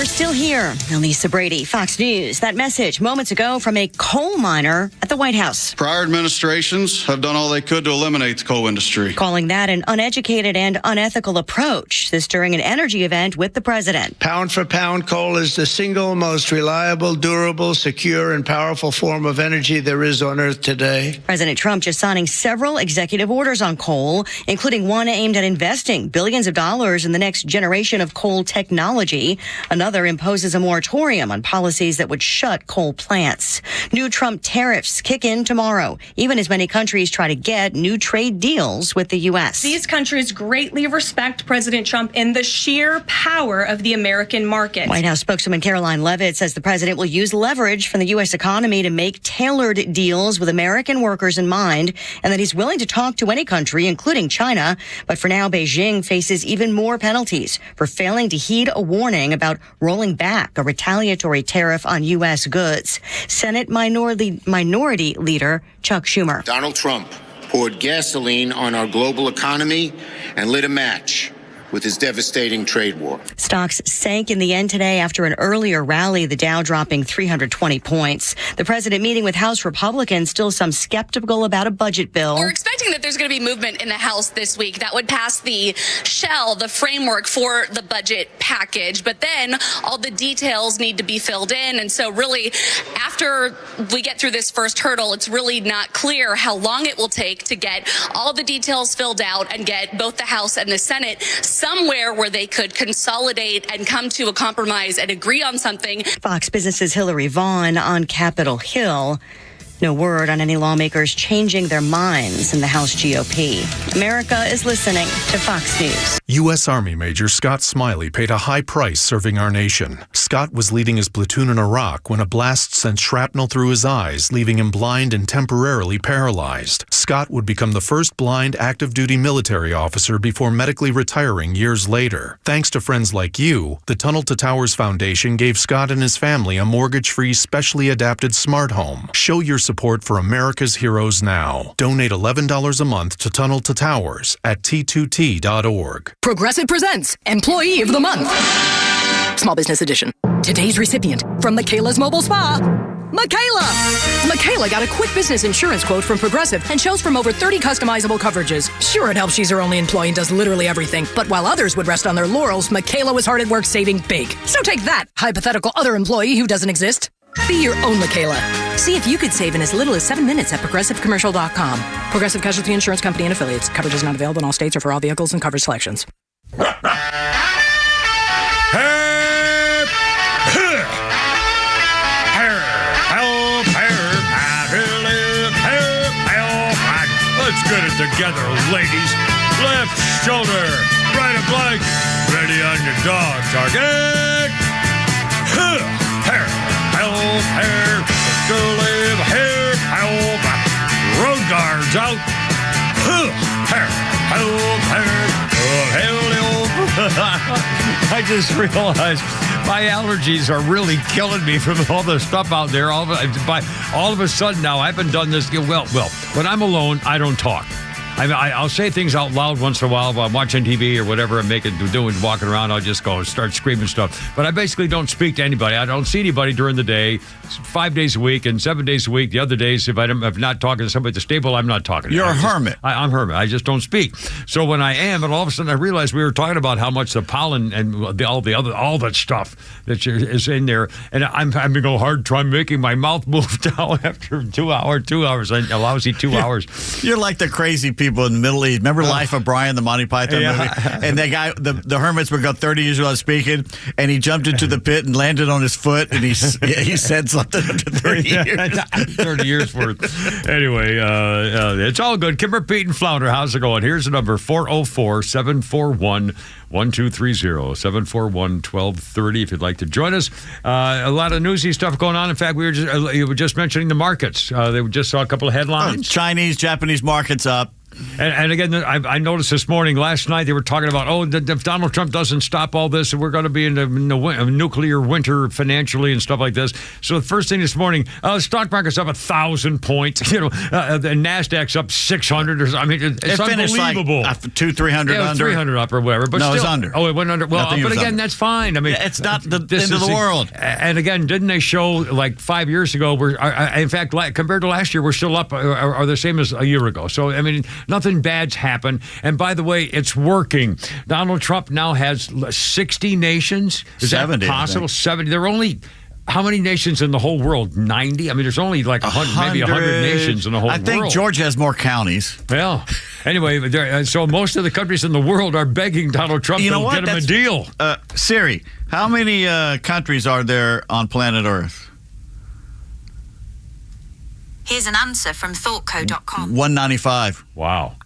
Still here, Elisa Brady, Fox News. That message moments ago from a coal miner at the White House.
Prior administrations have done all they could to eliminate the coal industry.
Calling that an uneducated and unethical approach. This during an energy event with the president.
Pound for pound, coal is the single most reliable, durable, secure, and powerful form of energy there is on Earth today.
President Trump just signing several executive orders on coal, including one aimed at investing billions of dollars in the next generation of coal technology. Another imposes a moratorium on policies that would shut coal plants. New Trump tariffs kick in tomorrow, even as many countries try to get new trade deals with the U.S.
These countries greatly respect President Trump in the sheer power of the American market.
White House spokeswoman Caroline Leavitt says the president will use leverage from the U.S. economy to make tailored deals with American workers in mind, and that he's willing to talk to any country, including China. But for now, Beijing faces even more penalties for failing to heed a warning about rolling back a retaliatory tariff on U.S. goods. Senate Minority Leader Chuck Schumer.
Donald Trump poured gasoline on our global economy and lit a match with his devastating trade war.
Stocks sank in the end today after an earlier rally, the Dow dropping 320 points. The president meeting with House Republicans, still some skeptical about a budget bill.
We're expecting that there's going to be movement in the House this week that would pass the framework for the budget package. But then all the details need to be filled in. And so really, after we get through this first hurdle, it's really not clear how long it will take to get all the details filled out and get both the House and the Senate somewhere where they could consolidate and come to a compromise and agree on something.
Fox Business's Hillary Vaughn on Capitol Hill. No word on any lawmakers changing their minds in the House GOP. America is listening to Fox News.
U.S. Army Major Scott Smiley paid a high price serving our nation. Scott was leading his platoon in Iraq when a blast sent shrapnel through his eyes, leaving him blind and temporarily paralyzed. Scott would become the first blind active-duty military officer before medically retiring years later. Thanks to friends like you, the Tunnel to Towers Foundation gave Scott and his family a mortgage-free, specially adapted smart home. Show your support for America's heroes now. Donate $11 a month to Tunnel to Towers at T2T.org.
Progressive presents Employee of the Month. Small Business Edition. Today's recipient from Michaela's Mobile Spa, Michaela. Michaela got a quick business insurance quote from Progressive and chose from over 30 customizable coverages. Sure, it helps she's her only employee and does literally everything. But while others would rest on their laurels, Michaela was hard at work saving big. So take that, hypothetical other employee who doesn't exist. Be your own Michaela. See if you could save in as little as 7 minutes at ProgressiveCommercial.com. Progressive Casualty Insurance Company and Affiliates. Coverage is not available in all states or for all vehicles and coverage selections.
Let's get it together, ladies. Left shoulder, right of leg. Ready on your dog target. Hair, help, to live here, help. Road guards out. Hair, I just realized my allergies are really killing me from all the stuff out there. All of a sudden now, I haven't done this. Well, when I'm alone, I don't talk. I'll say things out loud once in a while while I'm watching TV or whatever I'm doing, walking around. I'll just go start screaming stuff. But I basically don't speak to anybody. I don't see anybody during the day, 5 days a week and 7 days a week. The other days, if I'm not talking to somebody at the stable, I'm not talking to
You're a hermit.
I'm a hermit. I just don't speak. So when I am, and all of a sudden I realized we were talking about how much the pollen and all that stuff that is in there. And I'm having to go hard trying making my mouth move now after 2 hours, a lousy 2 hours.
You're like the crazy people in the Middle East. Remember Life of Brian, the Monty Python movie? And that guy, the hermits would go 30 years without speaking, and he jumped into the pit and landed on his foot, and he said something after 30 years.
30 years worth. Anyway, it's all good. Kimber, Pete, and Flounder, how's it going? Here's the number, 404-741-1230, 741-1230, if you'd like to join us. A lot of newsy stuff going on. In fact, you were just mentioning the markets. They just saw a couple of headlines.
Chinese, Japanese markets up.
And again, I noticed this morning, last night, they were talking about, if Donald Trump doesn't stop all this, we're going to be in a nuclear winter financially and stuff like this. So the first thing this morning, the stock market's up 1,000 points. The NASDAQ's up 600. It's unbelievable.
Like 200-300 under.
300 up or whatever. But
no,
still,
it's under.
Oh, it went under. Well, but again, under. That's fine.
It's not the end of the world.
And again, didn't they show like 5 years ago? In fact, compared to last year, we're still up or the same as a year ago. So, nothing bad's happened. And by the way, it's working. Donald Trump now has 60 nations. Is 70, that possible? 70. There are only... How many nations in the whole world? 90? There's only like 100, maybe 100 nations in the whole world.
I think Georgia has more counties.
Well, anyway, so most of the countries in the world are begging Donald Trump to get him a deal.
Siri, how many countries are there on planet Earth?
Here's an answer from thoughtco.com.
195.
Wow.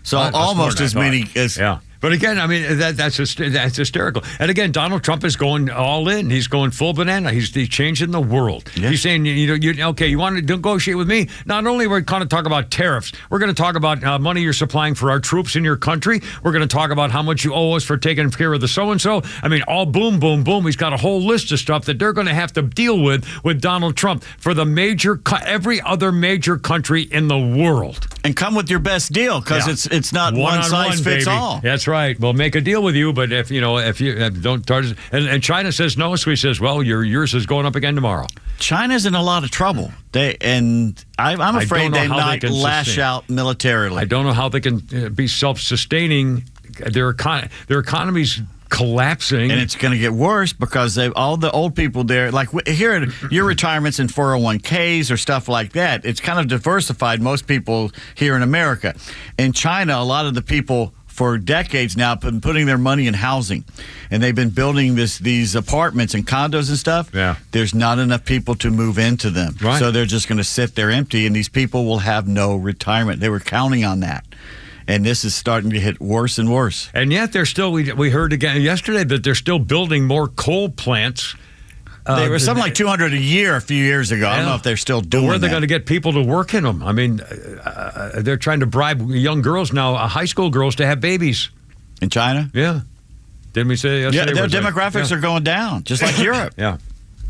So almost as many as...
Yeah. But again, that's hysterical. And again, Donald Trump is going all in. He's going full banana. He's changing the world. Yeah. He's saying, you want to negotiate with me? Not only are we going to talk about tariffs, we're going to talk about money you're supplying for our troops in your country. We're going to talk about how much you owe us for taking care of the so-and-so. All boom, boom, boom. He's got a whole list of stuff that they're going to have to deal with Donald Trump for every other major country in the world.
And come with your best deal, because it's not one size fits all.
That's right. We'll make a deal with you, but if you don't charge, and China says no, so he says, well, yours is going up again tomorrow.
China's in a lot of trouble. I'm afraid they might lash out militarily.
I don't know how they can be self-sustaining. Their economy's collapsing,
and it's going to get worse because all the old people there, like here, your retirements and 401ks or stuff like that. It's kind of diversified. Most people here in America, in China, a lot of the people for decades now have been putting their money in housing, and they've been building these apartments and condos and stuff.
Yeah,
there's not enough people to move into them,
right.
So they're just going to sit there empty, and these people will have no retirement. They were counting on that. And this is starting to hit worse and worse.
And yet they're still, we heard again yesterday that they're still building more coal plants.
They were something like 200 a year a few years ago. Yeah. I don't know if they're still doing that.
Where are they going to get people to work in them? They're trying to bribe young girls now, high school girls, to have babies.
In China?
Yeah. Didn't we say yesterday?
Yeah, their demographics are going down, just like Europe.
Yeah.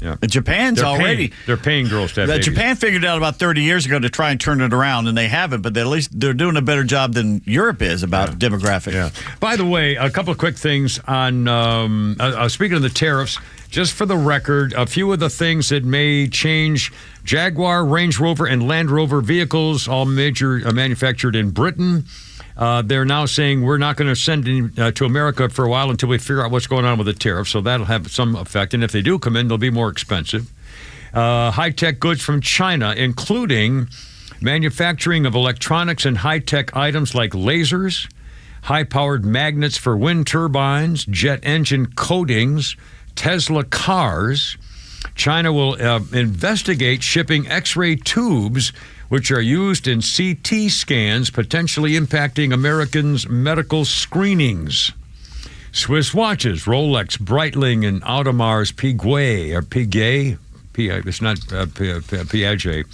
Yeah.
Japan's
they're paying girls to have babies.
Japan figured out about 30 years ago to try and turn it around, and they haven't, but at least they're doing a better job than Europe is about demographics.
Yeah. By the way, a couple of quick things on speaking of the tariffs, just for the record, a few of the things that may change: Jaguar, Range Rover, and Land Rover vehicles, all major manufactured in Britain. They're now saying we're not going to send any to America for a while until we figure out what's going on with the tariffs. So that'll have some effect. And if they do come in, they'll be more expensive. High-tech goods from China, including manufacturing of electronics and high-tech items like lasers, high-powered magnets for wind turbines, jet engine coatings, Tesla cars. China will investigate shipping X-ray tubes which are used in CT scans, potentially impacting Americans' medical screenings. Swiss watches, Rolex, Breitling, and Audemars Piguet. It's not Piaget.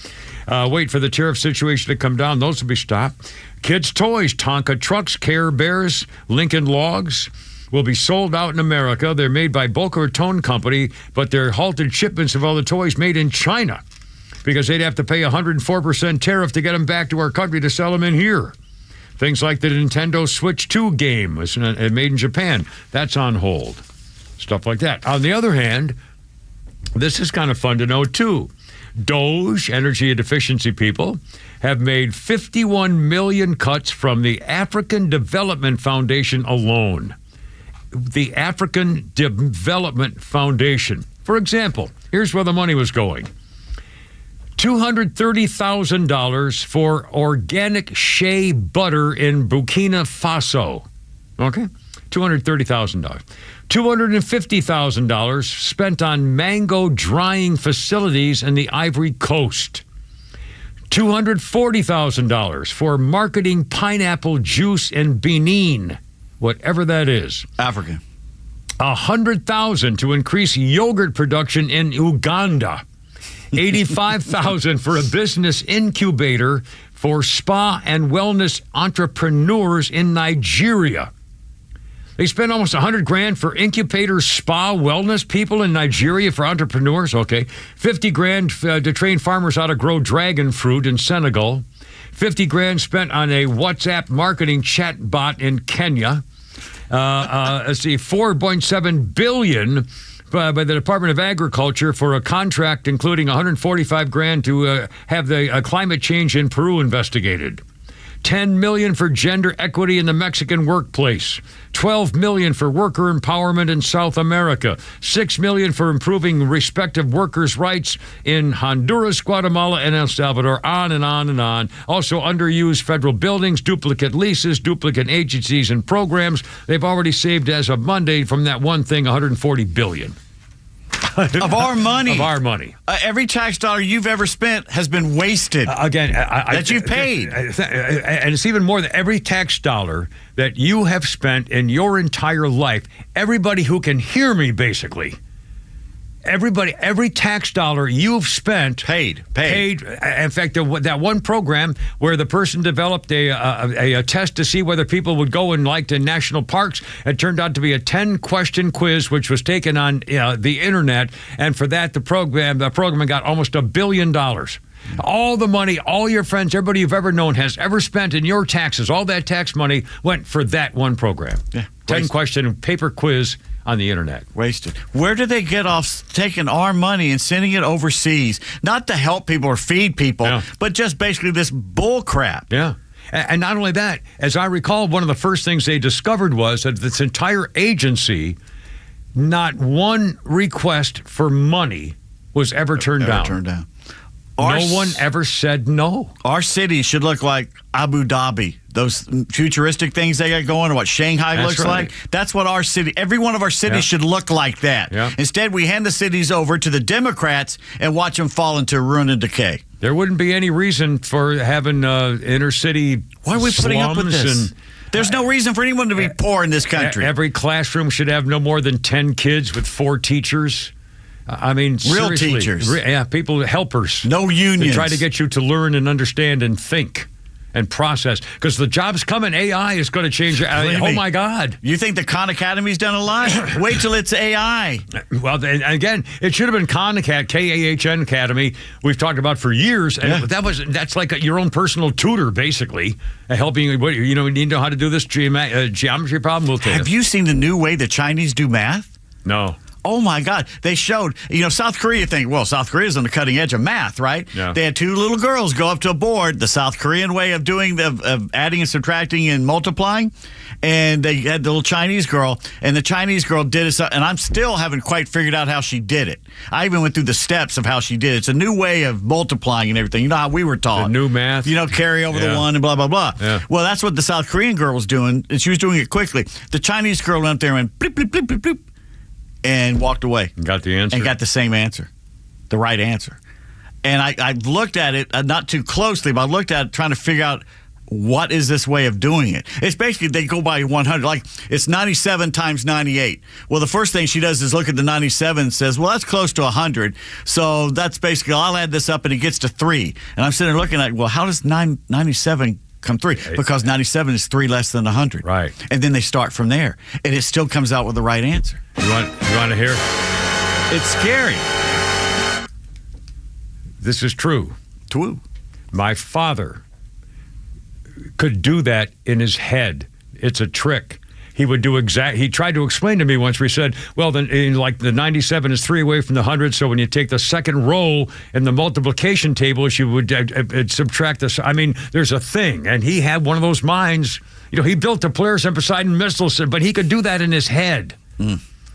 Wait for the tariff situation to come down. Those will be stopped. Kids' toys, Tonka trucks, Care Bears, Lincoln Logs will be sold out in America. They're made by Boca Raton Company, but they're halted shipments of all the toys made in China, because they'd have to pay 104% tariff to get them back to our country to sell them in here. Things like the Nintendo Switch 2 game was made in Japan. That's on hold. Stuff like that. On the other hand, this is kind of fun to know, too. Doge, energy deficiency people, have made 51 million cuts from the African Development Foundation alone. The African Development Foundation. For example, here's where the money was going. $230,000 for organic shea butter in Burkina Faso. Okay? $230,000. $250,000 spent on mango drying facilities in the Ivory Coast. $240,000 for marketing pineapple juice in Benin, whatever that is.
Africa.
$100,000 to increase yogurt production in Uganda. $85,000 for a business incubator for spa and wellness entrepreneurs in Nigeria. They spent almost $100,000 for incubator spa wellness people in Nigeria for entrepreneurs. Okay. $50,000 to train farmers how to grow dragon fruit in Senegal. $50,000 spent on a WhatsApp marketing chat bot in Kenya. Let's see, $4.7 billion by the Department of Agriculture for a contract including $145,000 to have the climate change in Peru investigated. $10 million for gender equity in the Mexican workplace. $12 million for worker empowerment in South America. $6 million for improving respective workers' rights in Honduras, Guatemala, and El Salvador. On and on and on. Also underused federal buildings, duplicate leases, duplicate agencies and programs. They've already saved, as of Monday, from that one thing, $140 billion.
Of our money.
Of our money.
Every tax dollar you've ever spent has been wasted.
Again,
that you've paid.
And it's even more than every tax dollar that you have spent in your entire life. Everybody who can hear me, basically. Every tax dollar you've spent paid. In fact, that one program where the person developed a test to see whether people would go and like to national parks, it turned out to be a 10-question quiz which was taken on the internet, and for that the program got almost $1 billion. All the money, all your friends, everybody you've ever known has ever spent in your taxes, all that tax money went for that one program. Yeah, 10-question paper quiz on the internet.
Wasted. Where do they get off taking our money and sending it overseas? Not to help people or feed people, but just basically this bull crap.
Yeah. And not only that, as I recall, one of the first things they discovered was that this entire agency, not one request for money was ever turned down. No one ever said no.
Our city should look like Abu Dhabi. Those futuristic things they got going, what Shanghai looks like. That's what our city, every one of our cities should look like that. Yeah. Instead, we hand the cities over to the Democrats and watch them fall into ruin and decay.
There wouldn't be any reason for having inner city
Why are we putting up with this? There's no reason for anyone to be poor in this country.
Every classroom should have no more than 10 kids with 4 teachers. I mean,
real
seriously,
teachers.
People, helpers.
No unions.
To try to get you to learn and understand and think and process. Because the job's coming. AI is going to change. Oh, my God.
You think the Khan Academy's done a lot? Wait till it's AI.
Well, again, it should have been Khan K-A-H-N Academy. We've talked about for years. And that's like your own personal tutor, basically. Helping you, you need to know how to do this geometry problem. We'll
Have you seen the new way the Chinese do math?
No.
Oh, my God. They showed, South Korea South Korea's on the cutting edge of math, right? Yeah. They had 2 little girls go up to a board, the South Korean way of doing of adding and subtracting and multiplying. And they had the little Chinese girl, and the Chinese girl did it. And I'm still haven't quite figured out how she did it. I even went through the steps of how she did it. It's a new way of multiplying and everything. You know how we were taught.
The new math.
Carry over the one and blah, blah, blah. Yeah. Well, that's what the South Korean girl was doing, and she was doing it quickly. The Chinese girl went up there and went bloop, bloop, bloop, bloop, bloop, and walked away.
Got the answer.
And got the same answer. The right answer. And I looked at it, not too closely, but I looked at it trying to figure out what is this way of doing it. It's basically they go by 100. Like, it's 97 times 98. Well, the first thing she does is look at the 97 and says, well, that's close to 100. So that's basically, I'll add this up and it gets to 3. And I'm sitting there looking at, well, how does 97 come 3? Because 97 is 3 less than 100.
Right.
And then they start from there. And it still comes out with the right answer.
You want to hear?
It's scary.
This is true.
True.
My father could do that in his head. It's a trick. He would do he tried to explain to me once. We said, well, then, the 97 is 3 away from the 100, so when you take the second row in the multiplication table, you would subtract this. I mean, there's a thing, and he had one of those minds. He built the Polaris and Poseidon missiles, but he could do that in his head.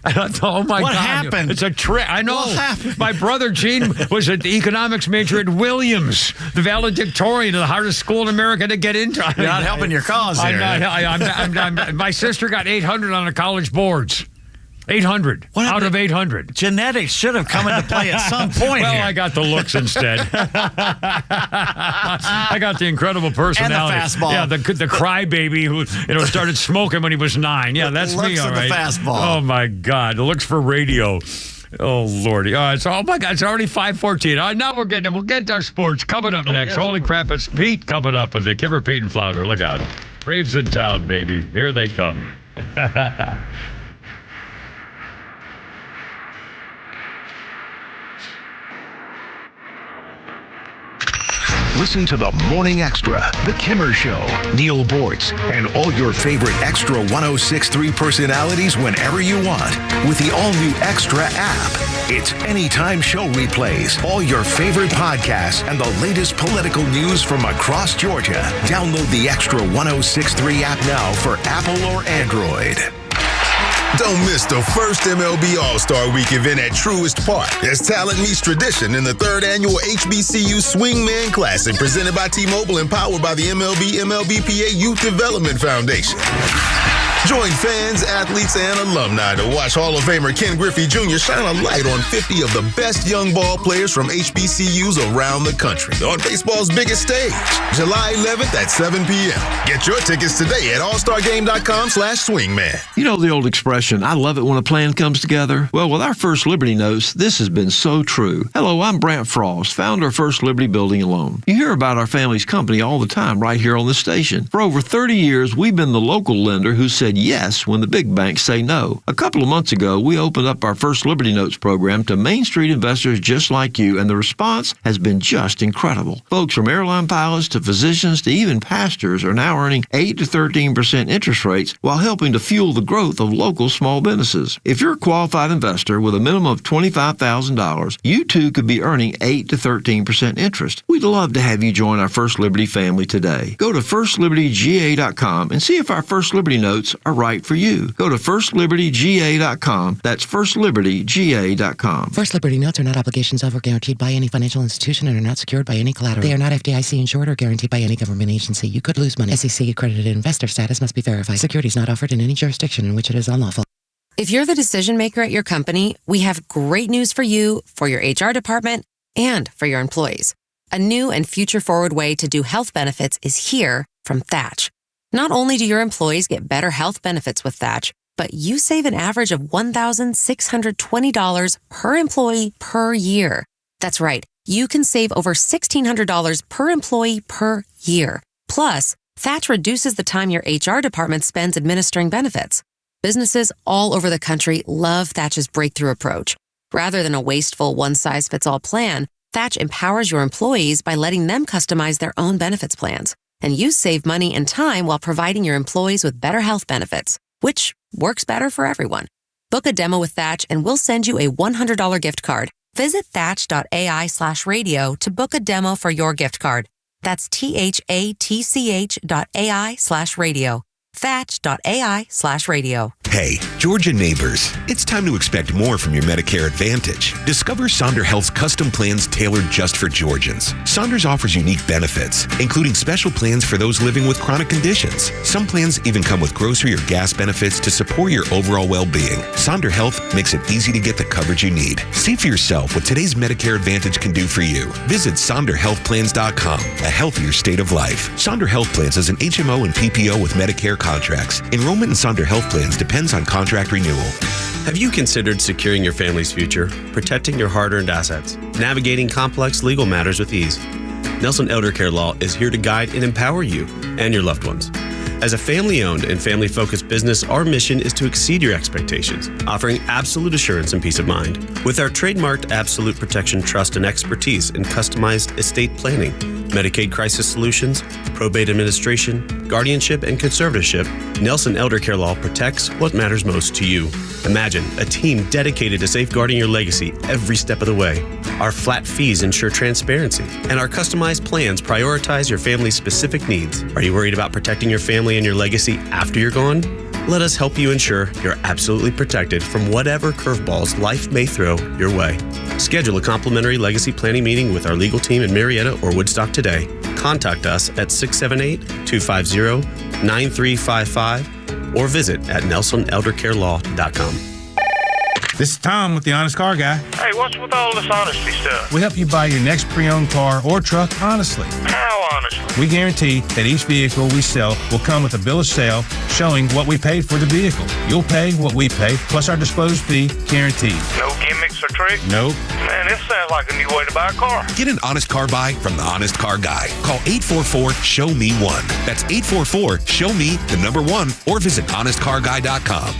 I thought, oh, my God.
What happened?
It's a trick. I know.
What happened?
My brother, Gene, was an economics major at Williams, the valedictorian, the hardest school in America to get into.
You're not helping your cause here.
My sister got 800 on the college boards. 800 out of 800.
Genetics should have come into play at some point.
Well,
here.
I got the looks instead. I got the incredible personality.
And the fastball.
Yeah, the crybaby who started smoking when he was 9. Yeah, that's me, all right.
The fastball.
Oh, my God. The looks for radio. Oh, Lordy. All right, so, oh, my God, it's already 5:14. Now we'll get to our sports coming up next. Holy crap, it's Pete coming up with the Kimmer, Pete, and Flounder. Look out. Braves in town, baby. Here they come.
Listen to the Morning Extra, The Kimmer Show, Neil Bortz, and all your favorite Extra 106.3 personalities whenever you want with the all-new Extra app. It's anytime show replays, all your favorite podcasts, and the latest political news from across Georgia. Download the Extra 106.3 app now for Apple or Android.
Don't miss the first MLB All-Star Week event at Truist Park as talent meets tradition in the 3rd annual HBCU Swingman Classic presented by T-Mobile and powered by the MLBPA Youth Development Foundation. Join fans, athletes, and alumni to watch Hall of Famer Ken Griffey Jr. shine a light on 50 of the best young ball players from HBCUs around the country on baseball's biggest stage, July 11th at 7 p.m. Get your tickets today at allstargame.com/swingman.
You know the old expression, I love it when a plan comes together? Well, with our First Liberty Notes, this has been so true. Hello, I'm Brant Frost, founder of First Liberty Building and Loan. You hear about our family's company all the time right here on this station. For over 30 years, we've been the local lender who said yes when the big banks say no. A couple of months ago, we opened up our First Liberty Notes program to Main Street investors just like you, and the response has been just incredible. Folks from airline pilots to physicians to even pastors are now earning 8 to 13% interest rates while helping to fuel the growth of local small businesses. If you're a qualified investor with a minimum of $25,000, you too could be earning 8 to 13% interest. We'd love to have you join our First Liberty family today. Go to firstlibertyga.com and see if our First Liberty Notes are right for you. Go to firstlibertyga.com. That's firstlibertyga.com.
First Liberty Notes are not obligations of or guaranteed by any financial institution and are not secured by any collateral. They are not FDIC insured or guaranteed by any government agency. You could lose money. SEC accredited investor status must be verified. Securities not offered in any jurisdiction in which it is unlawful.
If you're the decision maker at your company, we have great news for you, for your HR department, and for your employees. A new and future-forward way to do health benefits is here from Thatch. Not only do your employees get better health benefits with Thatch, but you save an average of $1,620 per employee per year. That's right. You can save over $1,600 per employee per year. Plus, Thatch reduces the time your HR department spends administering benefits. Businesses all over the country love Thatch's breakthrough approach. Rather than a wasteful one-size-fits-all plan, Thatch empowers your employees by letting them customize their own benefits plans. And you save money and time while providing your employees with better health benefits, which works better for everyone. Book a demo with Thatch and we'll send you a $100 gift card. Visit thatch.ai/radio to book a demo for your gift card. That's THATCH.ai/radio. Thatch.ai/radio.
Hey, Georgia neighbors, it's time to expect more from your Medicare Advantage. Discover Sonder Health's custom plans tailored just for Georgians. Saunders offers unique benefits, including special plans for those living with chronic conditions. Some plans even come with grocery or gas benefits to support your overall well-being. Sonder Health makes it easy to get the coverage you need. See for yourself what today's Medicare Advantage can do for you. Visit SonderHealthPlans.com, a healthier state of life. Sonder Health Plans is an HMO and PPO with Medicare contracts. Enrollment in Sonder Health Plans depends on contract renewal.
Have you considered securing your family's future, protecting your hard-earned assets, navigating complex legal matters with ease? Nelson Elder Care Law is here to guide and empower you and your loved ones. As a family-owned and family-focused business, our mission is to exceed your expectations, offering absolute assurance and peace of mind. With our trademarked Absolute Protection Trust and expertise in customized estate planning, Medicaid crisis solutions, probate administration, guardianship, and conservatorship, Nelson Elder Care Law protects what matters most to you. Imagine a team dedicated to safeguarding your legacy every step of the way. Our flat fees ensure transparency, and our customized plans prioritize your family's specific needs. Are you worried about protecting your family and your legacy after you're gone? Let us help you ensure you're absolutely protected from whatever curveballs life may throw your way. Schedule a complimentary legacy planning meeting with our legal team in Marietta or Woodstock today. Contact us at 678-250-9355 or visit at nelsoneldercarelaw.com.
This is Tom with the Honest Car Guy.
Hey, what's with all this honesty stuff?
We help you buy your next pre-owned car or truck honestly.
How honest?
promotional. We guarantee that each vehicle we sell will come with a bill of sale showing what we paid for the vehicle. You'll pay what we pay, plus our disclosed fee guaranteed.
No gimmicks or tricks?
Nope.
Man, this sounds like a new way to buy a car.
Get an honest car buy from the Honest Car Guy. Call 844-SHOW-ME-1. That's 844-SHOW-ME-1 or visit honestcarguy.com.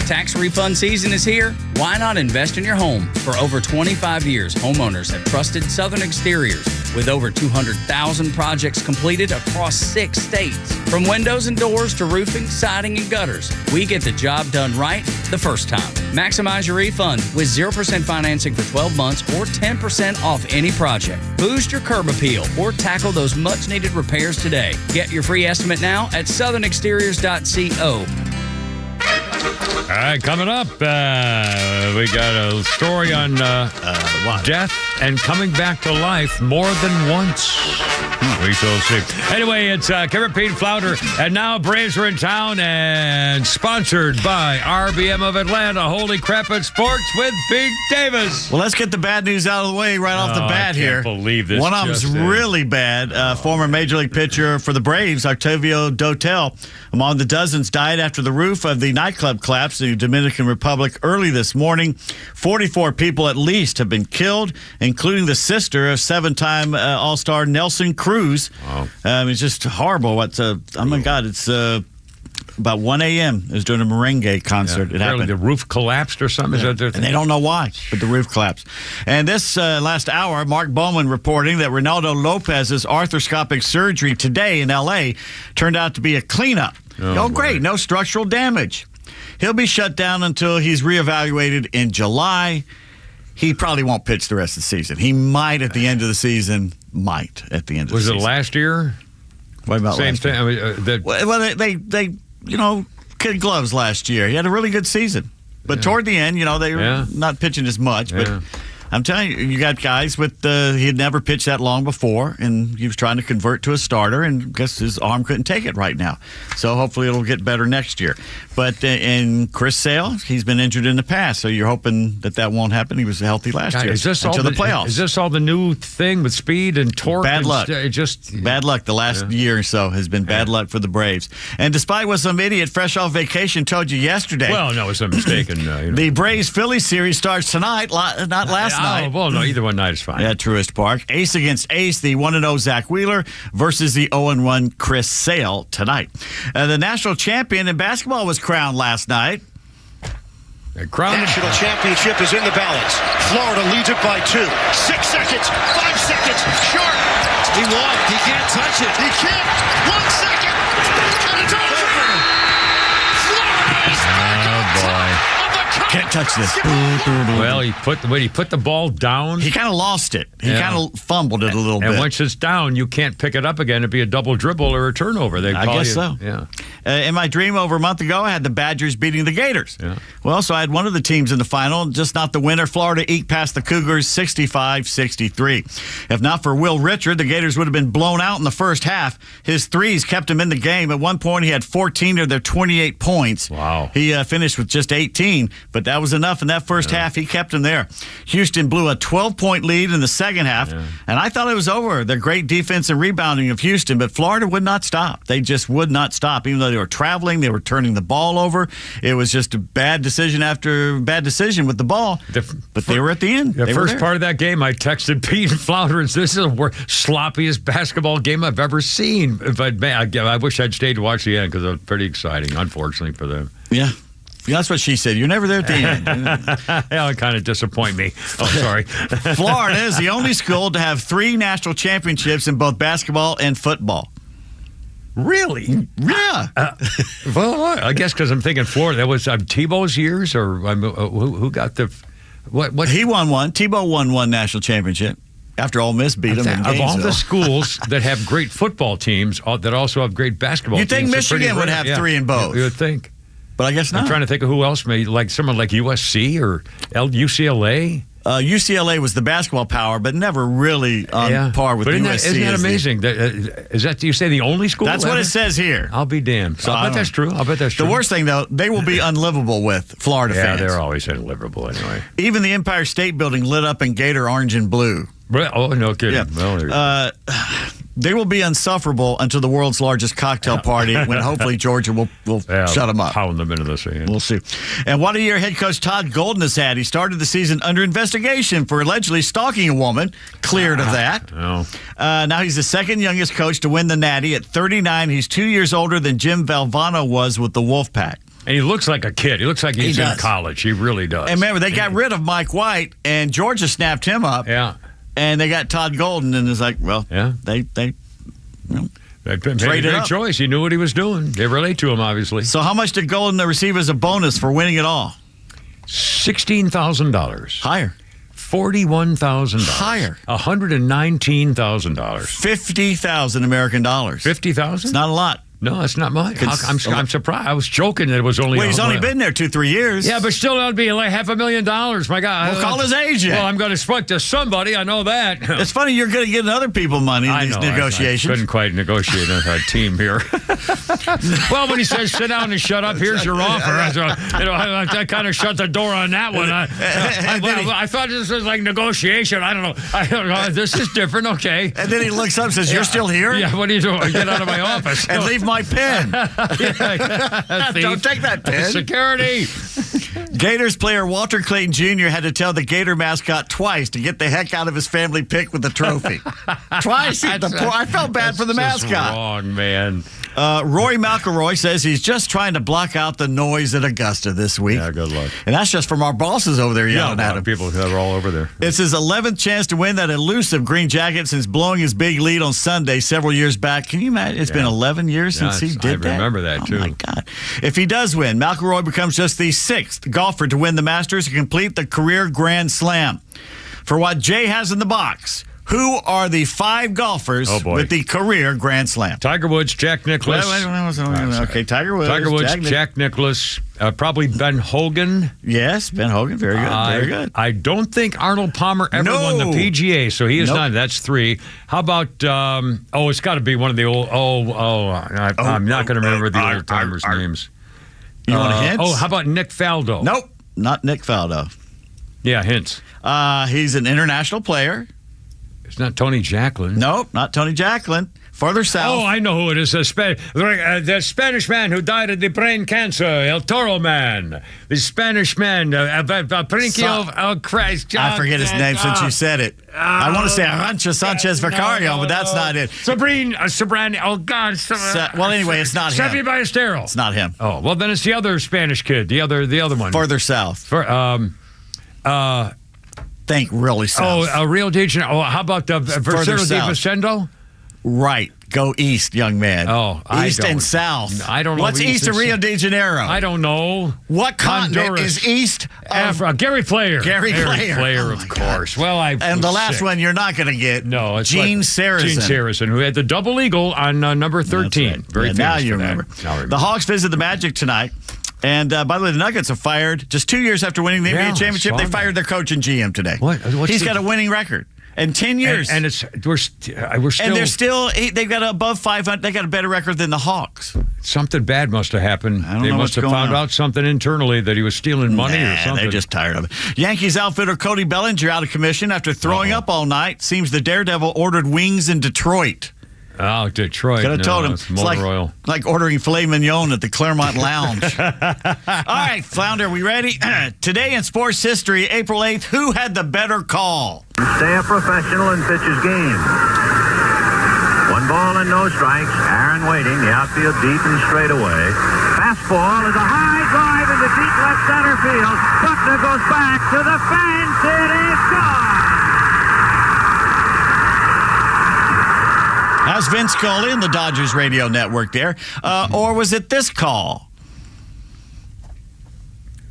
Tax refund season is here. Why not invest in your home? For over 25 years, homeowners have trusted Southern Exteriors with over 200,000 projects completed across 6 states. From windows and doors to roofing, siding, and gutters, we get the job done right the first time. Maximize your refund with 0% financing for 12 months or 10% off any project. Boost your curb appeal or tackle those much-needed repairs today. Get your free estimate now at southernexteriors.co.
All right, coming up, we got a story on death and coming back to life more than once. We shall see. Anyway, it's Kevin Pete Flounder, and now Braves are in town and sponsored by RBM of Atlanta. Holy crap at sports with Pete Davis.
Well, let's get the bad news out of the way right off the bat here.
I can't believe this.
One of them's really bad. Former Major League pitcher for the Braves, Octavio Dotel, among the dozens, died after the roof of the nightclub collapsed in the Dominican Republic early this morning. 44 people at least have been killed, including the sister of 7-time All-Star Nelson Cruz. Wow. It's just horrible. Oh my God, it's about 1 a.m. It was during a merengue concert.
Yeah,
it happened.
The roof collapsed or something?
Yeah. And they don't know why, but the roof collapsed. And this last hour, Mark Bowman reporting that Ronaldo Lopez's arthroscopic surgery today in L.A. turned out to be a cleanup. Oh, great. No structural damage. He'll be shut down until he's reevaluated in July. He probably won't pitch the rest of the season. He might at the end of the season. Was it
last year?
What about
same
last
thing?
year? They kid gloves last year. He had a really good season. But toward the end, they were not pitching as much. But I'm telling you, you got guys with he had never pitched that long before, and he was trying to convert to a starter, and I guess his arm couldn't take it right now. So hopefully it'll get better next year. But in Chris Sale, he's been injured in the past, so you're hoping that won't happen. He was healthy last year until the playoffs.
Is this all the new thing with speed and torque?
Bad luck. Bad luck. The last year or so has been bad luck for the Braves. And despite what some idiot fresh off vacation told you yesterday.
Well, no, it's a mistaken.
The Braves-Phillies series starts tonight, not last night.
Well, no, either one night is fine.
At Truist Park. Ace against Ace, the 1-0 Zach Wheeler versus the 0-1 Chris Sale tonight. The national champion in basketball was crowned last night.
National championship is in the balance. Florida leads it by 2. 6 seconds. 5 seconds. Short. He walked. He can't touch it. He can't. 1 second. And it's over. Florida is back on top.
Can't touch this.
Well, he put the ball down.
He kind of lost it. He kind of fumbled it a little bit.
And once it's down, you can't pick it up again. It'd be a double dribble or a turnover.
I guess so.
Yeah.
In my dream over a month ago, I had the Badgers beating the Gators.
Yeah.
Well, so I had one of the teams in the final, just not the winner. Florida eked past the Cougars 65-63. If not for Will Richard, the Gators would have been blown out in the first half. His threes kept him in the game. At one point, he had 14 of their 28 points.
Wow.
He finished with just 18, but that was enough in that first half. He kept him there. Houston blew a 12-point lead in the second half, and I thought it was over. The great defense and rebounding of Houston, but Florida would not stop. They just would not stop. Even though they were traveling, they were turning the ball over. It was just a bad decision after bad decision with the ball, but they were at the end.
The first part of that game, I texted Pete and Flounder, and this is the sloppiest basketball game I've ever seen. But man, I wish I'd stayed to watch the end because it was pretty exciting, unfortunately, for them.
Yeah. That's what she said. You're never there at the end.
That kind of disappoint me. Oh, sorry.
Florida is the only school to have 3 national championships in both basketball and football.
Really?
Yeah.
Well, I guess because I'm thinking Florida. That was Tebow's years, or who got the what?
He won one. Tebow won one national championship after Ole Miss beat him.
Of all the schools that have great football teams that also have great basketball teams.
You'd think Michigan would have 3 in both.
You would think.
But I guess not.
I'm trying to think of who else, maybe like someone like USC or UCLA.
UCLA was the basketball power, but never really on par with USC.
Isn't that amazing? Is that, you say, the only school?
That's what it says here.
I'll be damned. So I bet that's true.
The worst thing, though, they will be unlivable with Florida fans.
Yeah, they're always unlivable anyway.
Even the Empire State Building lit up in Gator orange and blue.
Oh, no kidding.
Yeah.
Well,
they will be insufferable until the world's largest cocktail party when hopefully Georgia will shut them up.
Pound them into the sand.
We'll see. And what a year head coach Todd Golden has had. He started the season under investigation for allegedly stalking a woman. Cleared of that. Now he's the second youngest coach to win the Natty. At 39, he's 2 years older than Jim Valvano was with the Wolfpack.
And he looks like a kid. He looks like he's in college. He really does.
And remember, they got rid of Mike White, and Georgia snapped him up.
Yeah.
And they got Todd Golden, and it's like, well, they
made a great choice. He knew what he was doing. They relate to him, obviously.
So how much did Golden receive as a bonus for winning it all?
$16,000.
Higher.
$41,000.
Higher.
$119,000.
50,000 American dollars.
50,000?
It's not a lot.
No, that's not much. I'm surprised. I was joking that it was only.
Well, he's only been there 2-3 years.
Yeah, but still, that'd be like $500,000. My God.
We'll call his agent.
Well, I'm going to speak to somebody. I know that.
It's funny you're going to get other people money in these negotiations.
I couldn't quite negotiate a team here. Well, when he says sit down and shut up, here's your offer. I kind of shut the door on that one. I thought this was like negotiation. I don't know. This is different. Okay.
And then he looks up and says, "You're still here?"
Yeah. What are you doing? Get out of my office
and leave my pen. Don't take that pen.
Security.
Gators player Walter Clayton Jr. had to tell the Gator mascot twice to get the heck out of his family pic with the trophy. Twice. I felt bad for the mascot.
Wrong, man.
Rory McIlroy says he's just trying to block out the noise at Augusta this week.
Yeah, good luck.
And that's just from our bosses over there yelling at him.
People that are all over there.
It's his 11th chance to win that elusive green jacket since blowing his big lead on Sunday several years back. Can you imagine? It's been 11 years since he did that.
I remember that, too.
Oh, my God. If he does win, McIlroy becomes just the 6th golfer to win the Masters and complete the career Grand Slam. For what Jay has in the box, who are the 5 golfers with the career Grand Slam?
Tiger Woods, Jack Nicklaus.
Okay, Tiger Woods.
Jack Nicklaus, probably Ben Hogan.
Yes, Ben Hogan. Very good. Very good.
I don't think Arnold Palmer ever won the PGA, so he is not. That's 3. How about? It's got to be one of the old. I'm not going to remember the old timers' names.
You want hints?
How about Nick Faldo?
Nope, not Nick Faldo.
Yeah, hints.
He's an international player.
It's not Tony Jacklin.
Nope, not Tony Jacklin. Farther south.
Oh, I know who it is. The Spanish man who died of the brain cancer, El Toro man. The Spanish man, oh, Christ.
I forget his name since you said it. I want to say Arancha Sanchez Vicario, but that's not it.
Sabrina, oh, God.
Well, anyway, it's not him.
Sevi Ballesteros.
It's not him.
Oh, well, then it's the other Spanish kid, the other one.
Farther south. Think really south.
Rio de Janeiro. How about the Vercero de Vicendo?
Right. Go east, young man. East and south.
I don't know.
What's east of Rio de Janeiro?
I don't know.
What continent is east of
Gary Player.
Gary Player,
of course. Well,
and the last one you're not going to get.
No, it's
Gene Sarazen.
Gene Sarazen, who had the double eagle on number 13.
Right.
Very famous.
Now you remember. The Hawks visit the Magic tonight. And by the way, the Nuggets have fired, just 2 years after winning the NBA championship, they fired their coach and GM today. He's got a winning record. In 10 years.
And we're still.
And they're still, they've got above 500, they got a better record than the Hawks.
Something bad must have happened. They must have found out something internally that he was stealing money or something.
They're just tired of it. Yankees outfitter Cody Bellinger out of commission after throwing up all night. Seems the Daredevil ordered wings in Detroit.
Oh, Detroit.
Could have told him. It's like ordering filet mignon at the Claremont Lounge. All right, Flounder, we ready? Today in sports history, April 8th, who had the better call?
Stay a professional and pitch his game. 1 ball and no strikes. Aaron waiting. The outfield deep and straight away. Fastball is a high drive into deep left center field. Buckner goes back to the fence. It is gone.
How's Vince Scully in the Dodgers radio network there? Or was it this call?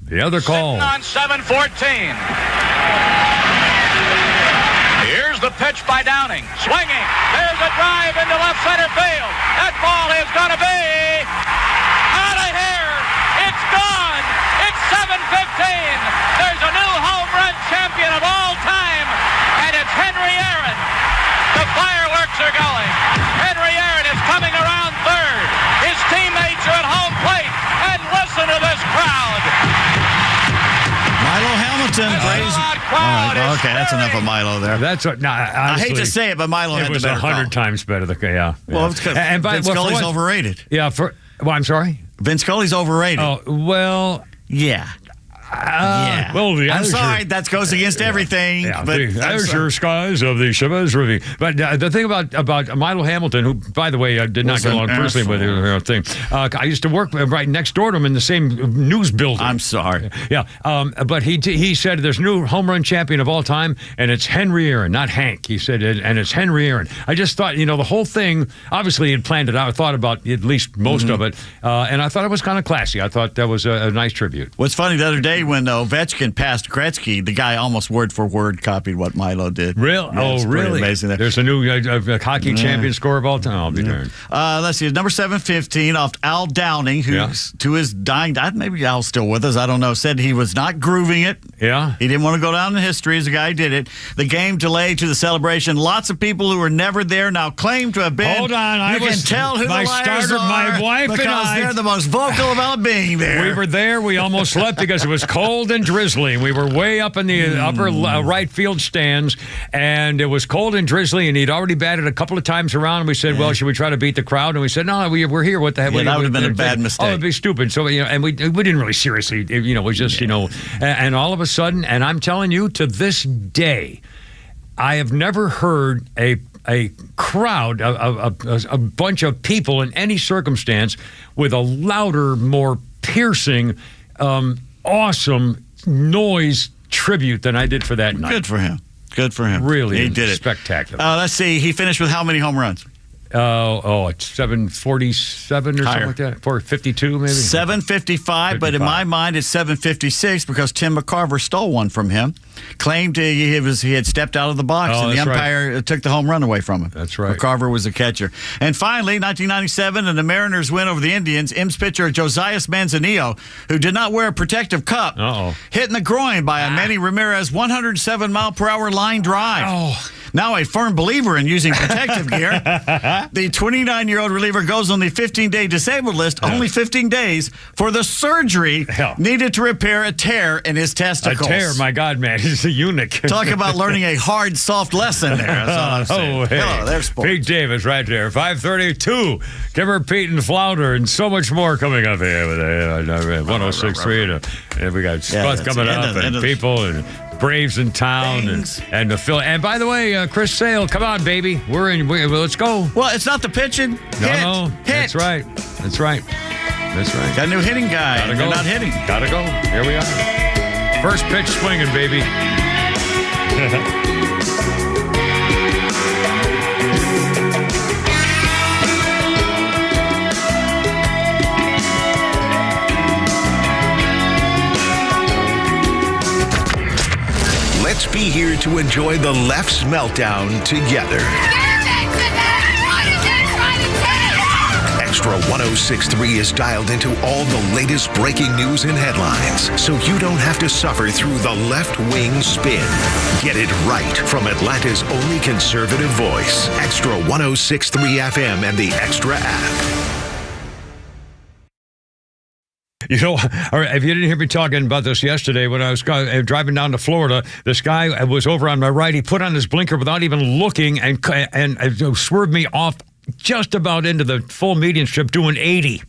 The other call.
On 7-14. Here's the pitch by Downing. Swinging. There's a drive into left center field. That ball is going to be out of here. It's gone. It's 7-15. There's a new home run champion of all
Hamilton, Braves. All right, okay, that's enough of Milo there.
That's what.
I hate to say it, but Milo had the better call.
100 times better. Yeah.
Well, it's because Vince Scully's overrated.
Yeah. I'm sorry.
Vince Scully's overrated.
Oh well.
Yeah.
Yeah. Well,
I'm sorry, that goes against everything.
Yeah,
but
the azure skies of the Shiva's Ravine. But the thing about Milo Hamilton, who, by the way, did not get along personally with her thing. I used to work right next door to him in the same news building.
I'm sorry.
Yeah. But he said there's a new home run champion of all time, and it's Henry Aaron, not Hank. He said, and it's Henry Aaron. I just thought, the whole thing, obviously he had planned it out. I thought about at least most of it, and I thought it was kind of classy. I thought that was a nice tribute.
What's funny, the other day when Ovechkin passed Gretzky, the guy almost word for word copied what Milo did.
Really?
Yeah,
really?
Amazing.
There's a new hockey champion score of all time. I'll be darned.
Let's see. Number 715 off Al Downing, who to his dying, maybe Al's still with us, I don't know, said he was not grooving it.
Yeah.
He didn't want to go down in history as the guy who did it. The game delayed to the celebration. Lots of people who were never there now claim to have been.
Hold on.
You can tell who the liars are.
My wife and I.
They're the most vocal about being there.
We were there. We almost slept because it was cold and drizzly. We were way up in the upper right field stands, and it was cold and drizzly, and he'd already batted a couple of times around, and we said, well, should we try to beat the crowd? And we said, no, we're here. What the heck?
Yeah, that would have been a bad mistake.
Oh, it'd be stupid. So, and we didn't really seriously, it was just, and all of a sudden, and I'm telling you, to this day, I have never heard a crowd, a bunch of people in any circumstance with a louder, more piercing, awesome noise tribute than I did for that night.
Good for him. Good for him.
Really,
he did it.
Spectacular.
Let's see. He finished with how many home runs?
It's 747 or something like that. 452 maybe.
755, but in my mind it's 756 because Tim McCarver stole one from him. Claimed he had stepped out of the box and the umpire took the home run away from him.
That's right.
McCarver was the catcher. And finally, 1997, and the Mariners win over the Indians. Imps pitcher Josias Manzanillo, who did not wear a protective cup, hit in the groin by a Manny Ramirez 107-mile-per-hour line drive.
Oh.
Now a firm believer in using protective gear, the 29-year-old reliever goes on the 15-day disabled list, only 15 days, for the surgery needed to repair a tear in his testicles.
A tear, my God, man. He's a eunuch.
Talk about learning a hard, soft lesson there. That's all I'm saying.
Oh, hey.
Hello, there's sports.
Pete Davis right there. 532. Kimmer, Pete, and Flounder, and so much more coming up here with 106.3. And we got stuff coming up, and people, and Braves in town, and the Philly. And by the way, Chris Sale, come on, baby. Let's go.
Well, it's not the pitching.
No,
hit.
That's right.
Got a new hitting guy.
Gotta go.
You're not hitting.
Gotta go. Here we are. First pitch swinging, baby.
Let's be here to enjoy the Left's meltdown together. XTRA 106.3 is dialed into all the latest breaking news and headlines, so you don't have to suffer through the left-wing spin. Get it right from Atlanta's only conservative voice. XTRA 106.3 FM and the XTRA app.
If you didn't hear me talking about this yesterday when I was driving down to Florida, this guy was over on my right. He put on his blinker without even looking and swerved me off just about into the full median strip doing 80.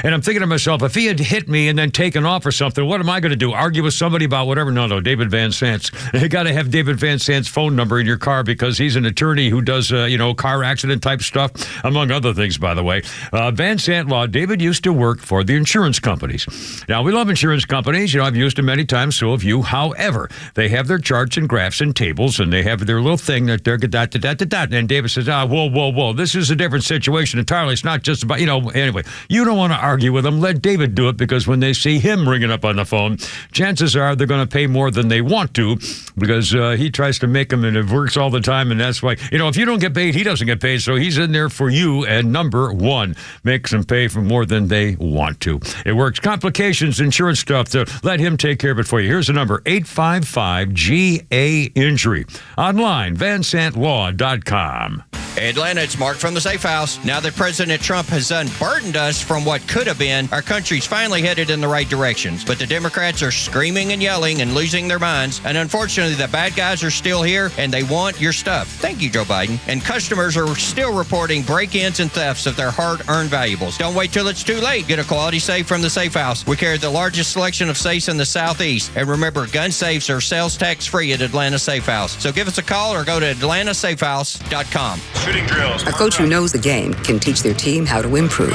And I'm thinking to myself, if he had hit me and then taken off or something, what am I going to do? Argue with somebody about whatever? No, David Van Sant's. You got to have David Van Sant's phone number in your car because he's an attorney who does, car accident type stuff, among other things, by the way. Van Sant Law, David used to work for the insurance companies. Now, we love insurance companies. I've used them many times, so have you. However, they have their charts and graphs and tables, and they have their little thing that they're da-da-da-da-da. And David says, whoa. This is a different situation entirely. It's not just about, anyway, you don't want to argue with them. Let David do it because when they see him ringing up on the phone, chances are they're going to pay more than they want to because he tries to make them and it works all the time. And that's why, if you don't get paid, he doesn't get paid. So he's in there for you. And number one, makes them pay for more than they want to. It works. Complications, insurance stuff, to let him take care of it for you. Here's the number, 855-GA-INJURY. Online, vansantlaw.com.
Atlanta, it's Mark from the Safe House. Now that President Trump has unburdened us from what could have been, our country's finally headed in the right directions. But the Democrats are screaming and yelling and losing their minds. And unfortunately, the bad guys are still here, and they want your stuff. Thank you, Joe Biden. And customers are still reporting break-ins and thefts of their hard-earned valuables. Don't wait till it's too late. Get a quality safe from the Safe House. We carry the largest selection of safes in the Southeast. And remember, gun safes are sales tax-free at Atlanta Safe House. So give us a call or go to atlantasafehouse.com.
Shooting drills.
A coach who knows the game can teach their team how to improve.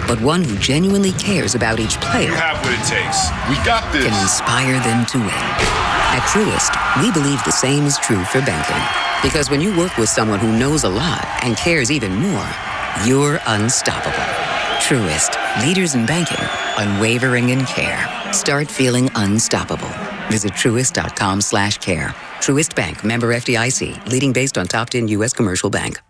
But one who genuinely cares about each player
You have what it takes. We got this.
can inspire them to win. At Truist, we believe the same is true for banking. Because when you work with someone who knows a lot and cares even more, you're unstoppable. Truist, leaders in banking, unwavering in care. Start feeling unstoppable. Visit truist.com/care. Truist Bank, member FDIC, leading based on top 10 U.S. commercial bank.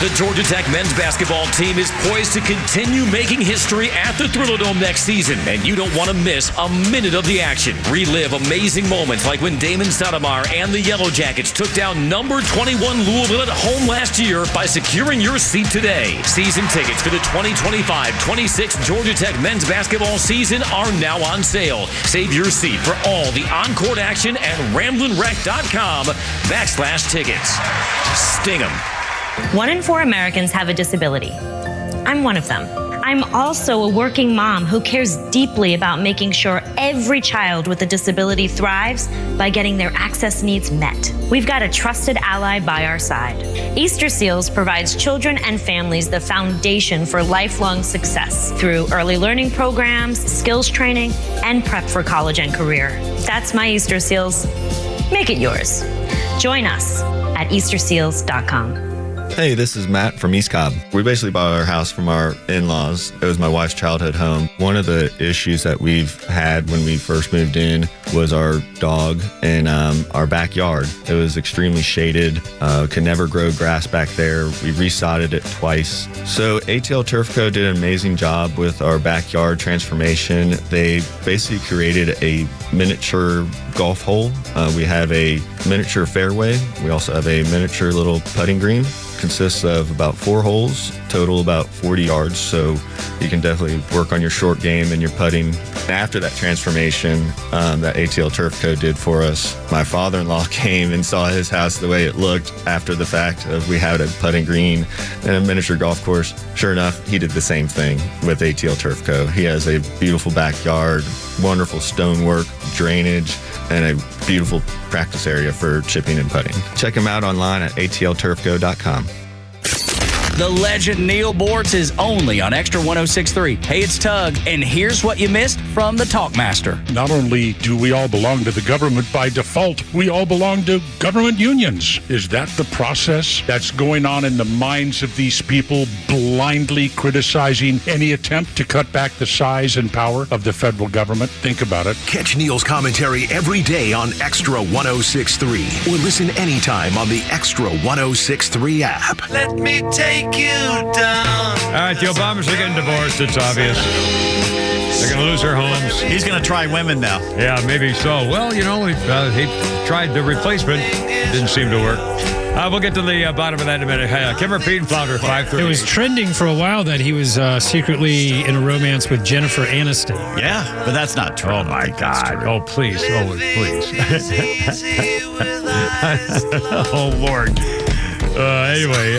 The Georgia Tech men's basketball team is poised to continue making history at the Thrillerdome next season, and you don't want to miss a minute of the action. Relive amazing moments like when Damon Stoudemire and the Yellow Jackets took down number 21 Louisville at home last year by securing your seat today. Season tickets for the 2025-26 Georgia Tech men's basketball season are now on sale. Save your seat for all the on-court action at ramblinrec.com/tickets. Sting 'em.
1 in 4 Americans have a disability. I'm one of them. I'm also a working mom who cares deeply about making sure every child with a disability thrives by getting their access needs met. We've got a trusted ally by our side. Easter Seals provides children and families the foundation for lifelong success through early learning programs, skills training, and prep for college and career. That's my Easter Seals. Make it yours. Join us at easterseals.com.
Hey, this is Matt from East Cobb. We basically bought our house from our in-laws. It was my wife's childhood home. One of the issues that we've had when we first moved in was our dog in our backyard. It was extremely shaded, could never grow grass back there. We resodded it twice. So ATL Turf Co. did an amazing job with our backyard transformation. They basically created a miniature golf hole. We have a miniature fairway. We also have a miniature little putting green. Consists of about 4 holes, total about 40 yards, so you can definitely work on your short game and your putting. After that transformation that ATL Turf Co. did for us, my father-in-law came and saw his house the way it looked after the fact of we had a putting green and a miniature golf course. Sure enough, he did the same thing with ATL Turf Co. He has a beautiful backyard, wonderful stonework, drainage, and a beautiful practice area for chipping and putting. Check him out online at atlturfco.com.
The legend Neil Bortz is only on Extra 106.3. Hey, it's Tug, and here's what you missed from the Talkmaster.
Not only do we all belong to the government by default, we all belong to government unions. Is that the process that's going on in the minds of these people, blindly criticizing any attempt to cut back the size and power of the federal government? Think about it.
Catch Neil's commentary every day on Extra 106.3 or listen anytime on the Extra 106.3 app.
Let me take you down.
All right, the Obamas are getting divorced. It's obvious. They're going to lose their homes.
He's going to try women now.
Yeah, maybe so. Well, you know, he tried the replacement. It didn't seem to work. We'll get to the bottom of that in a minute. Kimmer Pete and Flounder, 5:30.
It was trending for a while that he was secretly in a romance with Jennifer Aniston.
Yeah, but that's not true.
Oh, my God. Oh, please. Oh, please. Oh, Lord. Anyway,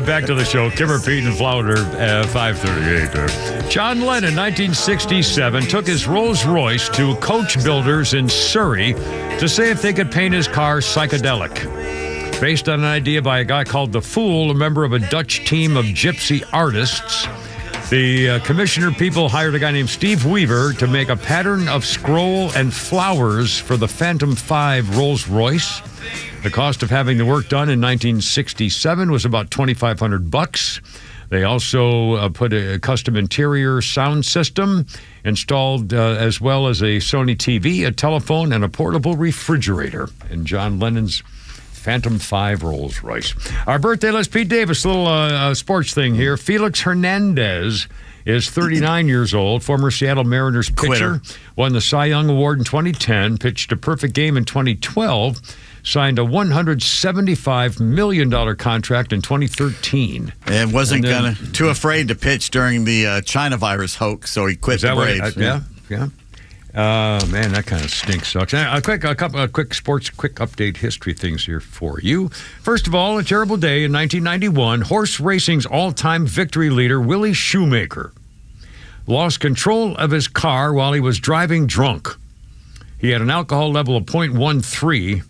back to the show. Kimmer Pete and Flounder, 5:38. John Lennon, 1967, took his Rolls Royce to coach builders in Surrey to see if they could paint his car psychedelic. Based on an idea by a guy called The Fool, a member of a Dutch team of gypsy artists, the commissioner people hired a guy named Steve Weaver to make a pattern of scroll and flowers for the Phantom 5 Rolls Royce. The cost of having the work done in 1967 was about $2,500. They also put a custom interior sound system installed, as well as a Sony TV, a telephone, and a portable refrigerator in John Lennon's Phantom 5 Rolls Royce. Our birthday list, Pete Davis, little sports thing here. Felix Hernandez is 39 years old, former Seattle Mariners pitcher, won the Cy Young Award in 2010, pitched a perfect game in 2012, signed a $175 million contract in 2013.
And wasn't too afraid to pitch during the China virus hoax, so he quit the Braves.
Yeah. Man, that kind of stinks. Sucks. A quick update history things here for you. First of all, a terrible day in 1991. Horse racing's all-time victory leader, Willie Shoemaker, lost control of his car while he was driving drunk. He had an alcohol level of 0.13,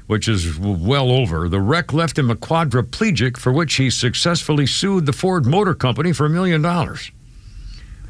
which is well over. The wreck left him a quadriplegic, for which he successfully sued the Ford Motor Company for $1 million.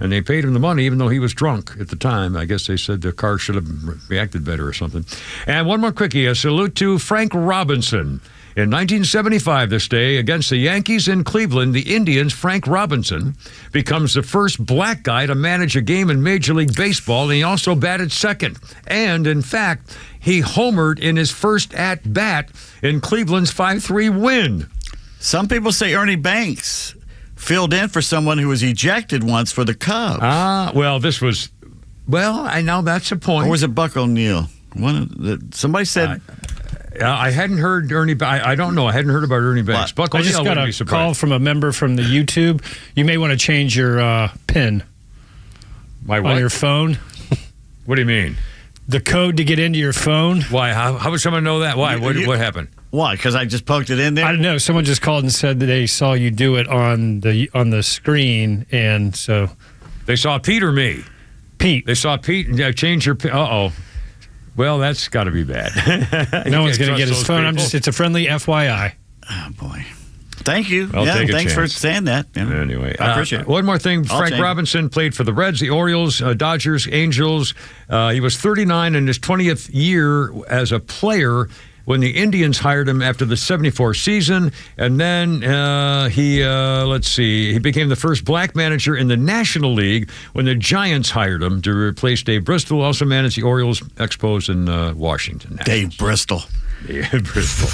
And they paid him the money even though he was drunk at the time. I guess they said the car should have reacted better or something. And one more quickie, a salute to Frank Robinson. In 1975 this day, against the Yankees in Cleveland, the Indians, Frank Robinson becomes the first black guy to manage a game in Major League Baseball, and he also batted second. And, in fact, he homered in his first at-bat in Cleveland's 5-3 win.
Some people say Ernie Banks filled in for someone who was ejected once for the Cubs.
I know that's a point.
Or was it Buck O'Neill? Somebody said...
I hadn't heard Ernie. I don't know. I hadn't heard about Ernie Banks. Buck
I just got a call from a member from the YouTube. You may want to change your PIN.
My what?
On your phone.
What do you mean?
The code to get into your phone.
Why? How would someone know that? Why? What happened?
Why? Because I just poked it in there?
I don't know. Someone just called and said that they saw you do it on the screen, and so
they saw Pete or me.
Pete.
They saw Pete and change your PIN. Uh-oh. Well, that's got to be bad.
No one's going to get his phone. It's a friendly FYI.
Oh, boy. Thank you.
Thanks
for saying that. Yeah.
Anyway,
I appreciate it.
One more thing. Frank Robinson played for the Reds, the Orioles, Dodgers, Angels. He was 39 in his 20th year as a player when the Indians hired him after the 74 season. And then he became the first black manager in the National League when the Giants hired him to replace Dave Bristol, also managed the Orioles, Expos in Washington.
Dave Bristol.
Yeah, Bristol.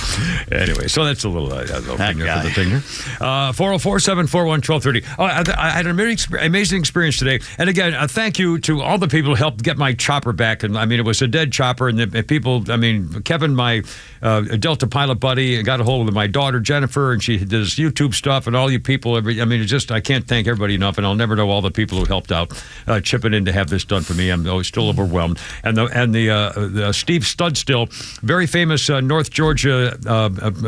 Anyway, so that's a little thing there for the thing here. 404-741-1230. I had an amazing experience today. And again, thank you to all the people who helped get my chopper back. And I mean, it was a dead chopper. And the people, Kevin, my Delta pilot buddy, got a hold of my daughter, Jennifer, and she did this YouTube stuff. And all you people, I can't thank everybody enough. And I'll never know all the people who helped out chipping in to have this done for me. I'm always still overwhelmed. And the Steve Studstill, very famous North Georgia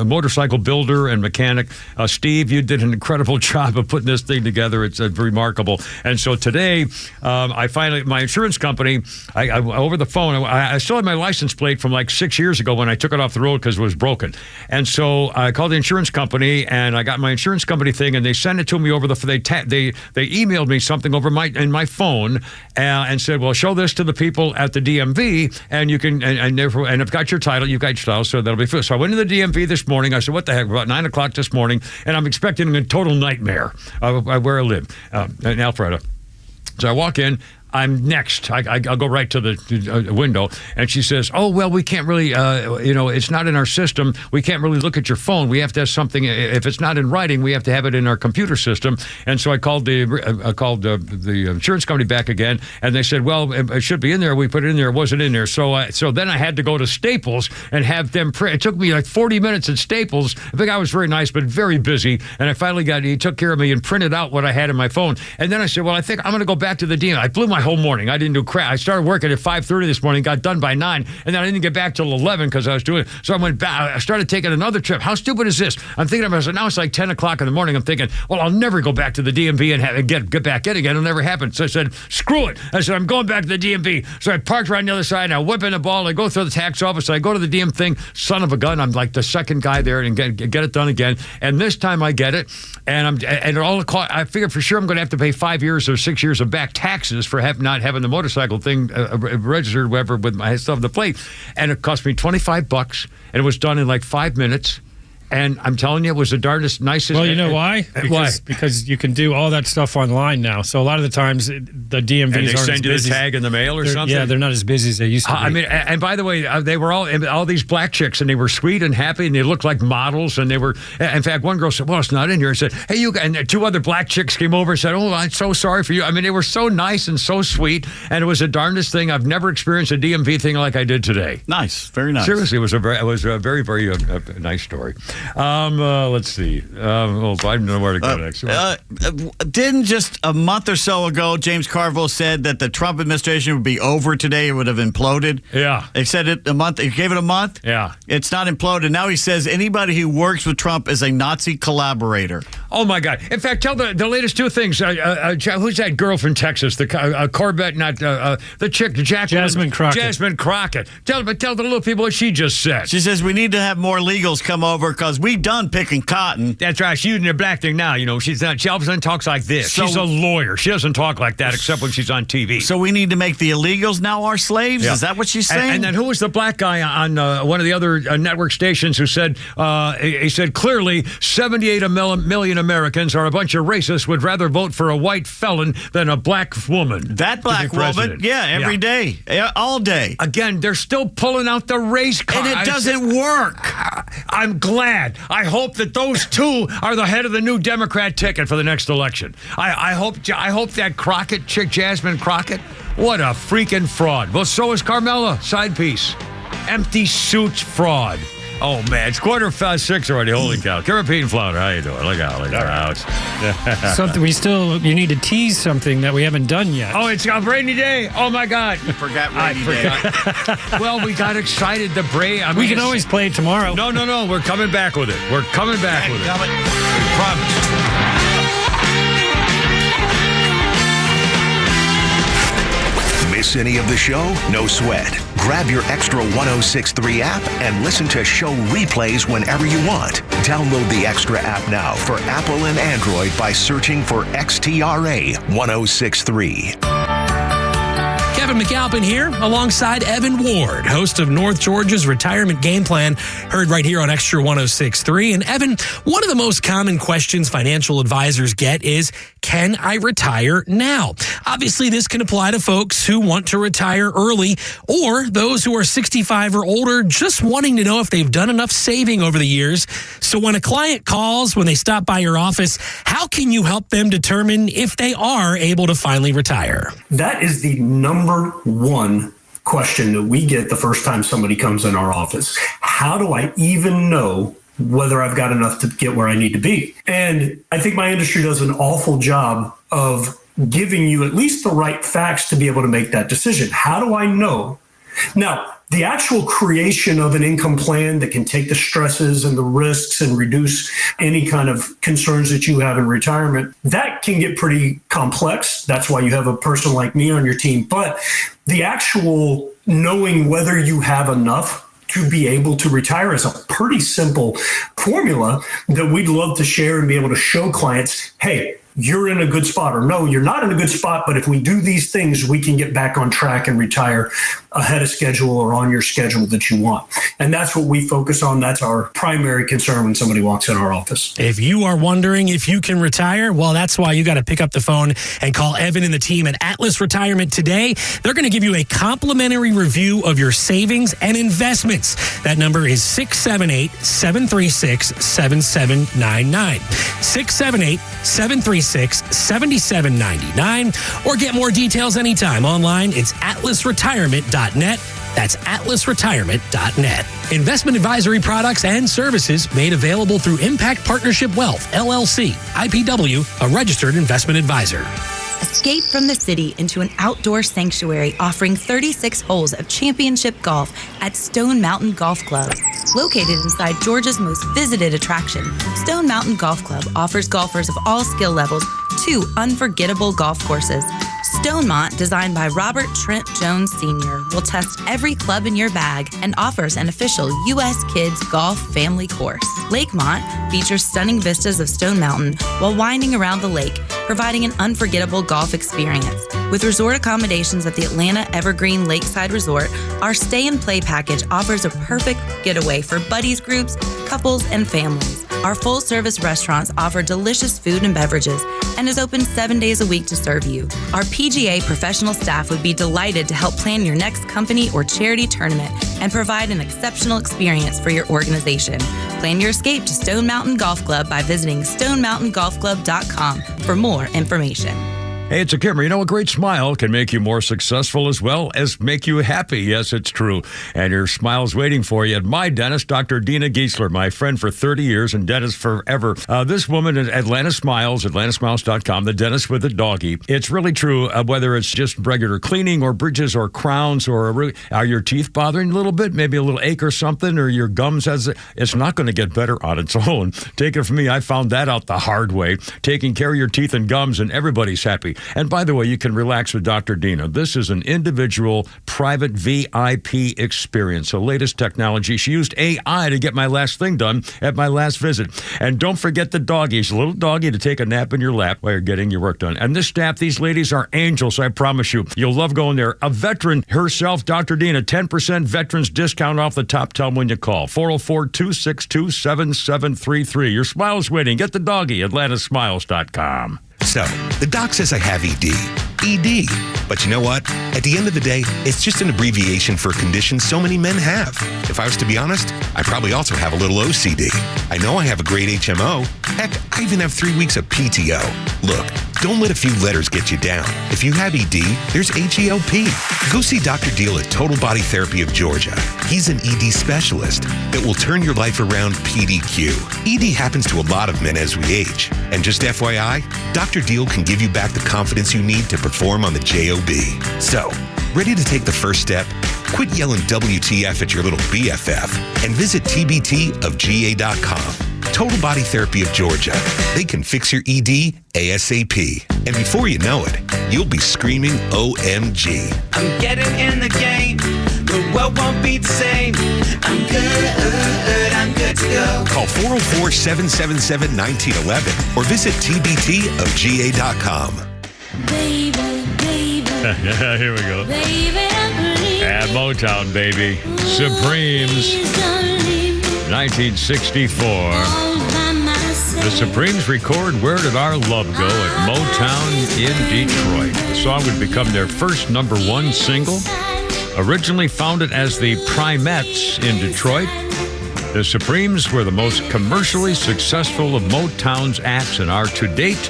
motorcycle builder and mechanic. Steve, you did an incredible job of putting this thing together. It's remarkable. And so today, my insurance company, I over the phone, I still had my license plate from like 6 years ago when I took it off the road because it was broken. And so I called the insurance company and I got my insurance company thing and they sent it to me over they emailed me something over in my phone and said, well, show this to the people at the DMV and you can, and I've got your title, you've got your title, so that'll be fun. So I went to the DMV this morning. I said, what the heck, about 9 o'clock this morning, and I'm expecting a total nightmare where I live in Alpharetta. So I walk in. I'm next. I'll go right to the window. And she says, oh, well, we can't really, it's not in our system. We can't really look at your phone. We have to have something. If it's not in writing, we have to have it in our computer system. And so I called the insurance company back again. And they said, well, it should be in there. We put it in there. It wasn't in there. So then I had to go to Staples and have them print. It took me like 40 minutes at Staples. The guy was very nice, but very busy. And I finally he took care of me and printed out what I had in my phone. And then I said, well, I think I'm going to go back to the DMV. I blew my whole morning. I didn't do crap. I started working at 5:30 this morning, got done by 9, and then I didn't get back till 11 because I was doing it. So I went back. I started taking another trip. How stupid is this? I'm thinking about it. Now it's like 10 o'clock in the morning. I'm thinking, well, I'll never go back to the DMV and get back in again. It'll never happen. So I said, screw it. I said, I'm going back to the DMV. So I parked right on the other side, and I whip in the ball. I go through the tax office. I go to the DM thing. Son of a gun. I'm like the second guy there and get it done again. And this time I get it. And I figured for sure I'm going to have to pay 5 years or 6 years of back taxes for not having the motorcycle thing registered, whatever, with my stuff on the plate. And it cost me $25, and it was done in like 5 minutes. And I'm telling you, it was the darndest, nicest.
Well, you know why?
Why?
Because you can do all that stuff online now. So a lot of the times, the DMVs
and they
aren't
send you
as busy.
the tag in the mail or something?
Yeah, they're not as busy as they used to be.
I mean, and by the way, they were all these black chicks, and they were sweet and happy, and they looked like models, and they were, in fact, one girl said, well, it's not in here. I said, hey, you guys, and two other black chicks came over and said, oh, I'm so sorry for you. I mean, they were so nice and so sweet, and it was the darndest thing. I've never experienced a DMV thing like I did today.
Nice, very nice.
Seriously, it was a very, very nice story. Let's see. I don't know where to go next.
Didn't just a month or so ago, James Carville said that the Trump administration would be over today. It would have imploded.
Yeah.
They said it a month. He gave it a month.
Yeah.
It's not imploded. Now he says anybody who works with Trump is a Nazi collaborator.
Oh, my God. In fact, tell the latest two things. Who's that girl from Texas? The Corbett, not the chick,
Jasmine Crockett.
Jasmine Crockett. Tell the little people what she just said.
She says we need to have more legals come over because we done picking cotton.
That's right. She's using her black thing now. You know, she all of a sudden talks like this. She's a lawyer. She doesn't talk like that except when she's on TV.
So we need to make the illegals now our slaves? Yeah. Is that what she's saying?
And then who was the black guy on one of the other network stations who said, he said, clearly 78 million Americans are a bunch of racists, would rather vote for a white felon than a black woman.
That black woman, every day, all day.
Again, they're still pulling out the race card.
And it doesn't work.
I'm glad. I hope that those two are the head of the new Democrat ticket for the next election. I hope that Crockett chick, Jasmine Crockett, what a freaking fraud. Well, so is Carmella, side piece. Empty suits fraud. Oh, man, it's 6:45 already. Holy cow. Caribbean Flounder, how you doing? Look out.
Something you need to tease something that we haven't done yet.
Oh, it's a rainy day. Oh, my God.
You forgot rainy day.
Well, we got excited.
We can always play it tomorrow.
No. We're coming back with it. We promise.
Miss any of the show? No sweat. Grab your XTRA 106.3 app and listen to show replays whenever you want. Download the XTRA app now for Apple and Android by searching for XTRA 106.3.
Kevin McAlpin here, alongside Evan Ward, host of North Georgia's Retirement Game Plan, heard right here on XTRA 106.3. And Evan, one of the most common questions financial advisors get is, can I retire now? Obviously, this can apply to folks who want to retire early or those who are 65 or older just wanting to know if they've done enough saving over the years. So when a client calls, when they stop by your office, how can you help them determine if they are able to finally retire?
That is the number one question that we get the first time somebody comes in our office. How do I even know whether I've got enough to get where I need to be? And I think my industry does an awful job of giving you at least the right facts to be able to make that decision. How do I know? Now, the actual creation of an income plan that can take the stresses and the risks and reduce any kind of concerns that you have in retirement, that can get pretty complex. That's why you have a person like me on your team. But the actual knowing whether you have enough to be able to retire is a pretty simple formula that we'd love to share and be able to show clients, hey, you're in a good spot, or no, you're not in a good spot, but if we do these things, we can get back on track and retire ahead of schedule or on your schedule that you want. And that's what we focus on. That's our primary concern when somebody walks in our office.
If you are wondering if you can retire, well, that's why you got to pick up the phone and call Evan and the team at Atlas Retirement today. They're going to give you a complimentary review of your savings and investments. That number is 678-736-7799. 678-736-7799. Or get more details anytime online. It's atlasretirement.net. That's atlasretirement.net. Investment advisory products and services made available through Impact Partnership Wealth, LLC, IPW, a registered investment advisor.
Escape from the city into an outdoor sanctuary offering 36 holes of championship golf at Stone Mountain Golf Club. Located inside Georgia's most visited attraction, Stone Mountain Golf Club offers golfers of all skill levels 2 unforgettable golf courses. Stonemont, designed by Robert Trent Jones Sr., will test every club in your bag and offers an official U.S. Kids Golf Family Course. Lakemont features stunning vistas of Stone Mountain while winding around the lake, providing an unforgettable golf experience. With resort accommodations at the Atlanta Evergreen Lakeside Resort, our stay and play package offers a perfect getaway for buddies groups, couples, and families. Our full-service restaurants offer delicious food and beverages and is open 7 days a week to serve you. Our PGA professional staff would be delighted to help plan your next company or charity tournament and provide an exceptional experience for your organization. Plan your escape to Stone Mountain Golf Club by visiting stonemountaingolfclub.com for more information.
Hey, it's a Kimmer. You know, a great smile can make you more successful as well as make you happy. Yes, it's true. And your smile's waiting for you at my dentist, Dr. Dina Giesler, my friend for 30 years and dentist forever. This woman at Atlanta Smiles, atlantasmiles.com, the dentist with the doggy. It's really true, whether it's just regular cleaning or bridges or crowns or are your teeth bothering a little bit, maybe a little ache or something, or your gums it's not going to get better on its own. Take it from me, I found that out the hard way. Taking care of your teeth and gums and everybody's happy. And by the way, you can relax with Dr. Dina. This is an individual, private VIP experience. The latest technology. She used AI to get my last thing done at my last visit. And don't forget the doggy. She's a little doggy to take a nap in your lap while you're getting your work done. And this staff, these ladies are angels, I promise you. You'll love going there. A veteran herself, Dr. Dina, 10% veterans discount off the top. Tell them when you call. 404-262-7733. Your smile's waiting. Get the doggy at atlantasmiles.com.
So, the doc says I have ED. ED. But you know what? At the end of the day, it's just an abbreviation for a condition so many men have. If I was to be honest, I probably also have a little OCD. I know I have a great HMO. Heck, I even have 3 weeks of PTO. Look, don't let a few letters get you down. If you have ED, there's HELP. Go see Dr. Deal at Total Body Therapy of Georgia. He's an ED specialist that will turn your life around PDQ. ED happens to a lot of men as we age. And just FYI, Dr. Deal can give you back the confidence you need to perform on the JOB. So, ready to take the first step? Quit yelling WTF at your little BFF and visit tbtofga.com. Total Body Therapy of Georgia. They can fix your ED ASAP. And before you know it, you'll be screaming OMG.
I'm getting in the game. The world won't be the same. I'm good to go.
Call 404-777-1911 or visit tbtofga.com.
Yeah, here we go. At Motown, baby. Supremes. 1964. The Supremes record Where Did Our Love Go at Motown in Detroit. The song would become their first #1 single. Originally founded as the Primettes in Detroit, the Supremes were the most commercially successful of Motown's acts and are to date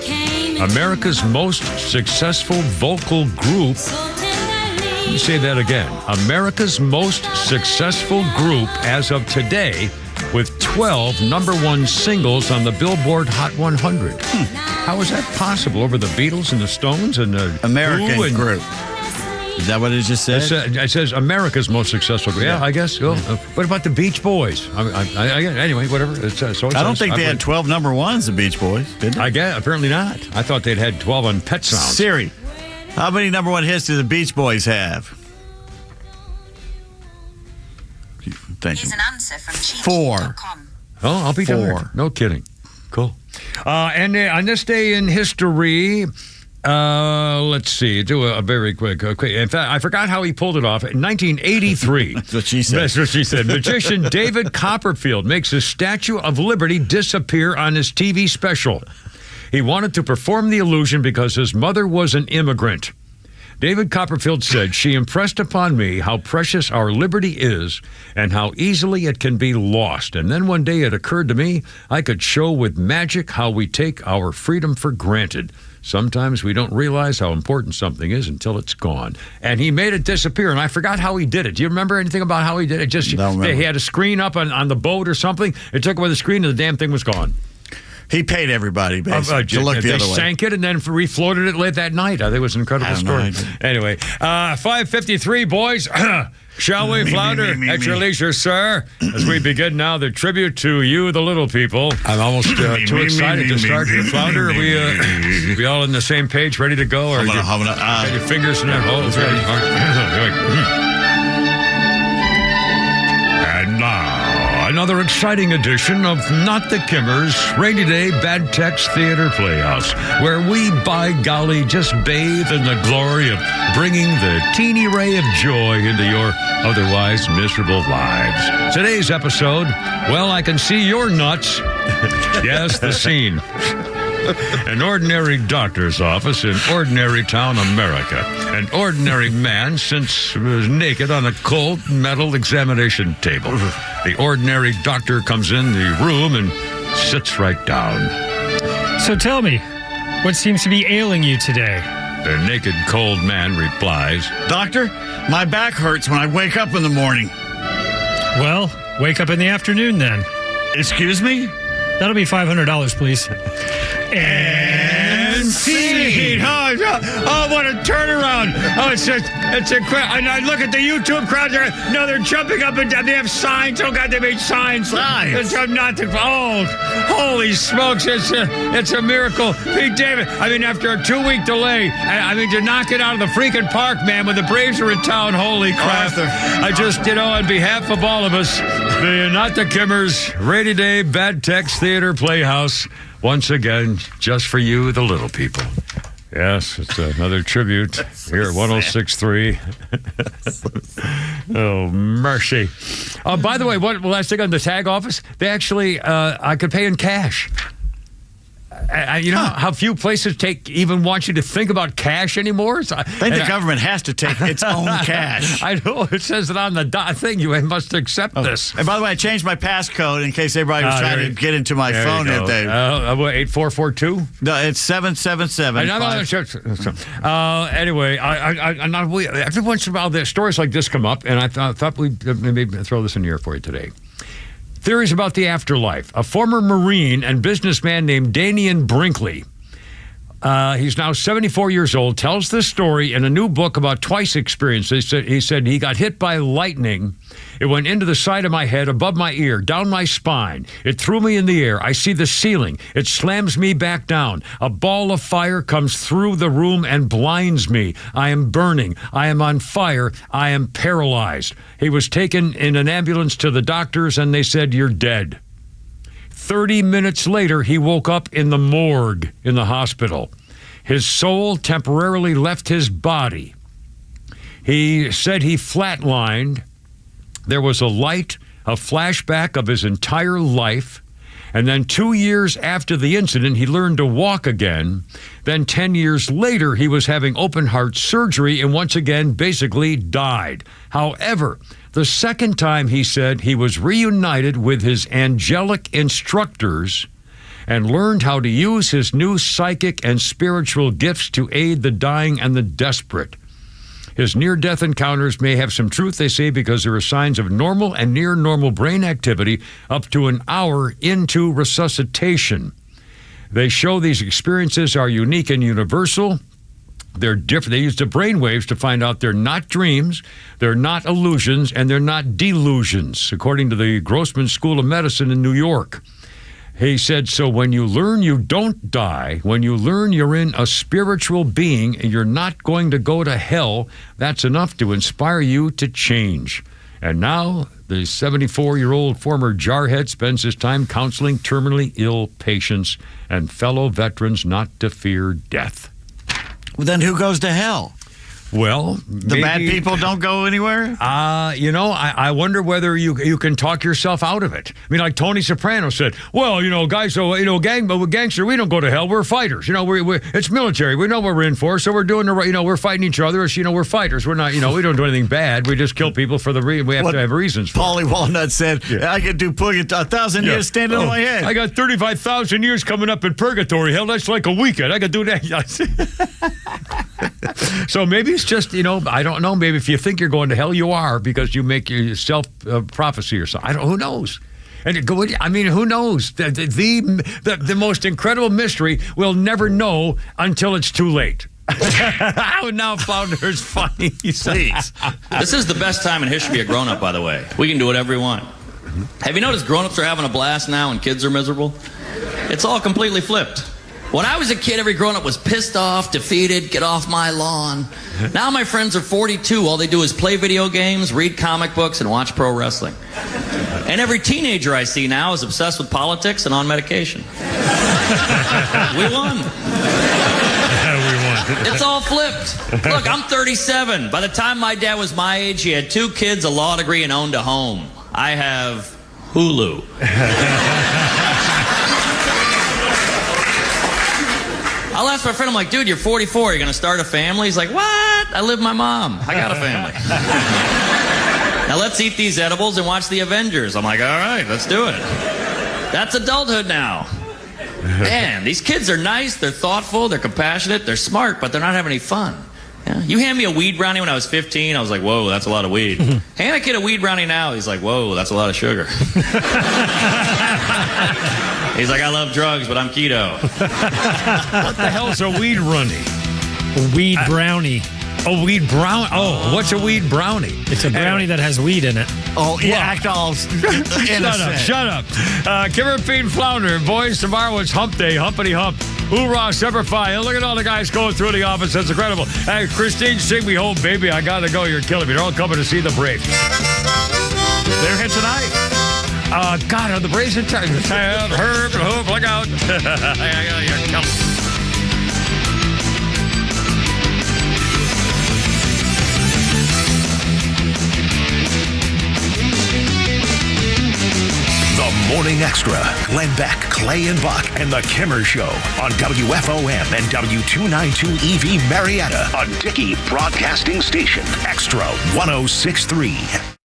America's most successful vocal group. Let me say that again. America's most successful group as of today, with 12 #1 singles on the Billboard Hot 100. How is that possible over the Beatles and the Stones and the
American group? Is that what it just said?
It says America's most successful group. Yeah, I guess. Well, what about the Beach Boys? Anyway, whatever.
I don't think they had 12 #1s, the Beach Boys, did they?
I guess. Apparently not. I thought they'd had 12 on Pet Sounds.
Siri, how many #1 hits do the Beach Boys have? Thank you.
Here's an answer from
4.
Oh, I'll be
4.
darned. No kidding. Cool. And on this day in history, let's see. Do a very quick. In fact, I forgot how he pulled it off. In 1983.
That's what she said.
That's what she said. Magician David Copperfield makes his Statue of Liberty disappear on his TV special. He wanted to perform the illusion because his mother was an immigrant. David Copperfield said, "She impressed upon me how precious our liberty is and how easily it can be lost. And then one day it occurred to me I could show with magic how we take our freedom for granted. Sometimes we don't realize how important something is until it's gone." And he made it disappear, and I forgot how he did it. Do you remember anything about how he did it? He had a screen up on the boat or something. It took away the screen, and the damn thing was gone.
He paid everybody, basically, to look the other way.
They sank it and then refloated it late that night. I think it was an incredible story. Anyway, 5:53, boys. Shall we, Flounder? At your leisure, sir. As we begin now the tribute to you, the little people. I'm almost too excited to start here. Flounder, are we all on the same page, ready to go? Or got your fingers in there? And now, another another exciting edition of Not the Kimmers Rainy Day Bad Text Theater Playhouse, where we, by golly, just bathe in the glory of bringing the teeny ray of joy into your otherwise miserable lives. Today's episode, well, I can see your nuts. Yes, the scene. An ordinary doctor's office in ordinary town America. An ordinary man was naked on a cold metal examination table. The ordinary doctor comes in the room and sits right down.
So tell me, what seems to be ailing you today?
The naked cold man replies,
Doctor, my back hurts when I wake up in the morning.
Well, wake up in the afternoon then.
Excuse me?
That'll be $500, please.
And scene. Oh, what a turnaround. Oh, it's incredible. And I look at the YouTube crowd there. No, they're jumping up and down. They have signs. Oh, God, they made signs. Holy smokes. It's a miracle. Pete David, after a 2-week delay, to knock it out of the freaking park, man, when the Braves are in town, holy crap. I just, on behalf of all of us, the Not the Kimmers Rainy Day Bad Text Theater Playhouse, once again, just for you, the little people. Yes, it's another tribute here at 106.3. Oh, mercy. By the way, what last thing on the tag office? They actually, I could pay in cash. How few places even want you to think about cash anymore?
I think the government has to take its own cash.
I know. It says it on the thing. You must accept this.
And by the way, I changed my passcode in case everybody was trying to get into my phone.
8442?
No, it's 777.
Anyway, every once in a while, stories like this come up, and I thought we'd maybe throw this in the air for you today. Theories about the afterlife. A former Marine and businessman named Danian Brinkley, he's now 74 years old, tells this story in a new book about twice experience. He said he got hit by lightning. It went into the side of my head, above my ear, down my spine. It threw me in the air. I see the ceiling. It slams me back down. A ball of fire comes through the room and blinds me. I am burning. I am on fire. I am paralyzed. He was taken in an ambulance to the doctors, and they said, "You're dead." 30 minutes later, he woke up in the morgue in the hospital. His soul temporarily left his body. He said he flatlined. There was a flashback of his entire life. And then 2 years after the incident, he learned to walk again. Then 10 years later, he was having open heart surgery and once again basically died. However, the second time, he said, he was reunited with his angelic instructors and learned how to use his new psychic and spiritual gifts to aid the dying and the desperate. His near-death encounters may have some truth, they say, because there are signs of normal and near-normal brain activity up to an hour into resuscitation. They show these experiences are unique and universal. They're different. They use the brain waves to find out they're not dreams, they're not illusions, and they're not delusions, according to the Grossman School of Medicine in New York. He said, so when you learn you don't die, when you learn you're in a spiritual being and you're not going to go to hell, that's enough to inspire you to change. And now the 74-year-old former jarhead spends his time counseling terminally ill patients and fellow veterans not to fear death.
Well, then who goes to hell?
Well,
the bad people don't go anywhere?
I wonder whether you can talk yourself out of it. Like Tony Soprano said, well, guys, gangster, we don't go to hell. We're fighters. It's military. We know what we're in for, so we're doing we're fighting each other. We're fighters. We're not, we don't do anything bad. We just kill people for we have to have reasons for
Paulie Walnut said, I could do 1,000 years standing on my head.
I got 35,000 years coming up in purgatory. Hell, that's like a weekend. I could do that. So maybe it's just, I don't know. Maybe if you think you're going to hell, you are, because you make yourself prophecy or something. Who knows? And who knows? The most incredible mystery we'll never know until it's too late. Now, Flounder's funny.
Please. This is the best time in history to be a grown-up, by the way. We can do whatever we want. Have you noticed grown-ups are having a blast now and kids are miserable? It's all completely flipped. When I was a kid, every grown-up was pissed off, defeated, get off my lawn. Now my friends are 42. All they do is play video games, read comic books, and watch pro wrestling. And every teenager I see now is obsessed with politics and on medication. We won. It's all flipped. Look, I'm 37. By the time my dad was my age, he had 2 kids, a law degree, and owned a home. I have Hulu. I'll ask my friend, I'm like, dude, you're 44. You're going to start a family? He's like, what? I live with my mom. I got a family. Now let's eat these edibles and watch the Avengers. I'm like, all right, let's do it. That's adulthood now. Man, these kids are nice, they're thoughtful, they're compassionate, they're smart, but they're not having any fun. Yeah? You hand me a weed brownie when I was 15, I was like, whoa, that's a lot of weed. Hand a kid a weed brownie now, he's like, whoa, that's a lot of sugar. He's like, I love drugs, but I'm keto.
What the hell's a weed brownie?
A weed brownie.
A weed brown. Oh, what's a weed brownie?
It's a brownie that has weed in it.
Oh, yeah, act all innocent.
Shut up. Kimmer, Pete, and Flounder. Boys, tomorrow it's hump day. Humpity hump. Hoorah, Semper Fi. Look at all the guys going through the office. That's incredible. Hey, Christine, sing me home, baby. I got to go. You're killing me. They're all coming to see the Braves.
They're here tonight.
God, are the Braves in time? Herb and Hoop, look out. You're killing me.
The Morning Extra. Glenn Beck, Clay and Buck, and The Kimmer Show on WFOM and W292 EV Marietta, a Dickey Broadcasting Station. Extra 106.3.